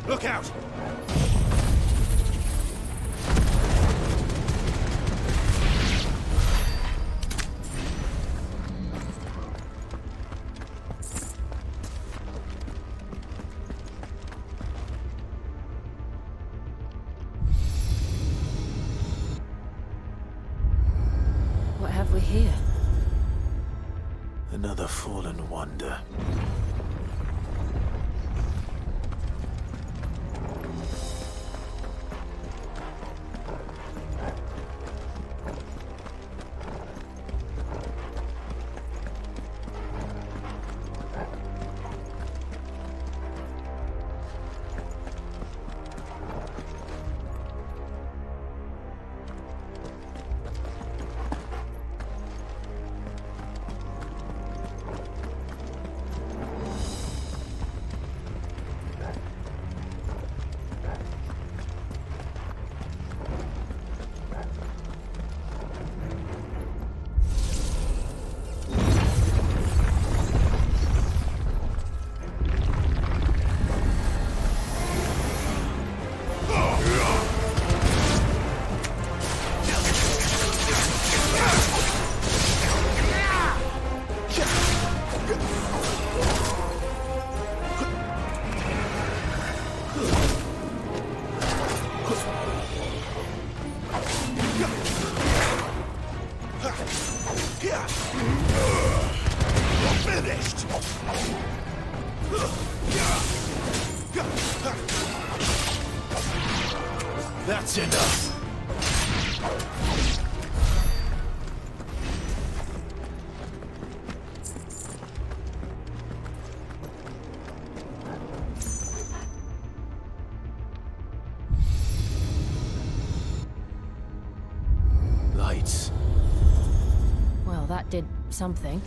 Look out! What have we here? Another fallen wonder. Finished! That's enough. Lights. Well, that did something.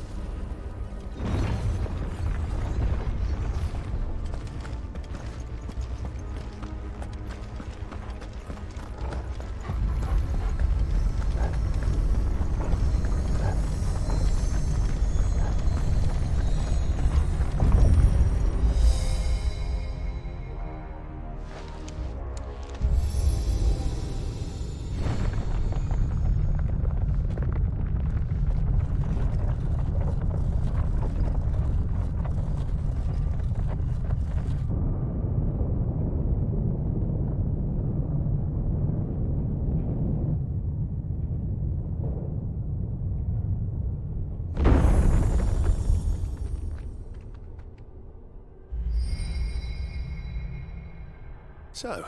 So,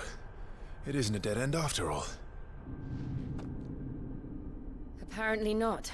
it isn't a dead end after all. Apparently not.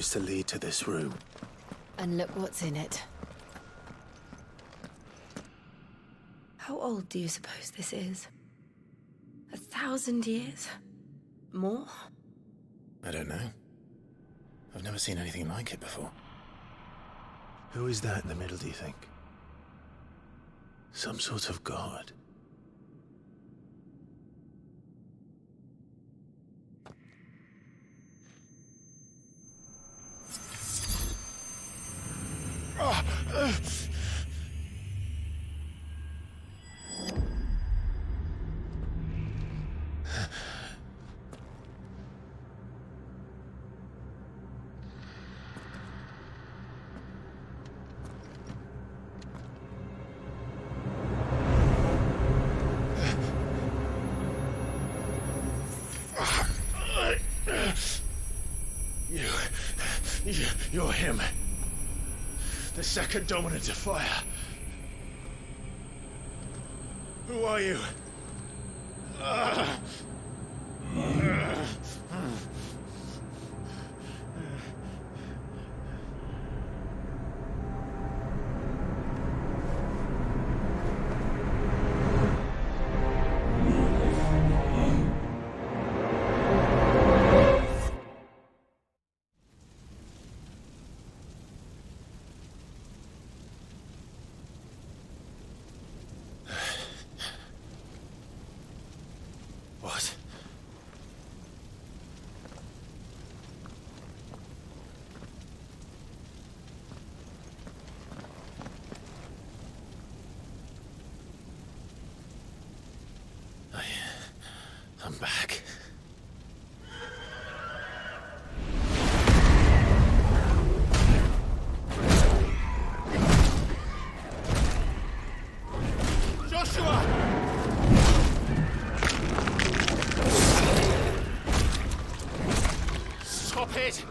supposed to lead to this room. And look what's in it. How old do you suppose this is? 1,000 years? More? I don't know. I've never seen anything like it before. Who is that in the middle, do you think? Some sort of god? You're him. The second dominant of fire. Who are you? What? I'm back. Joshua! Stop it!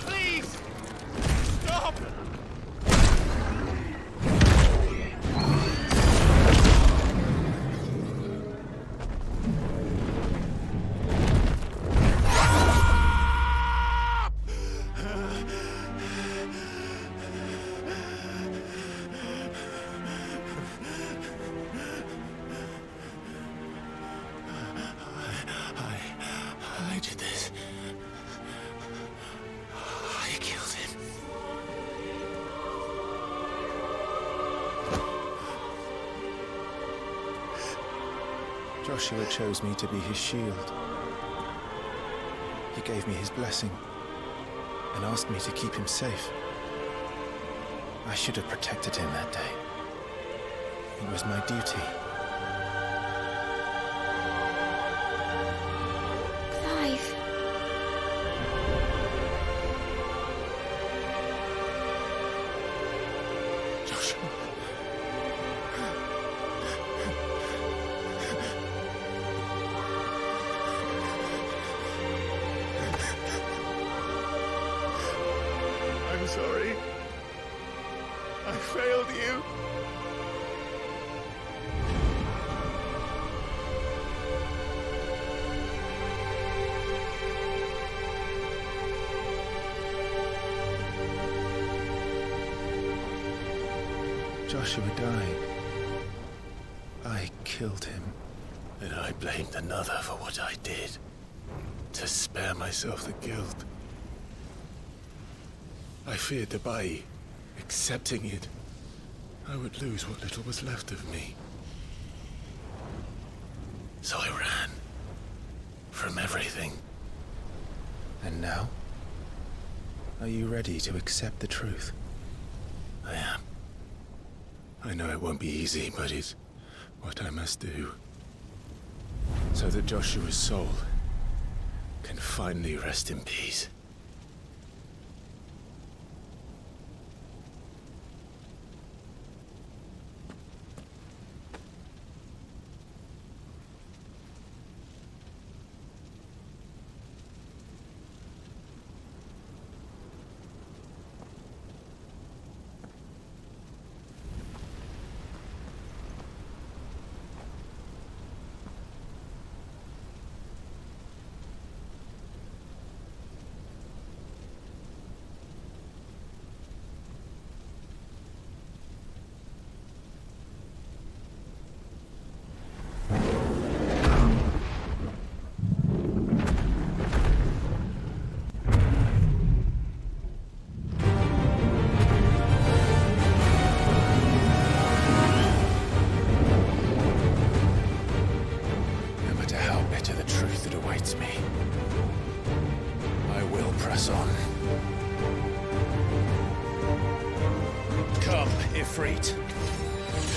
Please! Stop! I did this. I killed him. Joshua chose me to be his shield. He gave me his blessing and asked me to keep him safe. I should have protected him that day. It was my duty. Clive. Joshua. I'm sorry. I failed you. Joshua died. I killed him. And I blamed another for what I did. To spare myself the guilt. I feared that by accepting it, I would lose what little was left of me. So I ran. From everything. And now? Are you ready to accept the truth? I am. I know it won't be easy, but it's what I must do. So that Joshua's soul can finally rest in peace.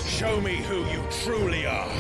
Show me who you truly are.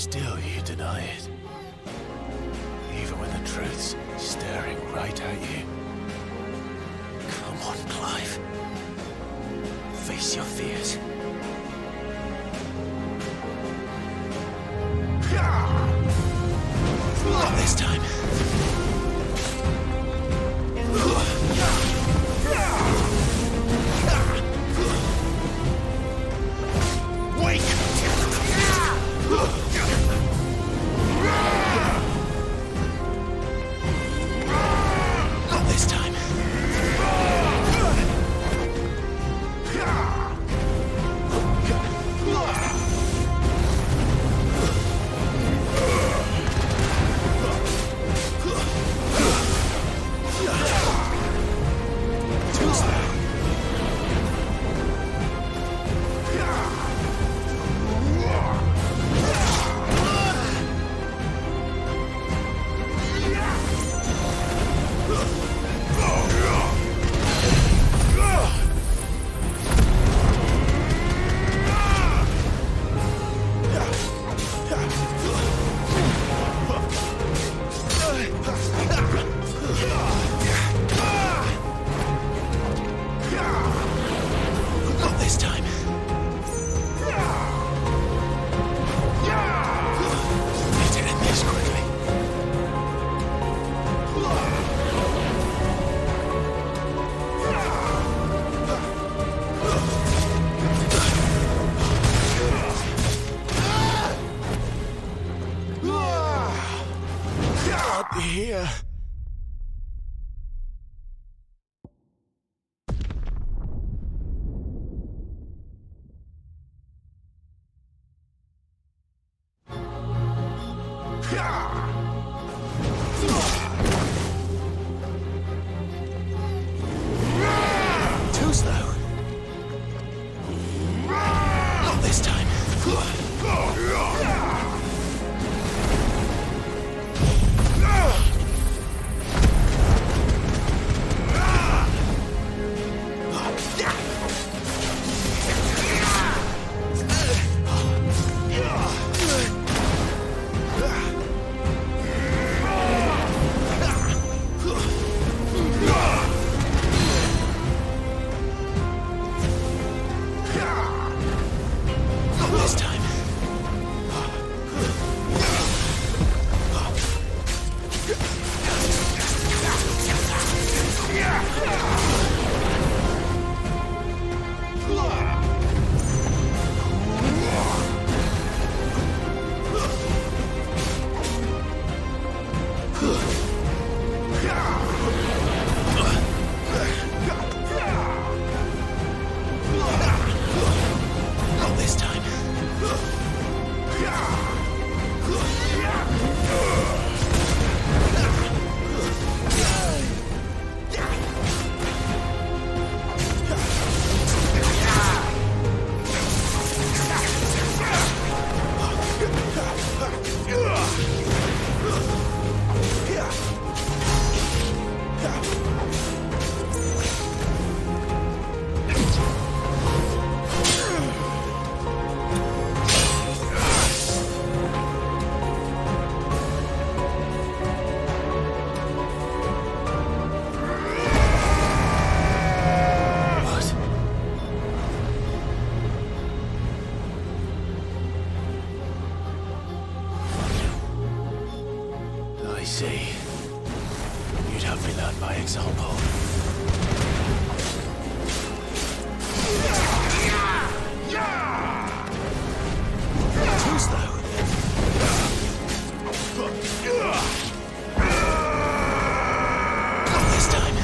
still you deny it. Even when the truth's staring right at you. Come on, Clive. Face your fears. Not this time. Wake! Not this time. Not this time. Better end this quickly. Up here. Too slow. Not this time. Not this time. Not this time. I see. You'd have me learn by example. Too slow. Not this time.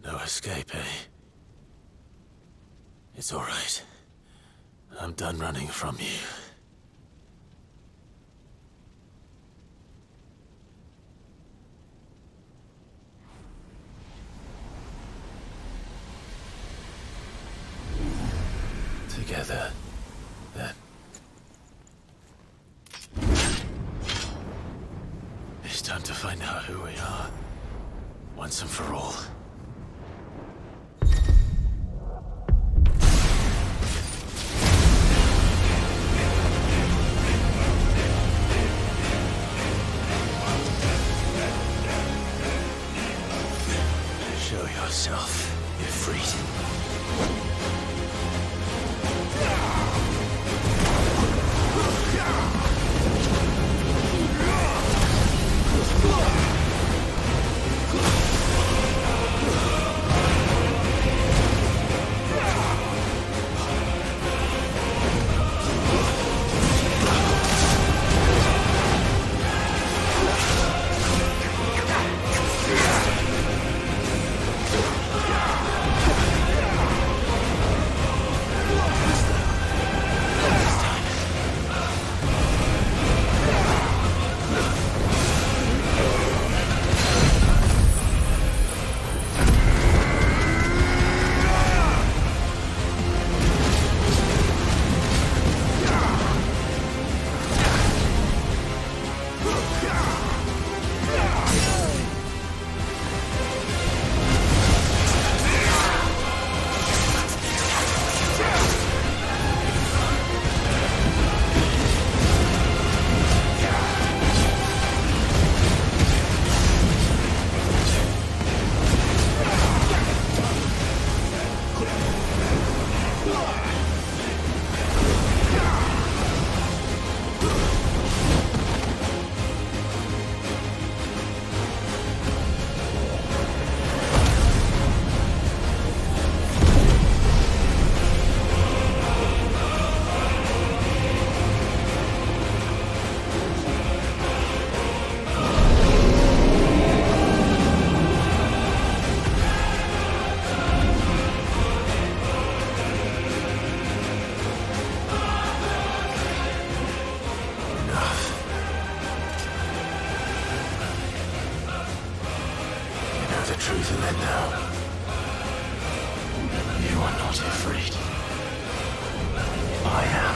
No escape, eh? It's all right. I'm done running from you. Together, then. It's time to find out who we are, once and for all. Show yourself, Ifrit. The truth of it now. You are not afraid. I am.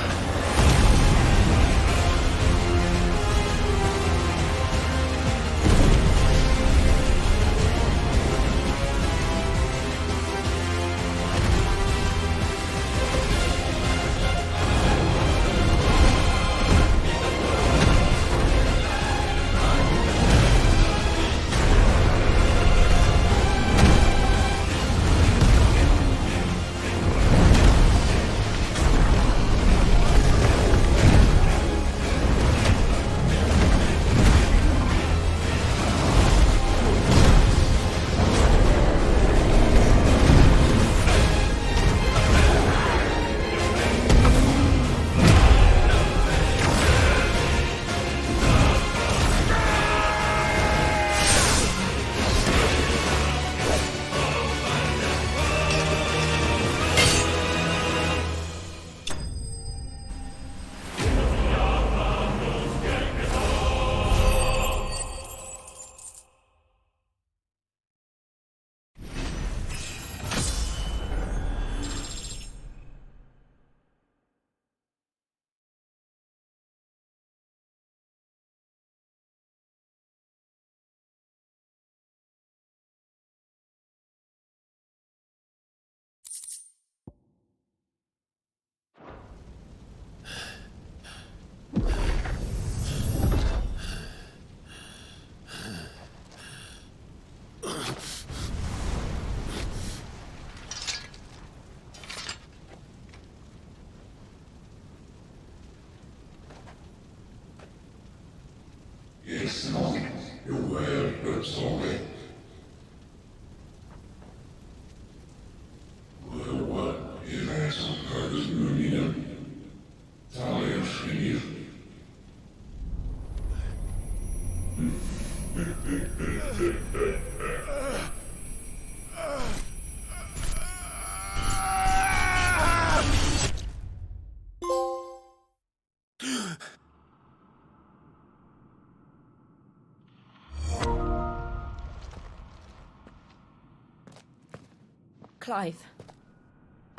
Clive,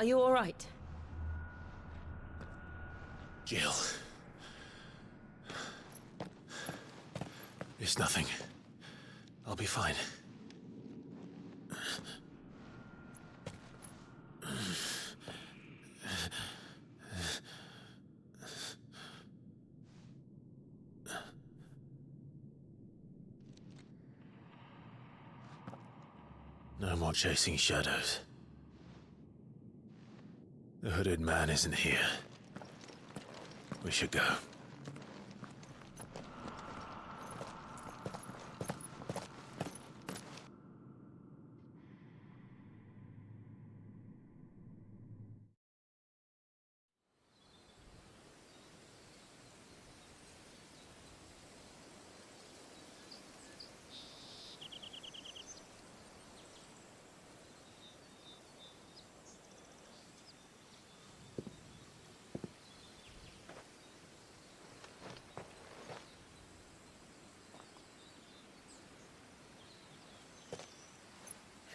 are you all right? Jill. It's nothing. I'll be fine. No more chasing shadows. The hooded man isn't here. We should go.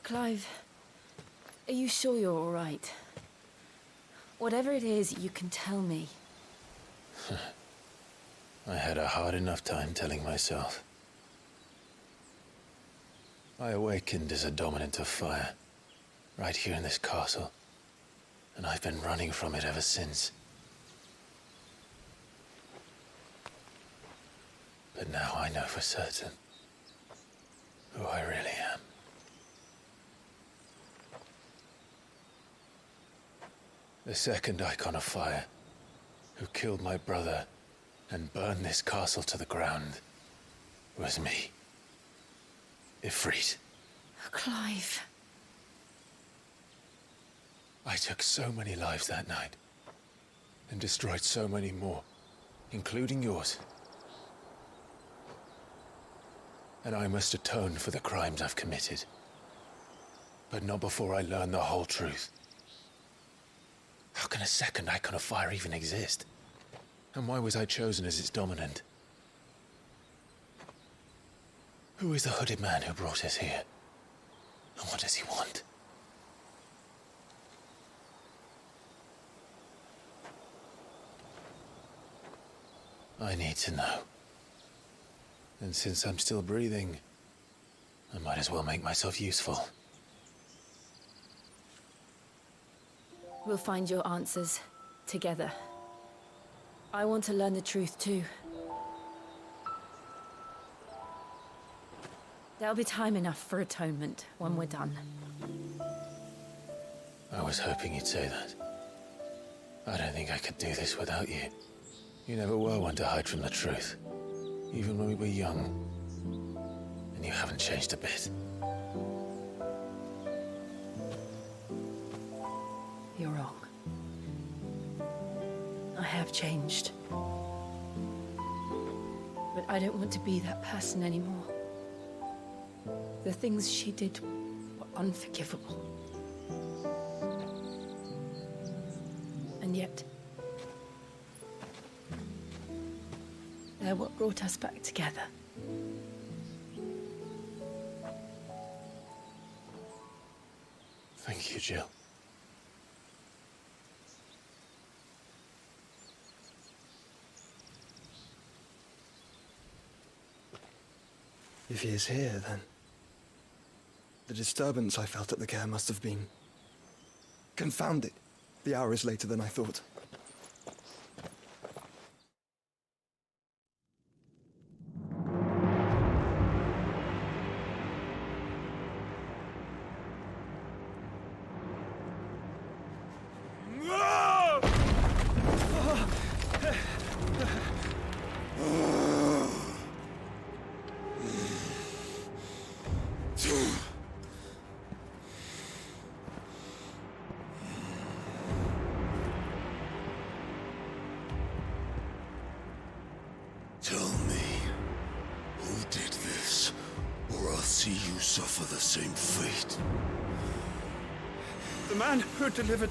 Clive, are you sure you're all right? Whatever it is, you can tell me. I had a hard enough time telling myself. I awakened as a dominant of fire, right here in this castle, and I've been running from it ever since. But now I know for certain who I really am. The second icon of fire, who killed my brother and burned this castle to the ground, was me. Ifrit. Clive. I took so many lives that night, and destroyed so many more, including yours. And I must atone for the crimes I've committed. But not before I learn the whole truth. How can a second icon of fire even exist? And why was I chosen as its dominant? Who is the hooded man who brought us here? And what does he want? I need to know. And since I'm still breathing, I might as well make myself useful. We'll find your answers together. I want to learn the truth too. There'll be time enough for atonement when we're done. I was hoping you'd say that. I don't think I could do this without you. You never were one to hide from the truth, even when we were young. And you haven't changed a bit. You're wrong. I have changed. But I don't want to be that person anymore. The things she did were unforgivable. And yet, they're what brought us back together. Thank you, Jill. If he is here, then the disturbance I felt at the care must have been confounded. The hour is later than I thought. Tell me, who did this, or I'll see you suffer the same fate. The man who delivered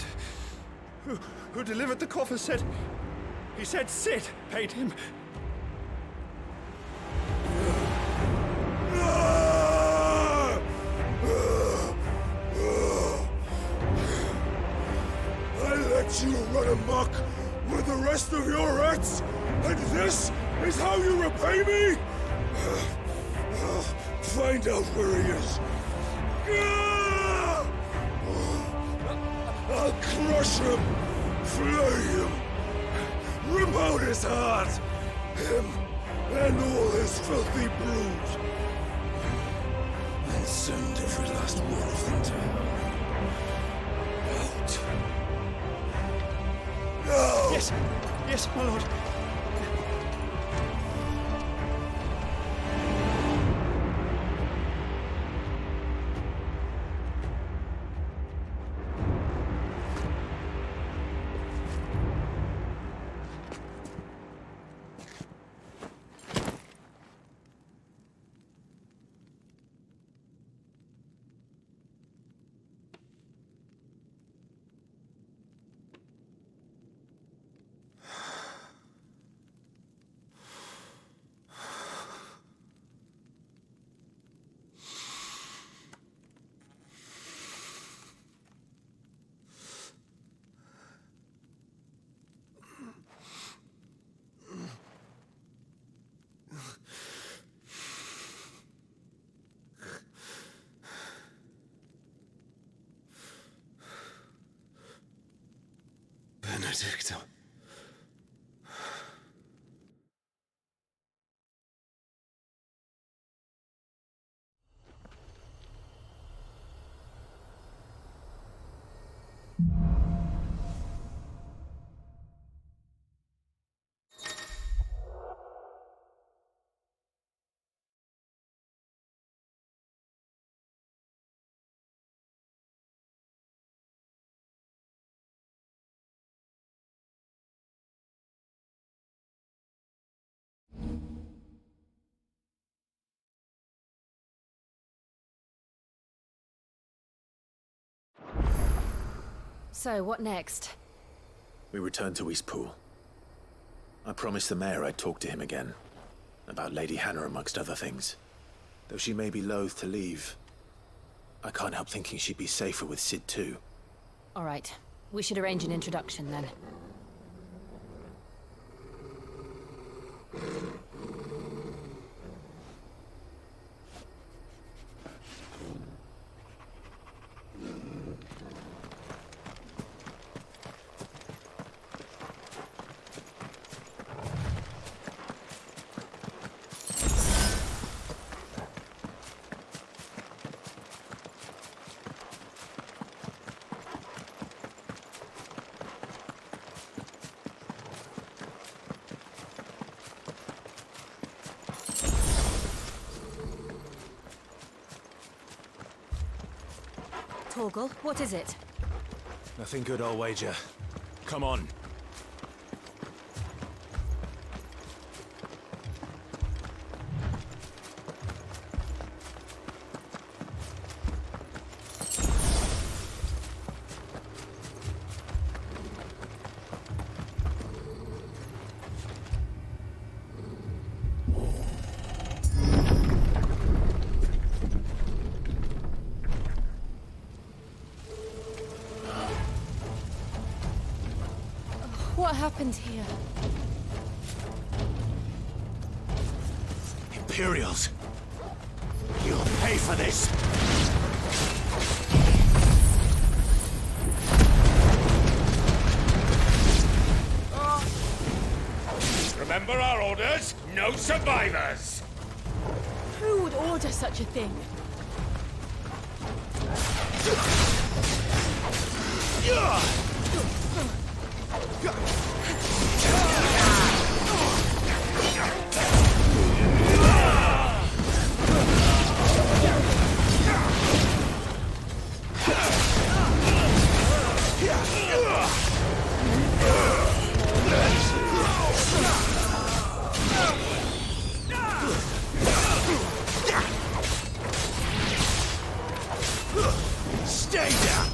the coffin said... He said Sid paid him. let you run amok with the rest of your rats, and this is how you repay me? Find out where he is. I'll crush him, flay him, rip out his heart, him and all his filthy brood, and send every last one of them to hell. Out. No! Yes, yes, my lord. Benedicta. So, what next? We return to Eastpool. I promised the mayor I'd talk to him again. About Lady Hannah, amongst other things. Though she may be loath to leave, I can't help thinking she'd be safer with Sid too. All right. We should arrange an introduction then. Torgal, what is it? Nothing good, I'll wager. Come on. What happened here? Imperials! You'll pay for this! Remember our orders? No survivors! Who would order such a thing? Stay down!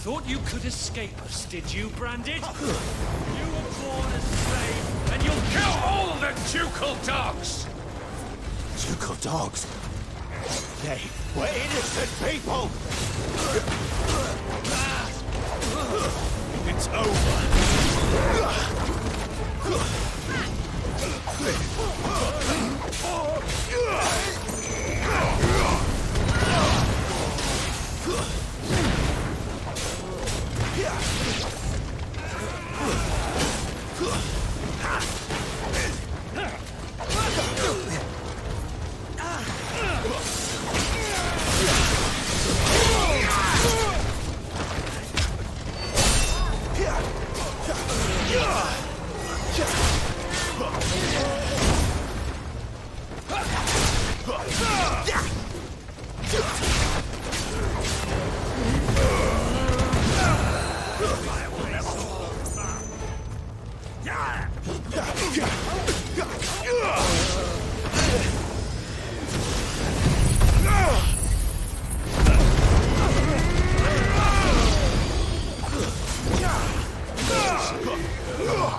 thought you could escape us, did you, Branded? You were born a slave, and you'll kill all the ducal dogs! Ducal dogs? They were innocent people! It's over.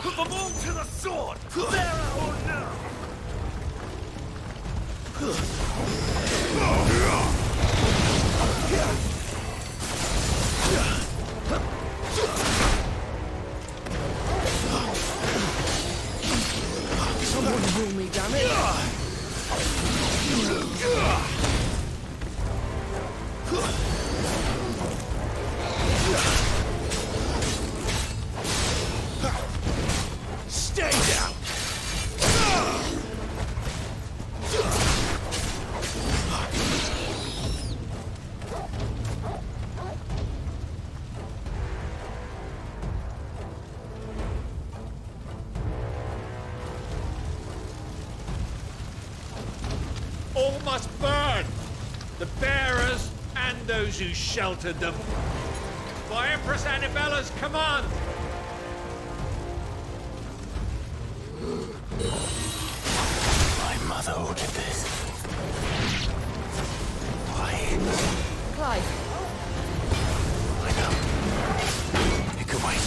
Put them all to the sword! There or now! Someone rule me, damn it! Stay down! All must burn! The bearers and those who sheltered them. By Empress Annabella's command! My mother ordered this. Why? Clive. I know. It could wait.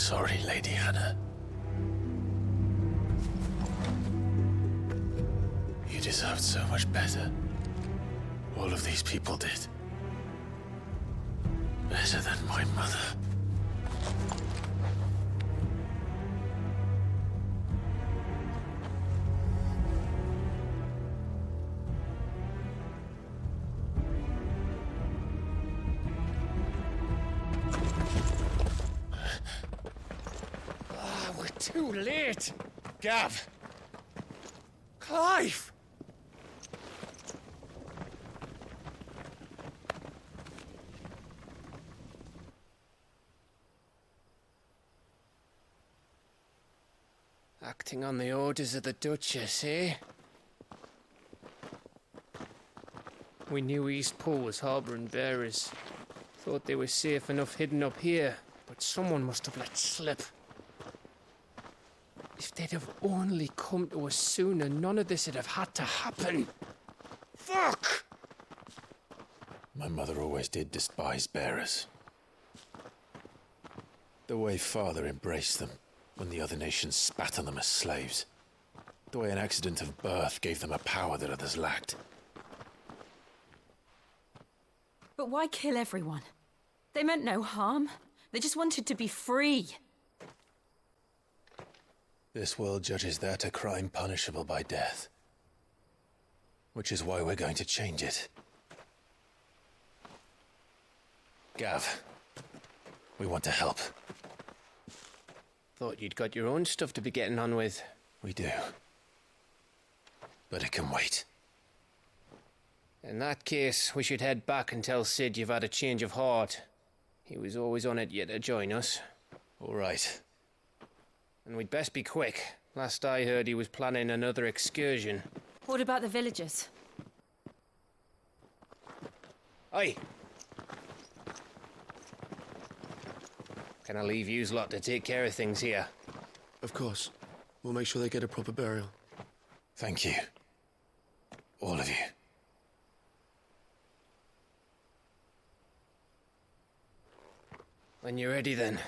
sorry, Lady Hannah. You deserved so much better. All of these people did. Better than my mother. We're too late. Gav. Clive. Acting on the orders of the Duchess, eh? We knew Eastpool was harbouring bearers. Thought they were safe enough hidden up here, but someone must have let slip. If they'd have only come to us sooner, none of this would have had to happen. Fuck! My mother always did despise bearers. The way Father embraced them when the other nations spat on them as slaves. The way an accident of birth gave them a power that others lacked. But why kill everyone? They meant no harm. They just wanted to be free. This world judges that a crime punishable by death. Which is why we're going to change it. Gav, we want to help. Thought you'd got your own stuff to be getting on with. We do. But it can wait. In that case, we should head back and tell Sid you've had a change of heart. He was always on it yet to join us. All right. And we'd best be quick. Last I heard, he was planning another excursion. What about the villagers? Aye. Can I leave yous lot to take care of things here? Of course. We'll make sure they get a proper burial. Thank you. All of you. When you're ready, then.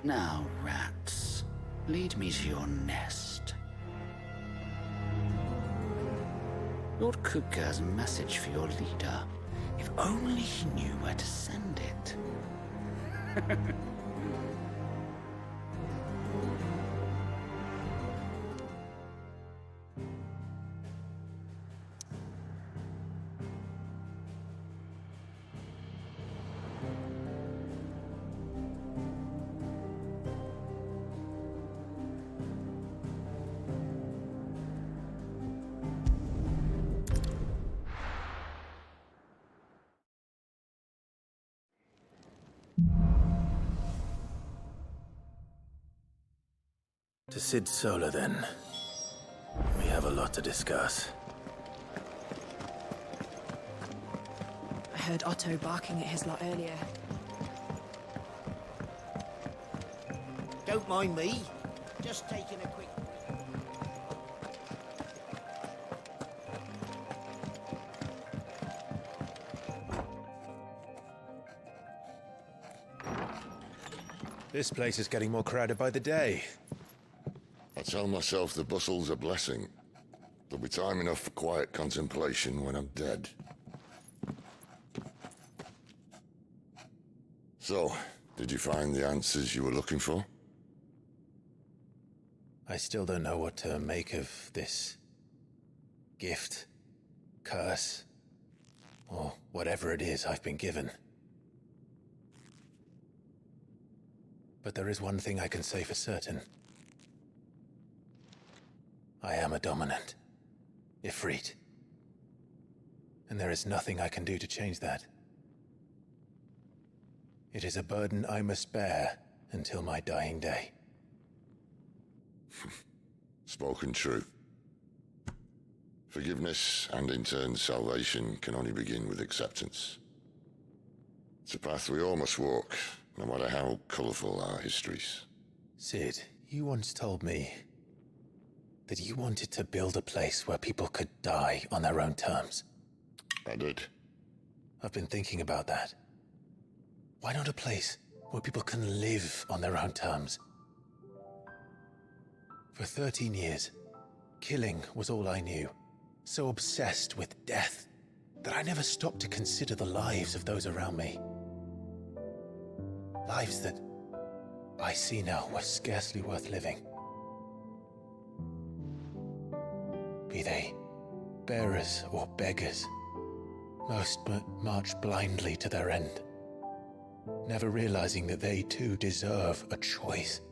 Now, rats, lead me to your nest. Lord Kupka has a message for your leader. If only he knew where to send it. To Sid Solar, then. We have a lot to discuss. I heard Otto barking at his lot earlier. Don't mind me. Just taking a quick... This place is getting more crowded by the day. I tell myself the bustle's a blessing. There'll be time enough for quiet contemplation when I'm dead. So, did you find the answers you were looking for? I still don't know what to make of this gift, curse, or whatever it is I've been given. But there is one thing I can say for certain. I am a dominant, Ifrit. And there is nothing I can do to change that. It is a burden I must bear until my dying day. Spoken true. Forgiveness and in turn salvation can only begin with acceptance. It's a path we all must walk, no matter how colourful our histories. Sid, you once told me that you wanted to build a place where people could die on their own terms. I did. I've been thinking about that. Why not a place where people can live on their own terms? For 13 years, killing was all I knew. So obsessed with death that I never stopped to consider the lives of those around me. Lives that I see now were scarcely worth living. Be they bearers or beggars, most march blindly to their end, never realizing that they too deserve a choice.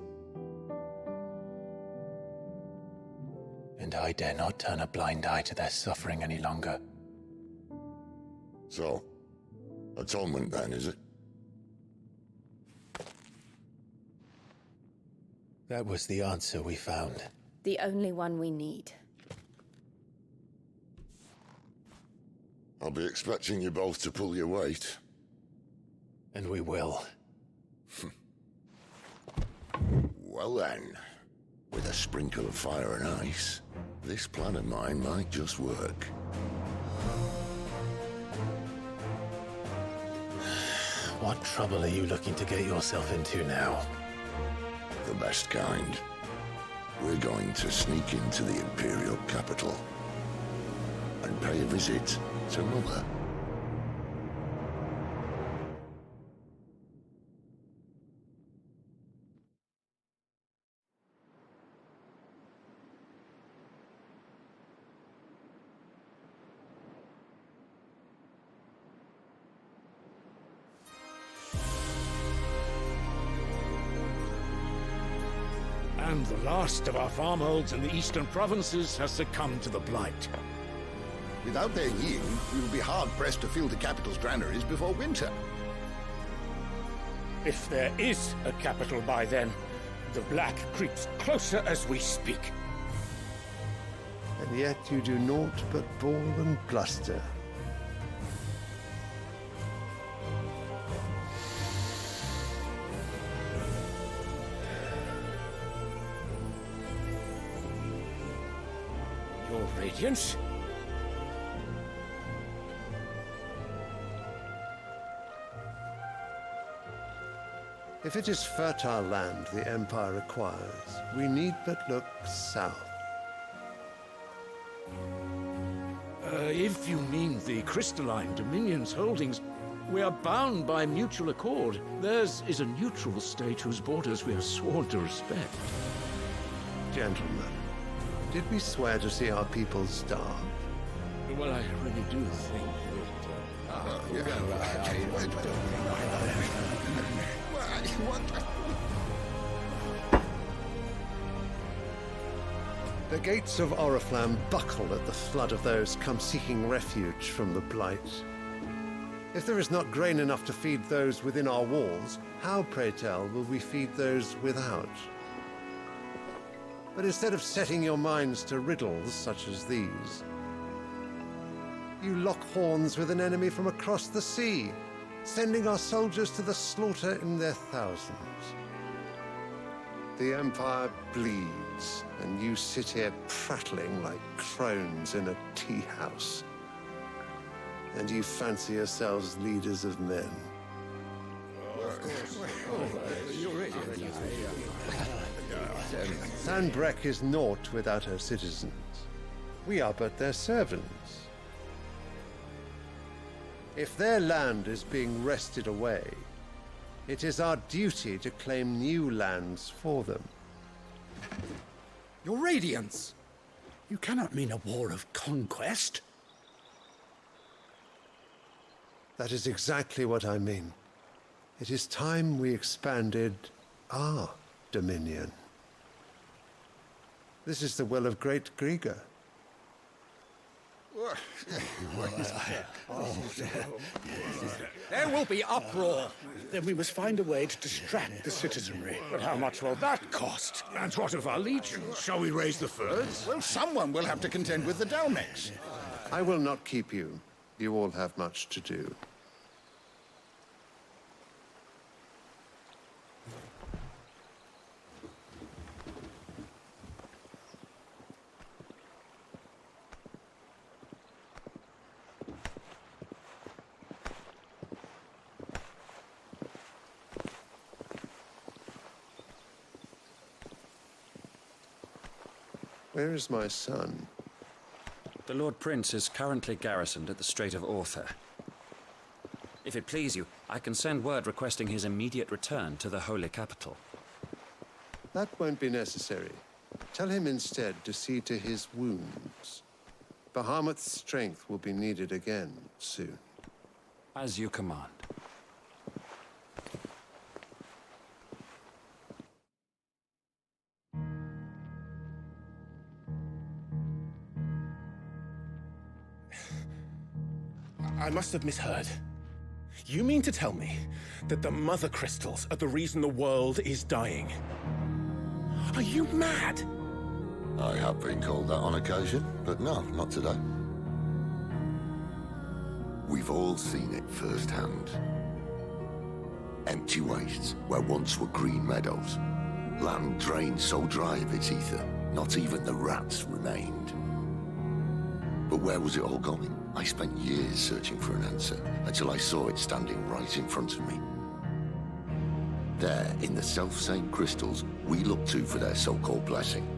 And I dare not turn a blind eye to their suffering any longer. So, atonement then, is it? That was the answer we found. The only one we need. I'll be expecting you both to pull your weight. And we will. Well then, with a sprinkle of fire and ice, this plan of mine might just work. What trouble are you looking to get yourself into now? The best kind. We're going to sneak into the Imperial capital and pay a visit to Mother. And the last of our farmholds in the eastern provinces has succumbed to the blight. Without their yield, we will be hard-pressed to fill the capital's granaries before winter. If there is a capital by then, the black creeps closer as we speak. And yet you do naught but bawl and bluster. Your Radiance? If it is fertile land the Empire acquires, we need but look south. If you mean the crystalline Dominion's holdings, we are bound by mutual accord. Theirs is a neutral state whose borders we are sworn to respect. Gentlemen, did we swear to see our people starve? Well, I really do think The gates of Oriflamme buckle at the flood of those come seeking refuge from the blight. If there is not grain enough to feed those within our walls, how, pray tell, will we feed those without? But instead of setting your minds to riddles such as these, you lock horns with an enemy from across the sea, sending our soldiers to the slaughter in their thousands. The Empire bleeds, and you sit here prattling like crones in a tea house. And you fancy yourselves leaders of men. Sanbreque is naught without her citizens. We are but their servants. If their land is being wrested away, it is our duty to claim new lands for them. Your Radiance! You cannot mean a war of conquest. That is exactly what I mean. It is time we expanded our dominion. This is the will of great Grieger. There will be uproar. Then we must find a way to distract the citizenry. But how much will that cost? And what of our legions? Shall we raise the furs? Well, someone will have to contend with the Dalmex. I will not keep you. You all have much to do. Where is my son? The Lord Prince is currently garrisoned at the Strait of Arthur. If it please you, I can send word requesting his immediate return to the Holy Capital. That won't be necessary. Tell him instead to see to his wounds. Bahamut's strength will be needed again soon. As you command. I must have misheard. You mean to tell me that the mother crystals are the reason the world is dying? Are you mad? I have been called that on occasion, but no, not today. We've all seen it firsthand. Empty wastes where once were green meadows. Land drained so dry of its ether, not even the rats remained. But where was it all going? I spent years searching for an answer, until I saw it standing right in front of me. There, in the self-same crystals we look to for their so-called blessing.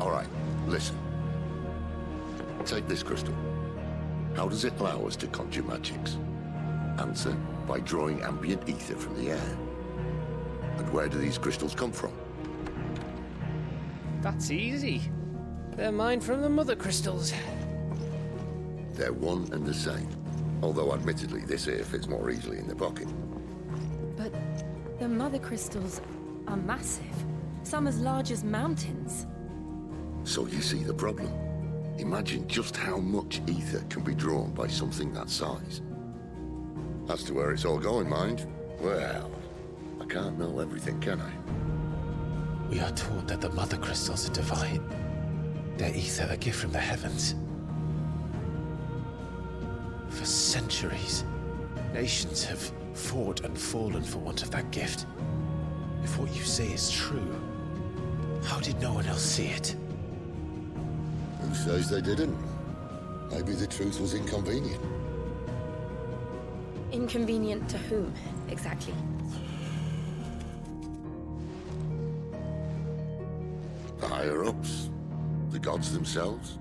All right, listen. Take this crystal. How does it allow us to conjure magics? Answer, by drawing ambient ether from the air. And where do these crystals come from? That's easy. They're mine from the mother crystals. They're one and the same. Although admittedly this here fits more easily in the pocket. But the mother crystals are massive. Some as large as mountains. So you see the problem. Imagine just how much ether can be drawn by something that size. As to where it's all going, mind, well, I can't know everything, can I? We are taught that the mother crystals are divine. Their ether a gift from the heavens. For centuries, nations have fought and fallen for want of that gift. If what you say is true, how did no one else see it? Who says they didn't? Maybe the truth was inconvenient. Inconvenient to whom, exactly? The higher-ups? The gods themselves?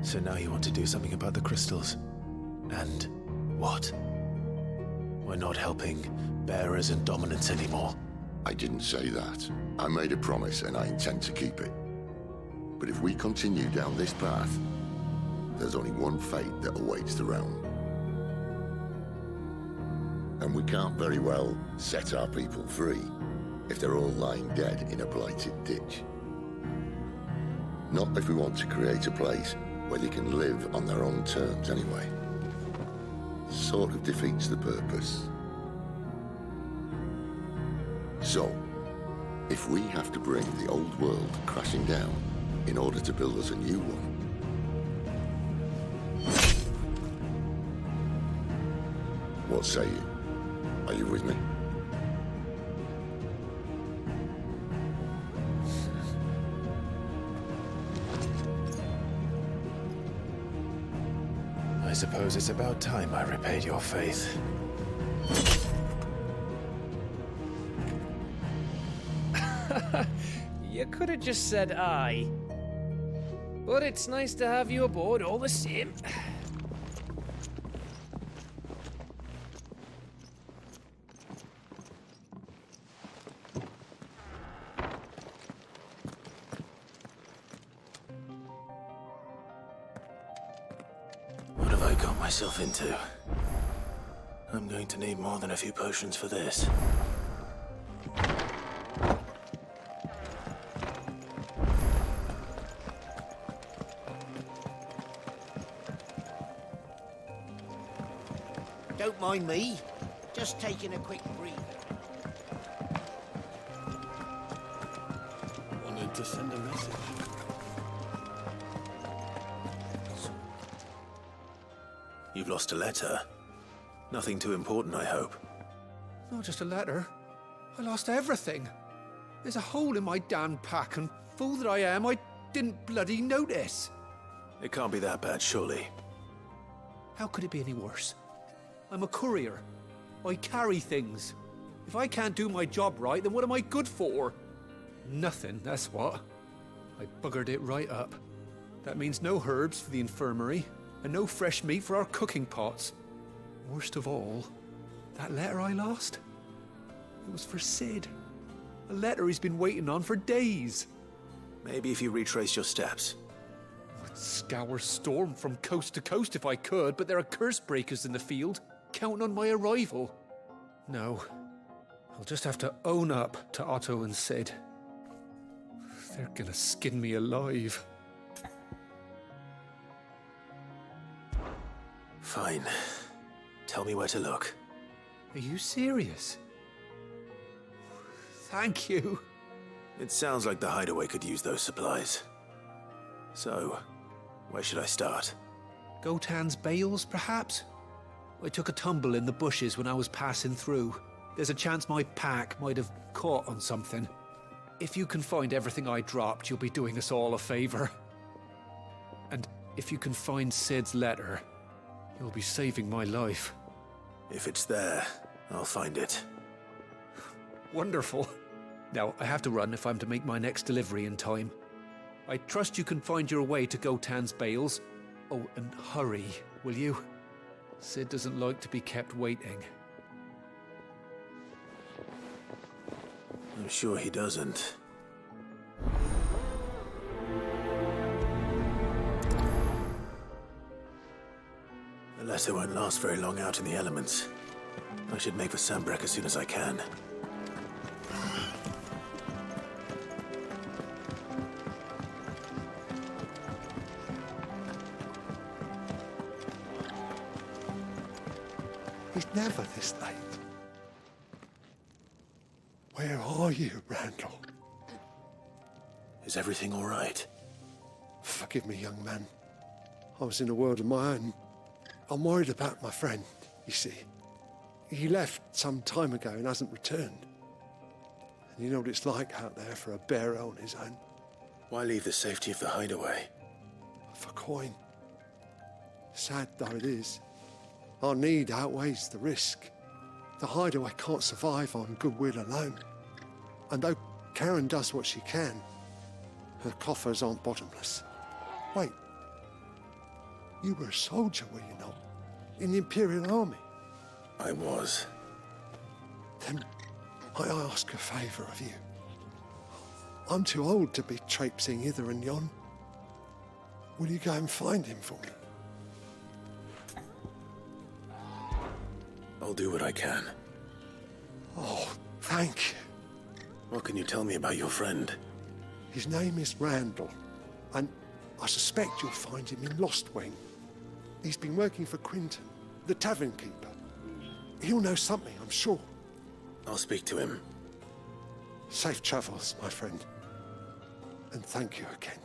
So now you want to do something about the crystals? And what? We're not helping bearers and dominants anymore. I didn't say that. I made a promise and I intend to keep it. But if we continue down this path, there's only one fate that awaits the realm. And we can't very well set our people free if they're all lying dead in a blighted ditch. Not if we want to create a place where they can live on their own terms anyway. Sort of defeats the purpose. So, if we have to bring the old world crashing down in order to build us a new one, what say you? Are you with me? I suppose it's about time I repaid your faith. You could have just said aye. But it's nice to have you aboard all the same. What have I got myself into? I'm going to need more than a few potions for this. Don't mind me. Just taking a quick breather. Wanted to send a message. You've lost a letter. Nothing too important, I hope. Not just a letter. I lost everything. There's a hole in my damn pack, and fool that I am, I didn't bloody notice. It can't be that bad, surely. How could it be any worse? I'm a courier. I carry things. If I can't do my job right, then what am I good for? Nothing, that's what. I buggered it right up. That means no herbs for the infirmary, and no fresh meat for our cooking pots. Worst of all, that letter I lost? It was for Sid. A letter he's been waiting on for days. Maybe if you retrace your steps. I'd scour Storm from coast to coast if I could, but there are curse breakers in the field, counting on my arrival. No, I'll just have to own up to Otto and Sid. They're gonna skin me alive. Fine. Tell me where to look. Are you serious? Thank you. It sounds like the hideaway could use those supplies. So, where should I start? Gotan's bales, perhaps? I took a tumble in the bushes when I was passing through. There's a chance my pack might have caught on something. If you can find everything I dropped, you'll be doing us all a favor. And if you can find Sid's letter, you'll be saving my life. If it's there, I'll find it. Wonderful. Now, I have to run if I'm to make my next delivery in time. I trust you can find your way to Gotan's bales. Oh, and hurry, will you? Sid doesn't like to be kept waiting. I'm sure he doesn't. The letter won't last very long out in the elements. I should make for Sambrek as soon as I can. He's never this late. Where are you, Randall? Is everything all right? Forgive me, young man. I was in a world of my own. I'm worried about my friend, you see. He left some time ago and hasn't returned. And you know what it's like out there for a bearer on his own. Why leave the safety of the hideaway? For coin. Sad though it is, our need outweighs the risk. The hideaway can't survive on goodwill alone. And though Karen does what she can, her coffers aren't bottomless. Wait, you were a soldier, were you not? In the Imperial Army? I was. Then I ask a favour of you. I'm too old to be traipsing hither and yon. Will you go and find him for me? I'll do what I can. Oh, thank you. What can you tell me about your friend? His name is Randall, and I suspect you'll find him in Lost Wing. He's been working for Quinton, the tavern keeper. He'll know something, I'm sure. I'll speak to him. Safe travels, my friend. And thank you again.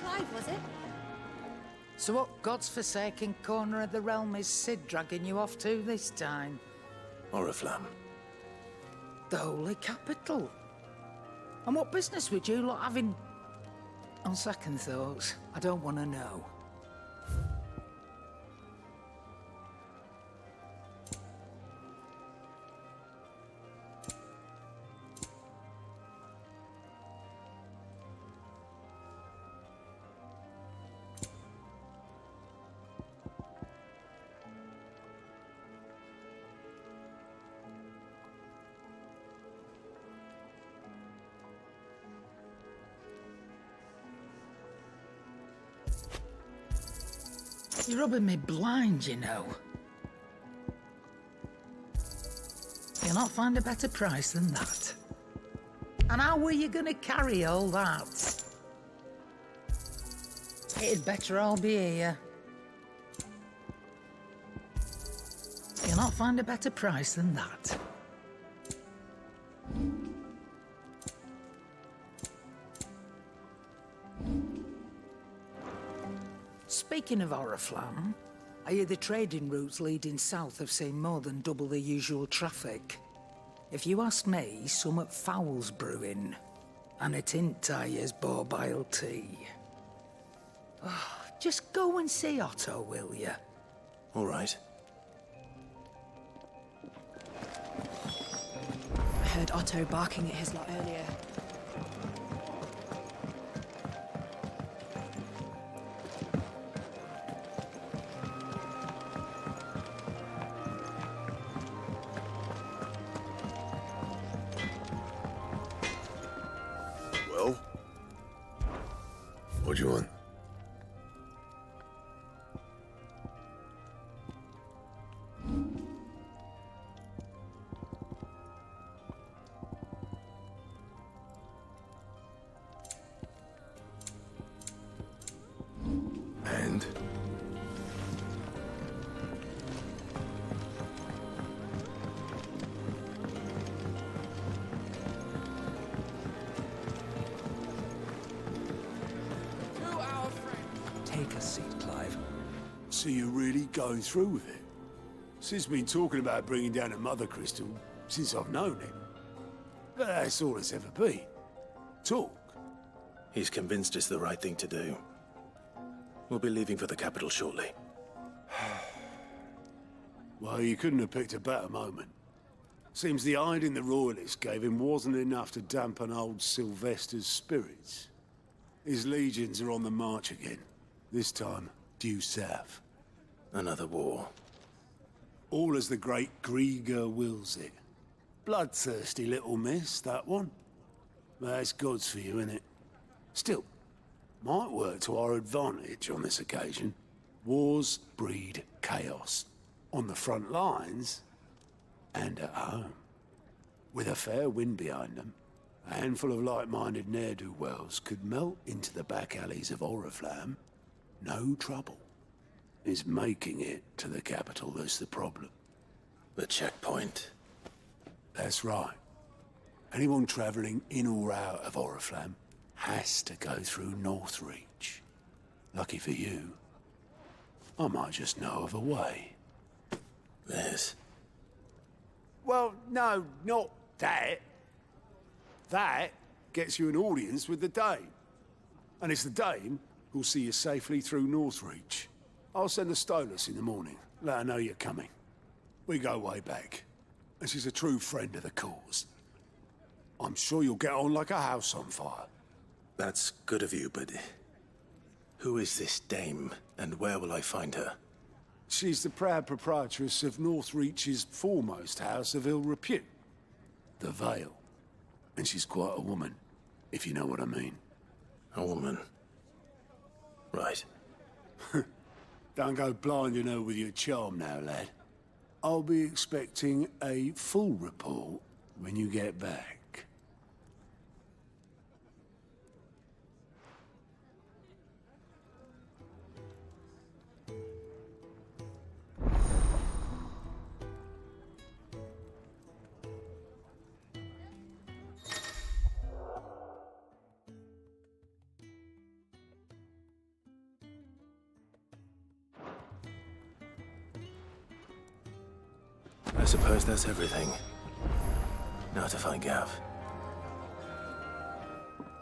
Clive, was it? So what God's forsaken corner of the realm is Sid dragging you off to this time? Oriflamme. The Holy Capital. And what business would you lot having? On second thoughts, I don't want to know. You're rubbing me blind, you know. You'll not find a better price than that. And how were you gonna carry all that? It'd better all be here. You'll not find a better price than that. Speaking of Oriflamme, I hear the trading routes leading south have seen more than double the usual traffic. If you ask me, somewhat foul's brewing. And it ain't Tyre's borbile tea. Oh, just go and see Otto, will you? All right. I heard Otto barking at his lot earlier. Well? What do you want? And? Take a seat, Clive. So you're really going through with it? Sid's been talking about bringing down a mother crystal since I've known him. But that's all it's ever been. Talk. He's convinced it's the right thing to do. We'll be leaving for the capital shortly. Well, you couldn't have picked a better moment. Seems the hiding the royalists gave him wasn't enough to dampen old Sylvester's spirits. His legions are on the march again. This time, due south. Another war. All as the great Grieger wills it. Bloodthirsty little miss, that one. That's God's for you, innit? Still, might work to our advantage on this occasion. Wars breed chaos. On the front lines, and at home. With a fair wind behind them, a handful of like-minded ne'er-do-wells could melt into the back alleys of Oriflamme. No trouble. It's making it to the capital that's the problem. The checkpoint. That's right. Anyone travelling in or out of Oriflamme has to go through Northreach. Lucky for you, I might just know of a way. This? Well, no, not that. That gets you an audience with the Dame. And it's the Dame who'll see you safely through Northreach. I'll send the Stolas in the morning, let her know you're coming. We go way back, and she's a true friend of the cause. I'm sure you'll get on like a house on fire. That's good of you, but who is this dame, and where will I find her? She's the proud proprietress of Northreach's foremost house of ill repute, the Vale. And she's quite a woman, if you know what I mean. A woman? Right. Don't go blinding her with your charm now, lad. I'll be expecting a full report when you get back. I suppose that's everything. Now to find Gav.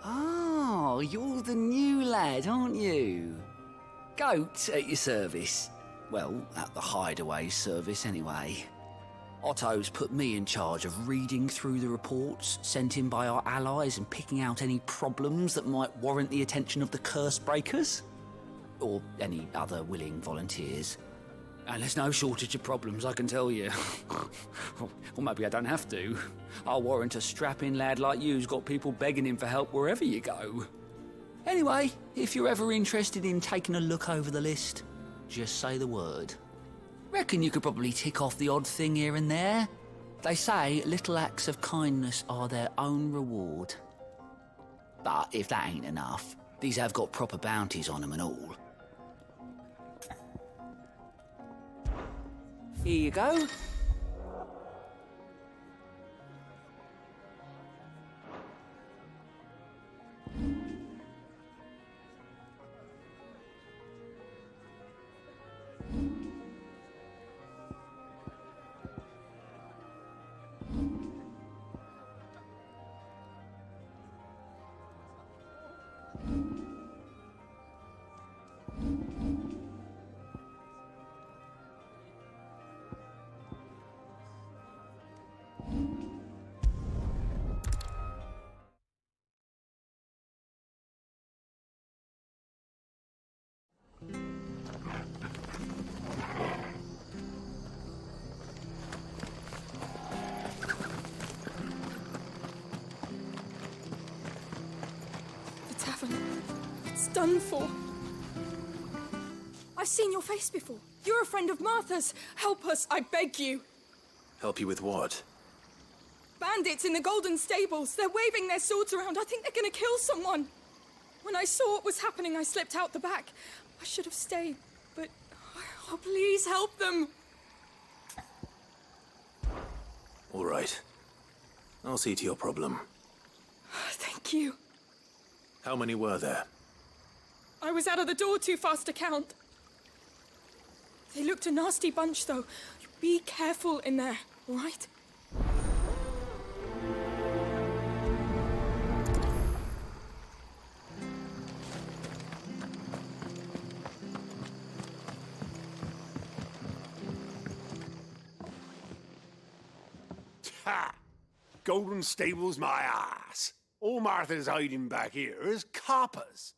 Oh, you're the new lad, aren't you? Goat at your service. Well, at the hideaway service, anyway. Otto's put me in charge of reading through the reports sent in by our allies and picking out any problems that might warrant the attention of the curse breakers. Or any other willing volunteers. And there's no shortage of problems, I can tell you. Or maybe I don't have to. I'll warrant a strapping lad like you's got people begging him for help wherever you go. Anyway, if you're ever interested in taking a look over the list, just say the word. Reckon you could probably tick off the odd thing here and there. They say little acts of kindness are their own reward. But if that ain't enough, these have got proper bounties on them and all. Here you go. done for. I've seen your face before. You're a friend of Martha's. Help us, I beg you. Help you with what? Bandits in the Golden Stables. They're waving their swords around. I think they're going to kill someone. When I saw what was happening, I slipped out the back. I should have stayed, but... Oh, please help them. All right. I'll see to your problem. Thank you. How many were there? I was out of the door too fast to count. They looked a nasty bunch, though. Be careful in there, all right? Ha! Golden Stables my ass. All Martha's hiding back here is coppers.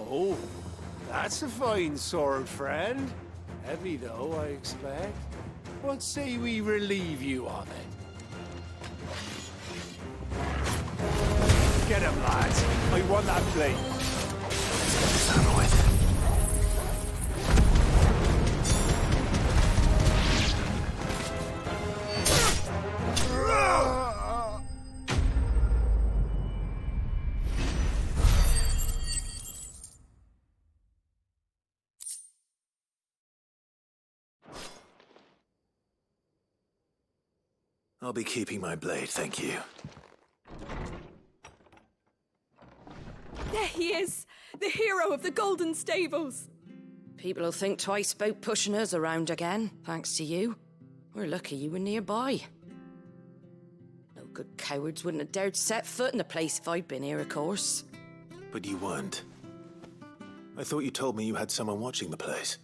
Oh, that's a fine sword, friend. Heavy, though, I expect. What say we relieve you of it? Get him, lads. I want that blade. I'll be keeping my blade, thank you. There he is, the hero of the Golden Stables. People will think twice about pushing us around again, thanks to you. We're lucky you were nearby. No good cowards wouldn't have dared set foot in the place if I'd been here, of course. But you weren't. I thought you told me you had someone watching the place.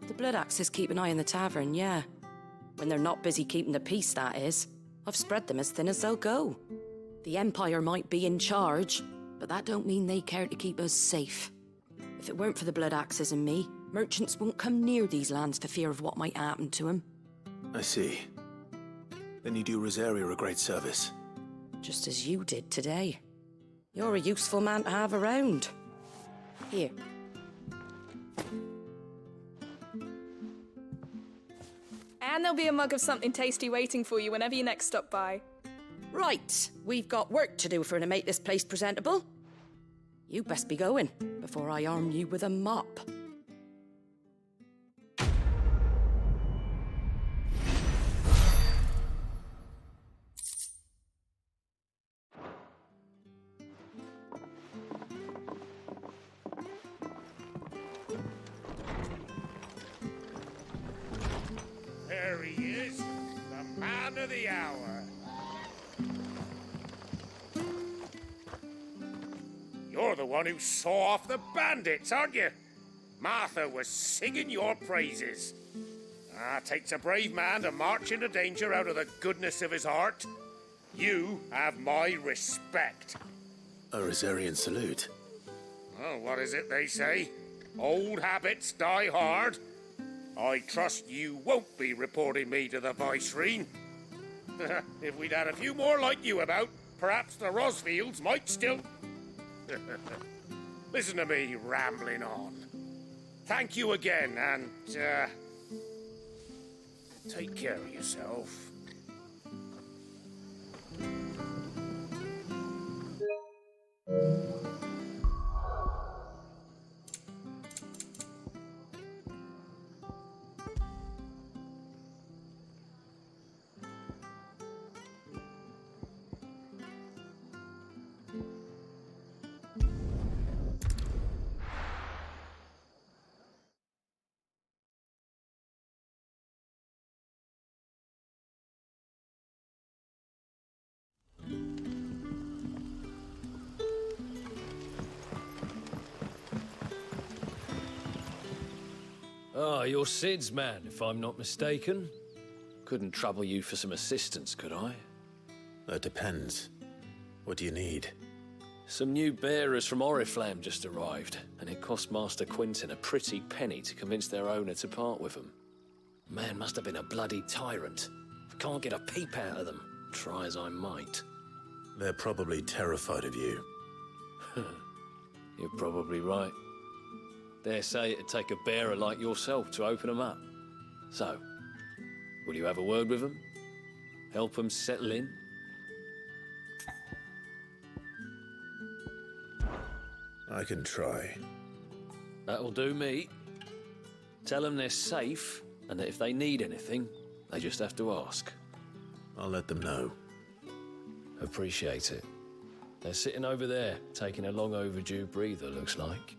The Blood Axes keep an eye on the tavern, yeah. When they're not busy keeping the peace, that is. I've spread them as thin as they'll go. The Empire might be in charge, but that don't mean they care to keep us safe. If it weren't for the Blood Axes and me, merchants won't come near these lands for fear of what might happen to them. I see. Then you do Rosaria a great service. Just as you did today. You're a useful man to have around. Here. And there'll be a mug of something tasty waiting for you whenever you next stop by. Right, we've got work to do for to make this place presentable. You best be going, before I arm you with a mop. There he is, the man of the hour. You're the one who saw off the bandits, aren't you? Martha was singing your praises. Takes a brave man to march into danger out of the goodness of his heart. You have my respect. A Rosarian salute. Oh, what is it they say? Old habits die hard. I trust you won't be reporting me to the Viceroy. If we'd had a few more like you about, perhaps the Rosfields might still... Listen to me rambling on. Thank you again, and, take care of yourself. Ah, you're Sid's man, if I'm not mistaken. Couldn't trouble you for some assistance, could I? That depends. What do you need? Some new bearers from Oriflamme just arrived, and it cost Master Quinton a pretty penny to convince their owner to part with them. Man must have been a bloody tyrant. Can't get a peep out of them. try as I might. They're probably terrified of you. You're probably right. Dare say it'd take a bearer like yourself to open them up. So, will you have a word with them? Help them settle in? I can try. That'll do me. Tell them they're safe, and that if they need anything, they just have to ask. I'll let them know. Appreciate it. They're sitting over there, taking a long overdue breather, looks like.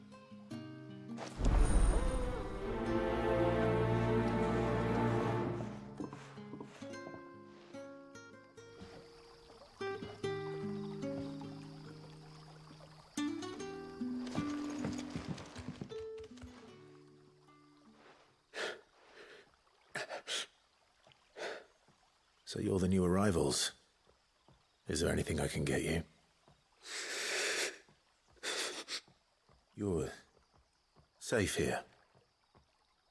So you're the new arrivals. Is there anything I can get you? You're safe here.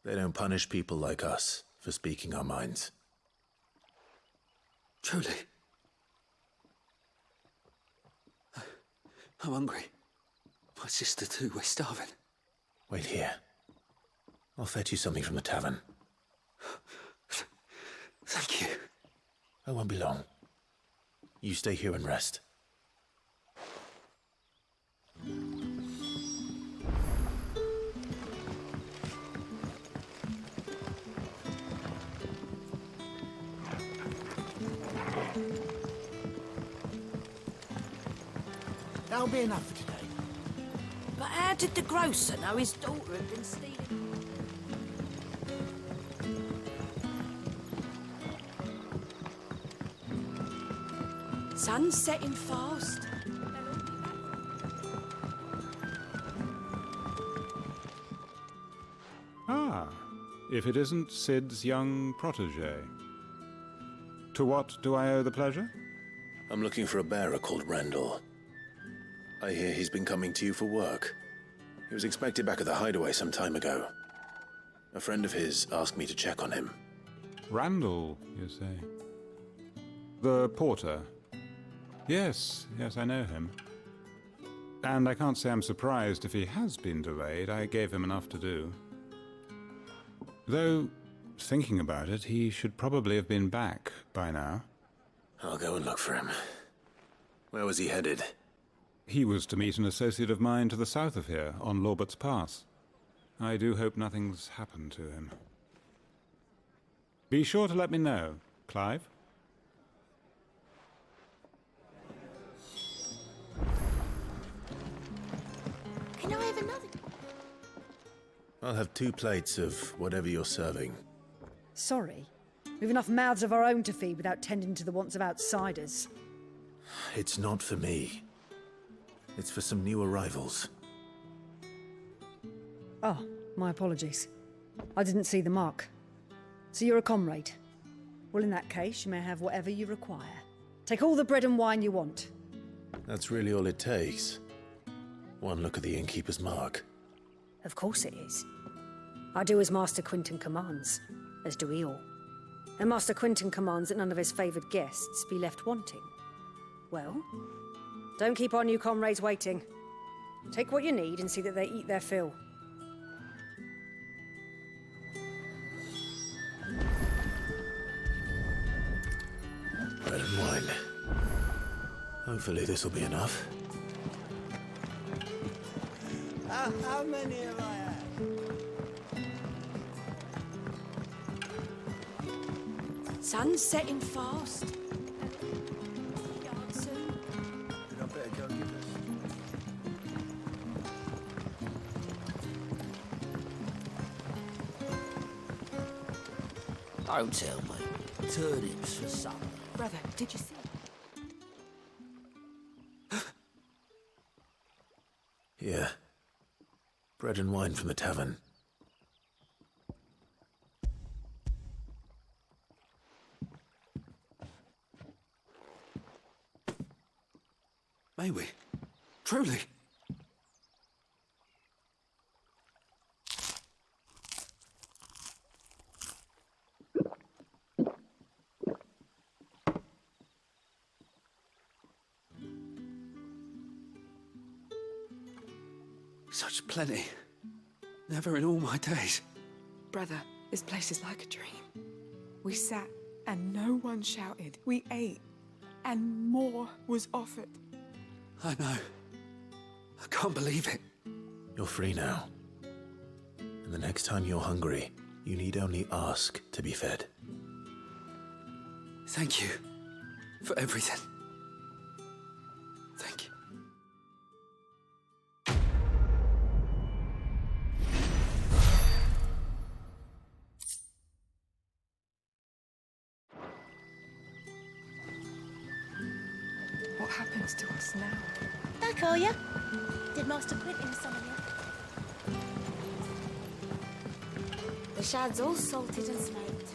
They don't punish people like us for speaking our minds. Truly. I'm hungry. My sister too, we're starving. Wait here. I'll fetch you something from the tavern. Thank you. I won't be long. You stay here and rest. That'll be enough for today. But how did the grocer know his daughter had been stealing? Sun's setting fast. Ah, if it isn't Sid's young protege. To what do I owe the pleasure? I'm looking for a bearer called Randall. I hear he's been coming to you for work. He was expected back at the hideaway some time ago. A friend of his asked me to check on him. Randall, you say? The porter? Yes, I know him. And I can't say I'm surprised if he has been delayed. I gave him enough to do. Though, thinking about it, he should probably have been back by now. I'll go and look for him. Where was he headed? He was to meet an associate of mine to the south of here, on Lorbert's Pass. I do hope nothing's happened to him. Be sure to let me know, Clive. Can I have another? I'll have 2 plates of whatever you're serving. Sorry. We've enough mouths of our own to feed without tending to the wants of outsiders. It's not for me. It's for some new arrivals. Oh, my apologies. I didn't see the mark. So you're a comrade. Well, in that case, you may have whatever you require. Take all the bread and wine you want. That's really all it takes. One look at the innkeeper's mark. Of course it is. I do as Master Quinton commands, as do we all. And Master Quinton commands that none of his favoured guests be left wanting. Well, don't keep our new comrades waiting. Take what you need and see that they eat their fill. Bread and wine. Hopefully this will be enough. How many have I had? Sun's setting fast. Yard soon. Then I better go give this. Don't tell me. Turnips for supper. Brother, did you see? Here. Bread and wine from the tavern. May we? Truly? There's plenty. Never in all my days. Brother, this place is like a dream. We sat and no one shouted. We ate and more was offered. I know. I can't believe it. You're free now. And the next time you're hungry, you need only ask to be fed. Thank you for everything. Thank you. What happens to us now? Back, are you? Did Master Quentin summon you? The shad's all salted and smoked.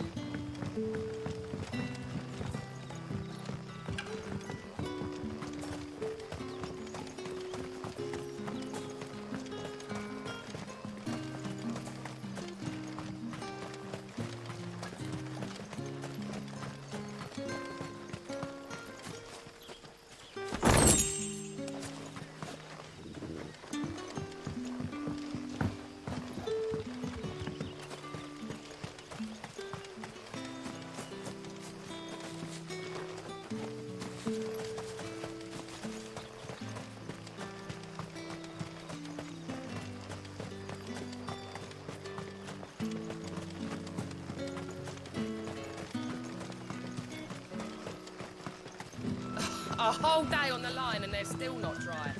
A whole day on the line and they're still not dry.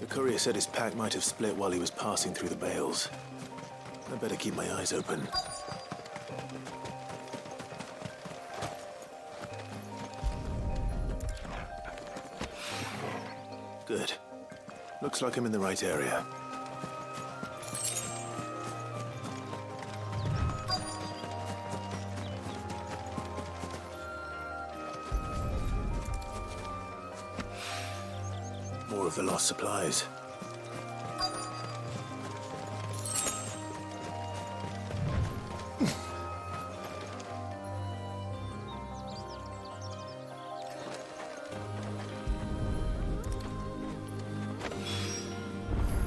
The courier said his pack might have split while he was passing through the bales. I better keep my eyes open. Good. Looks like I'm in the right area. More of the lost supplies.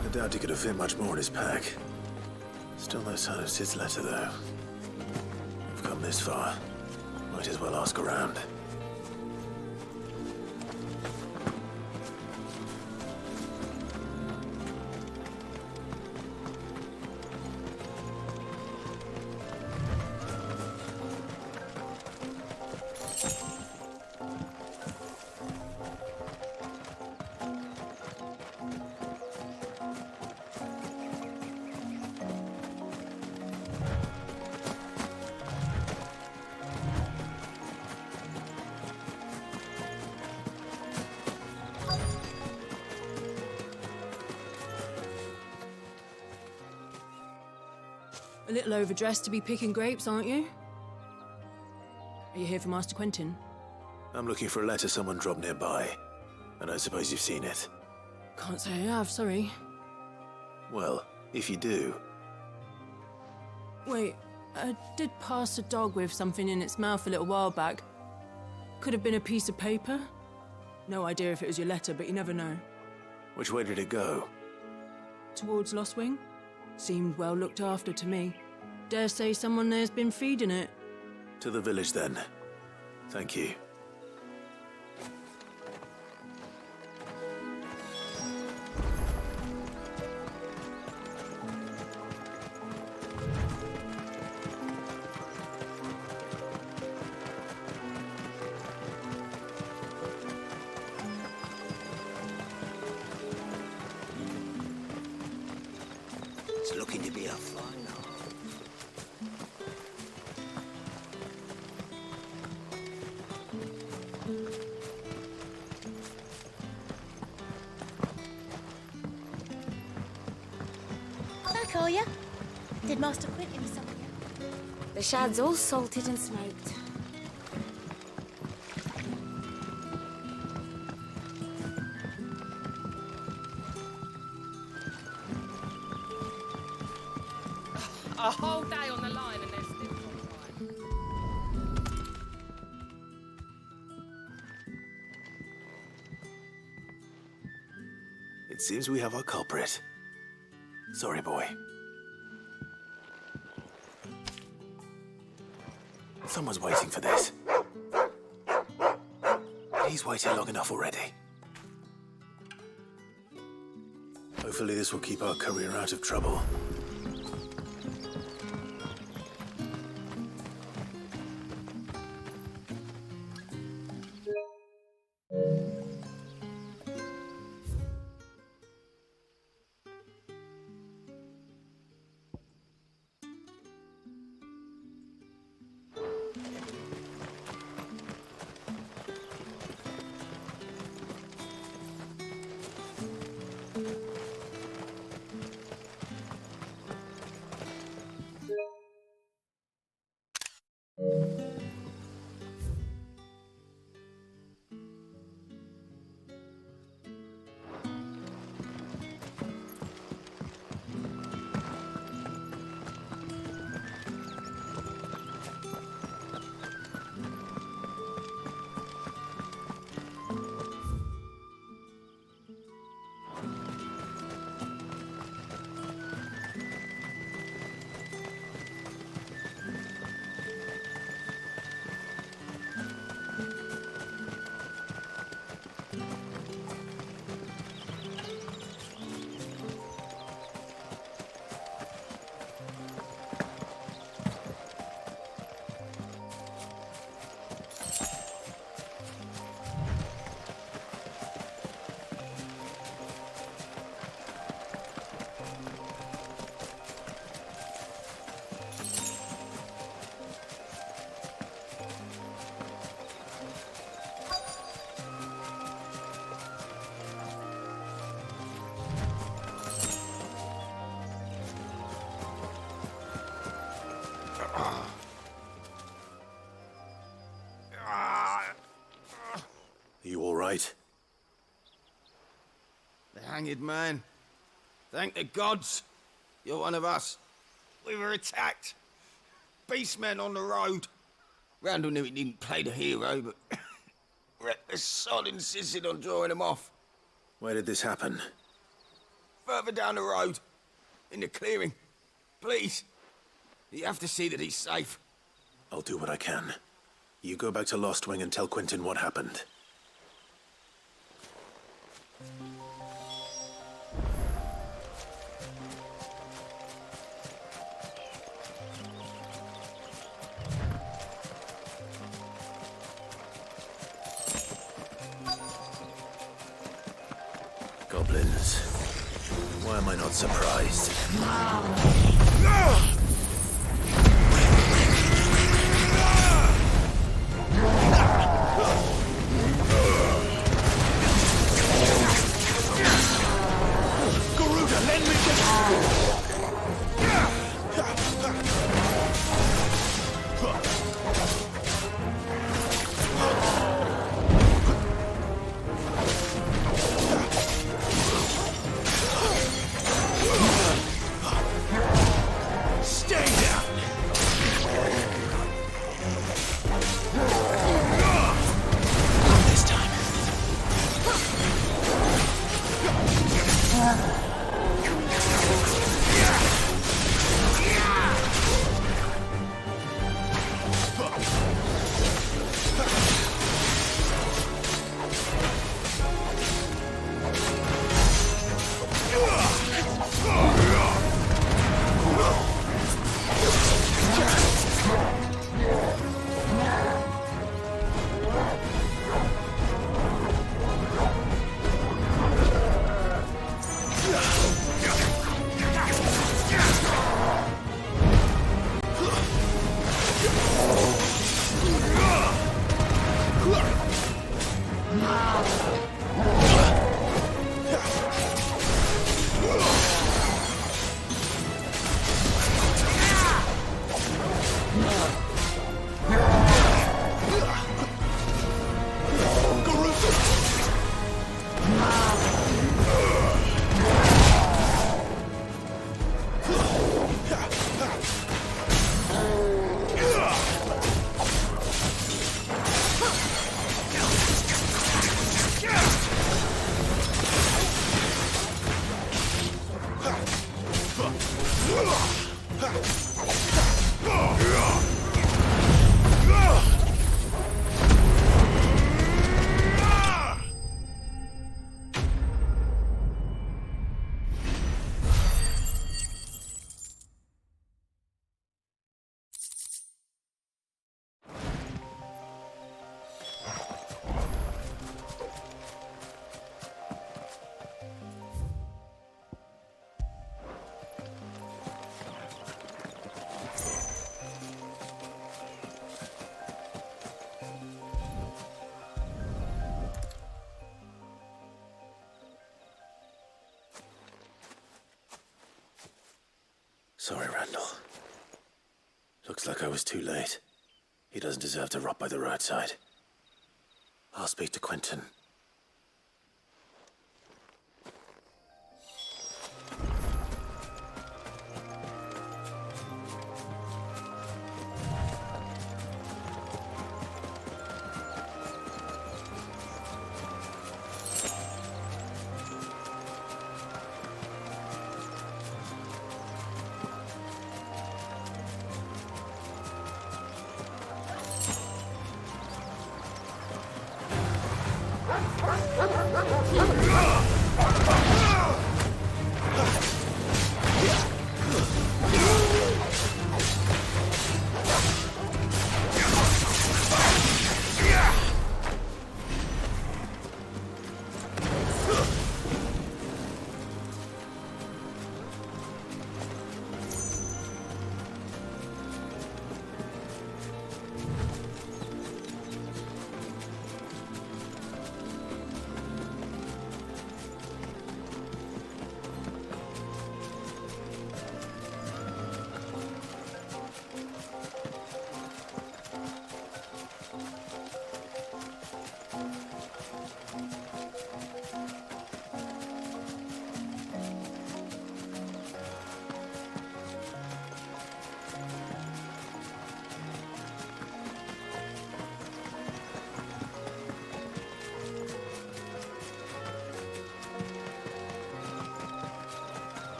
I doubt he could have fit much more in his pack. Still no sign of Sid's letter, though. We've come this far. Might as well ask around. A little overdressed to be picking grapes, aren't you? Are you here for Master Quentin? I'm looking for a letter someone dropped nearby. And I suppose you've seen it. Can't say I have, sorry. Well, if you do... Wait, I did pass a dog with something in its mouth a little while back. Could have been a piece of paper. No idea if it was your letter, but you never know. Which way did it go? Towards Lost Wing? Seemed well looked after to me. Dare say someone there's been feeding it. To the village, then. Thank you. for you. Did Master Quentin summon you? The shad's all salted and smoked. A whole day on the line and they're still not right. It seems we have our culprit. Sorry, boy. Someone's waiting for this. He's waited long enough already. Hopefully this will keep our career out of trouble. You all right? The hanged man. Thank the gods. You're one of us. We were attacked. Beastmen on the road. Randall knew he didn't play the hero, but reckless sod insisted on drawing him off. Where did this happen? Further down the road. In the clearing. Please. You have to see that he's safe. I'll do what I can. You go back to Lost Wing and tell Quentin what happened. Goblins. Why am I not surprised? Garuda, lend me just... Sorry, Randall. Looks like I was too late. He doesn't deserve to rot by the roadside. I'll speak to Quentin.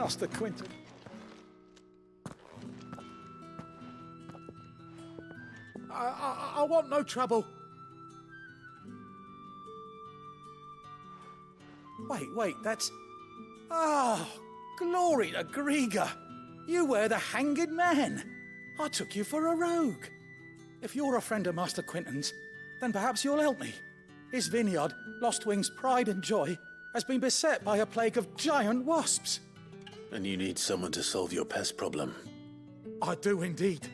Master Quentin. I want no trouble. Wait, that's... Oh, glory to Grieger. You were the hanged man. I took you for a rogue. If you're a friend of Master Quentin's, then perhaps you'll help me. His vineyard, Lostwing's pride and joy, has been beset by a plague of giant wasps. And you need someone to solve your pest problem. I do indeed.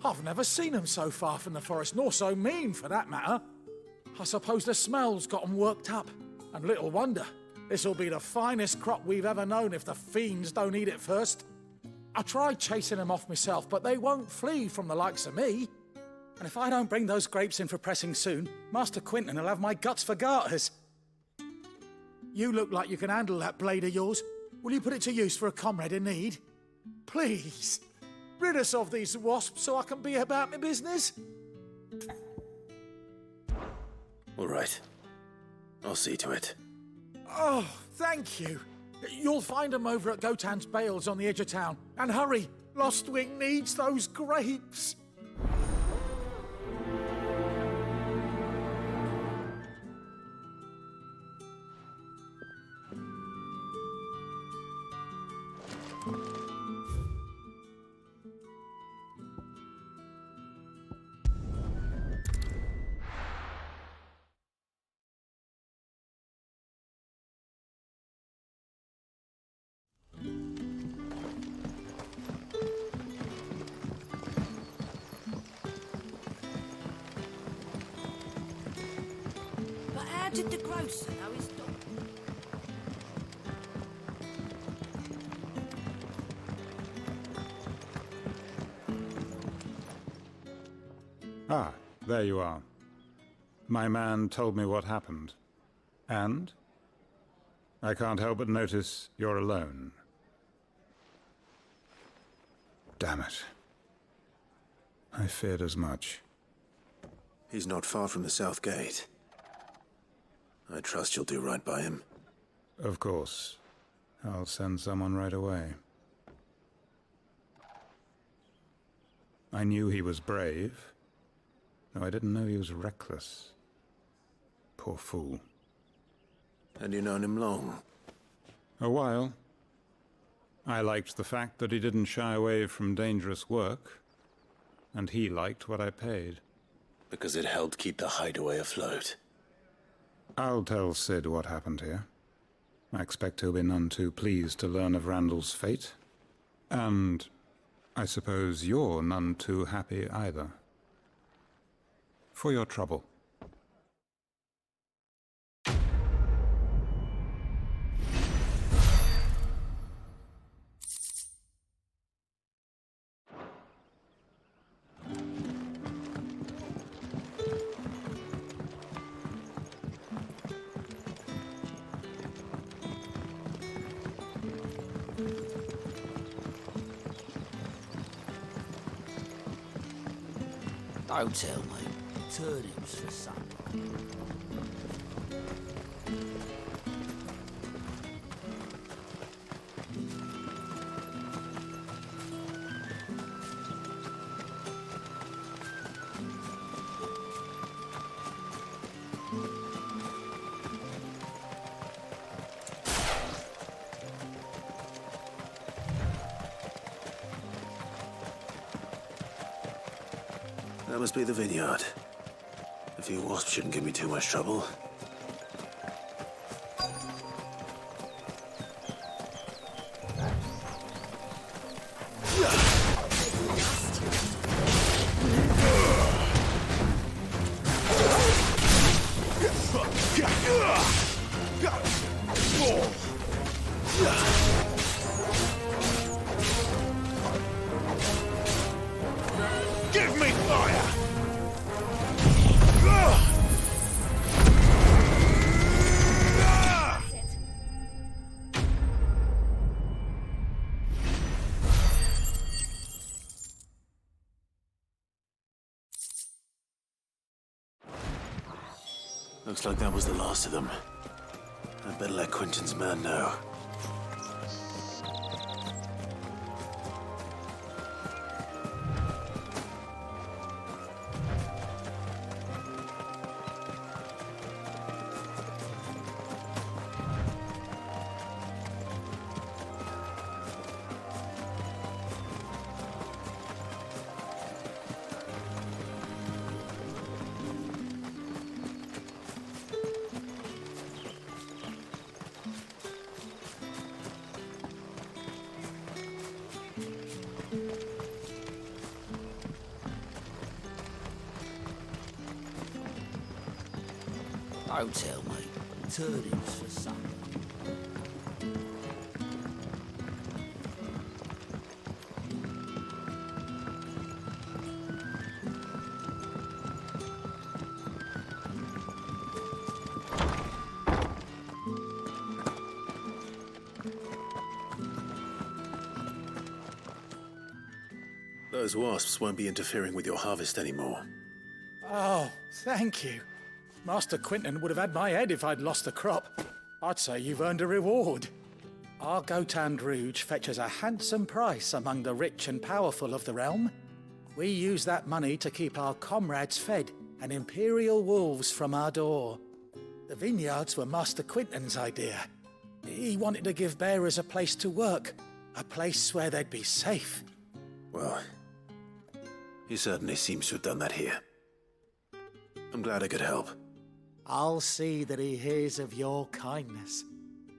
I've never seen them so far from the forest, nor so mean, for that matter. I suppose the smell's got them worked up. And little wonder. This'll be the finest crop we've ever known if the fiends don't eat it first. I tried chasing them off myself, but they won't flee from the likes of me. And if I don't bring those grapes in for pressing soon, Master Quentin will have my guts for garters. You look like you can handle that blade of yours. Will you put it to use for a comrade in need? Please, rid us of these wasps so I can be about my business. All right. I'll see to it. Oh, thank you. You'll find them over at Gotan's Bales on the edge of town. And hurry, Lostwing needs those grapes. How did the grocer know his dog? Ah, there you are. My man told me what happened. And? I can't help but notice you're alone. Damn it. I feared as much. He's not far from the south gate. I trust you'll do right by him. Of course. I'll send someone right away. I knew he was brave, though I didn't know he was reckless. Poor fool. And you known him long? A while. I liked the fact that he didn't shy away from dangerous work, and he liked what I paid. Because it helped keep the hideaway afloat. I'll tell Sid what happened here. I expect he'll be none too pleased to learn of Randall's fate. And I suppose you're none too happy either. For your trouble. Don't tell me. Turnips for supper. That must be the vineyard. A few wasps shouldn't give me too much trouble. Give me fire! Looks like that was the last of them. I'd better let Quentin's man know. Don't tell me. Turnips for supper. Those wasps won't be interfering with your harvest anymore. Oh, thank you. Master Quentin would have had my head if I'd lost the crop. I'd say you've earned a reward. Our Gotand Rouge fetches a handsome price among the rich and powerful of the realm. We use that money to keep our comrades fed and imperial wolves from our door. The vineyards were Master Quentin's idea. He wanted to give bearers a place to work, a place where they'd be safe. Well, he certainly seems to have done that here. I'm glad I could help. I'll see that he hears of your kindness.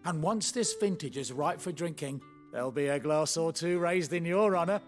And once this vintage is ripe for drinking, there'll be a glass or two raised in your honor.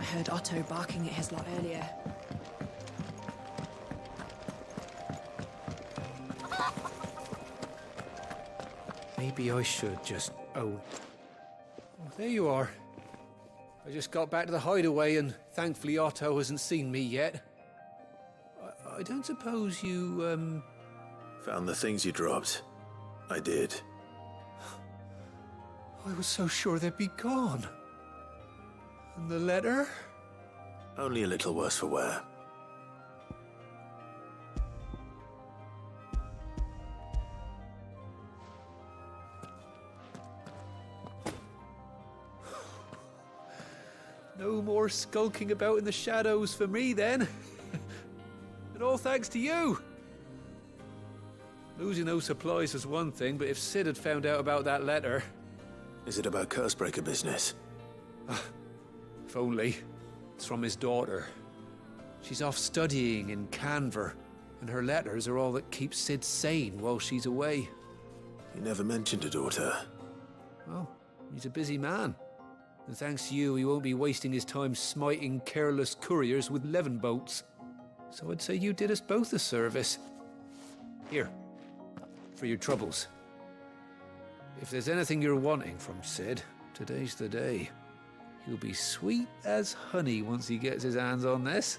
heard Otto barking at his lot earlier. Maybe I should just... Oh, there you are. I just got back to the hideaway and thankfully Otto hasn't seen me yet. I don't suppose you, Found the things you dropped. I did. I was so sure they'd be gone. And the letter? Only a little worse for wear. No more skulking about in the shadows for me, then. And all thanks to you. Losing those supplies was one thing, but if Sid had found out about that letter... Is it about Cursebreaker business? If only. It's from his daughter. She's off studying in Canver, and her letters are all that keeps Sid sane while she's away. He never mentioned a daughter. Well, he's a busy man. And thanks to you, he won't be wasting his time smiting careless couriers with levin boats. So I'd say you did us both a service. Here, for your troubles. If there's anything you're wanting from Sid, today's the day. He'll be sweet as honey once he gets his hands on this.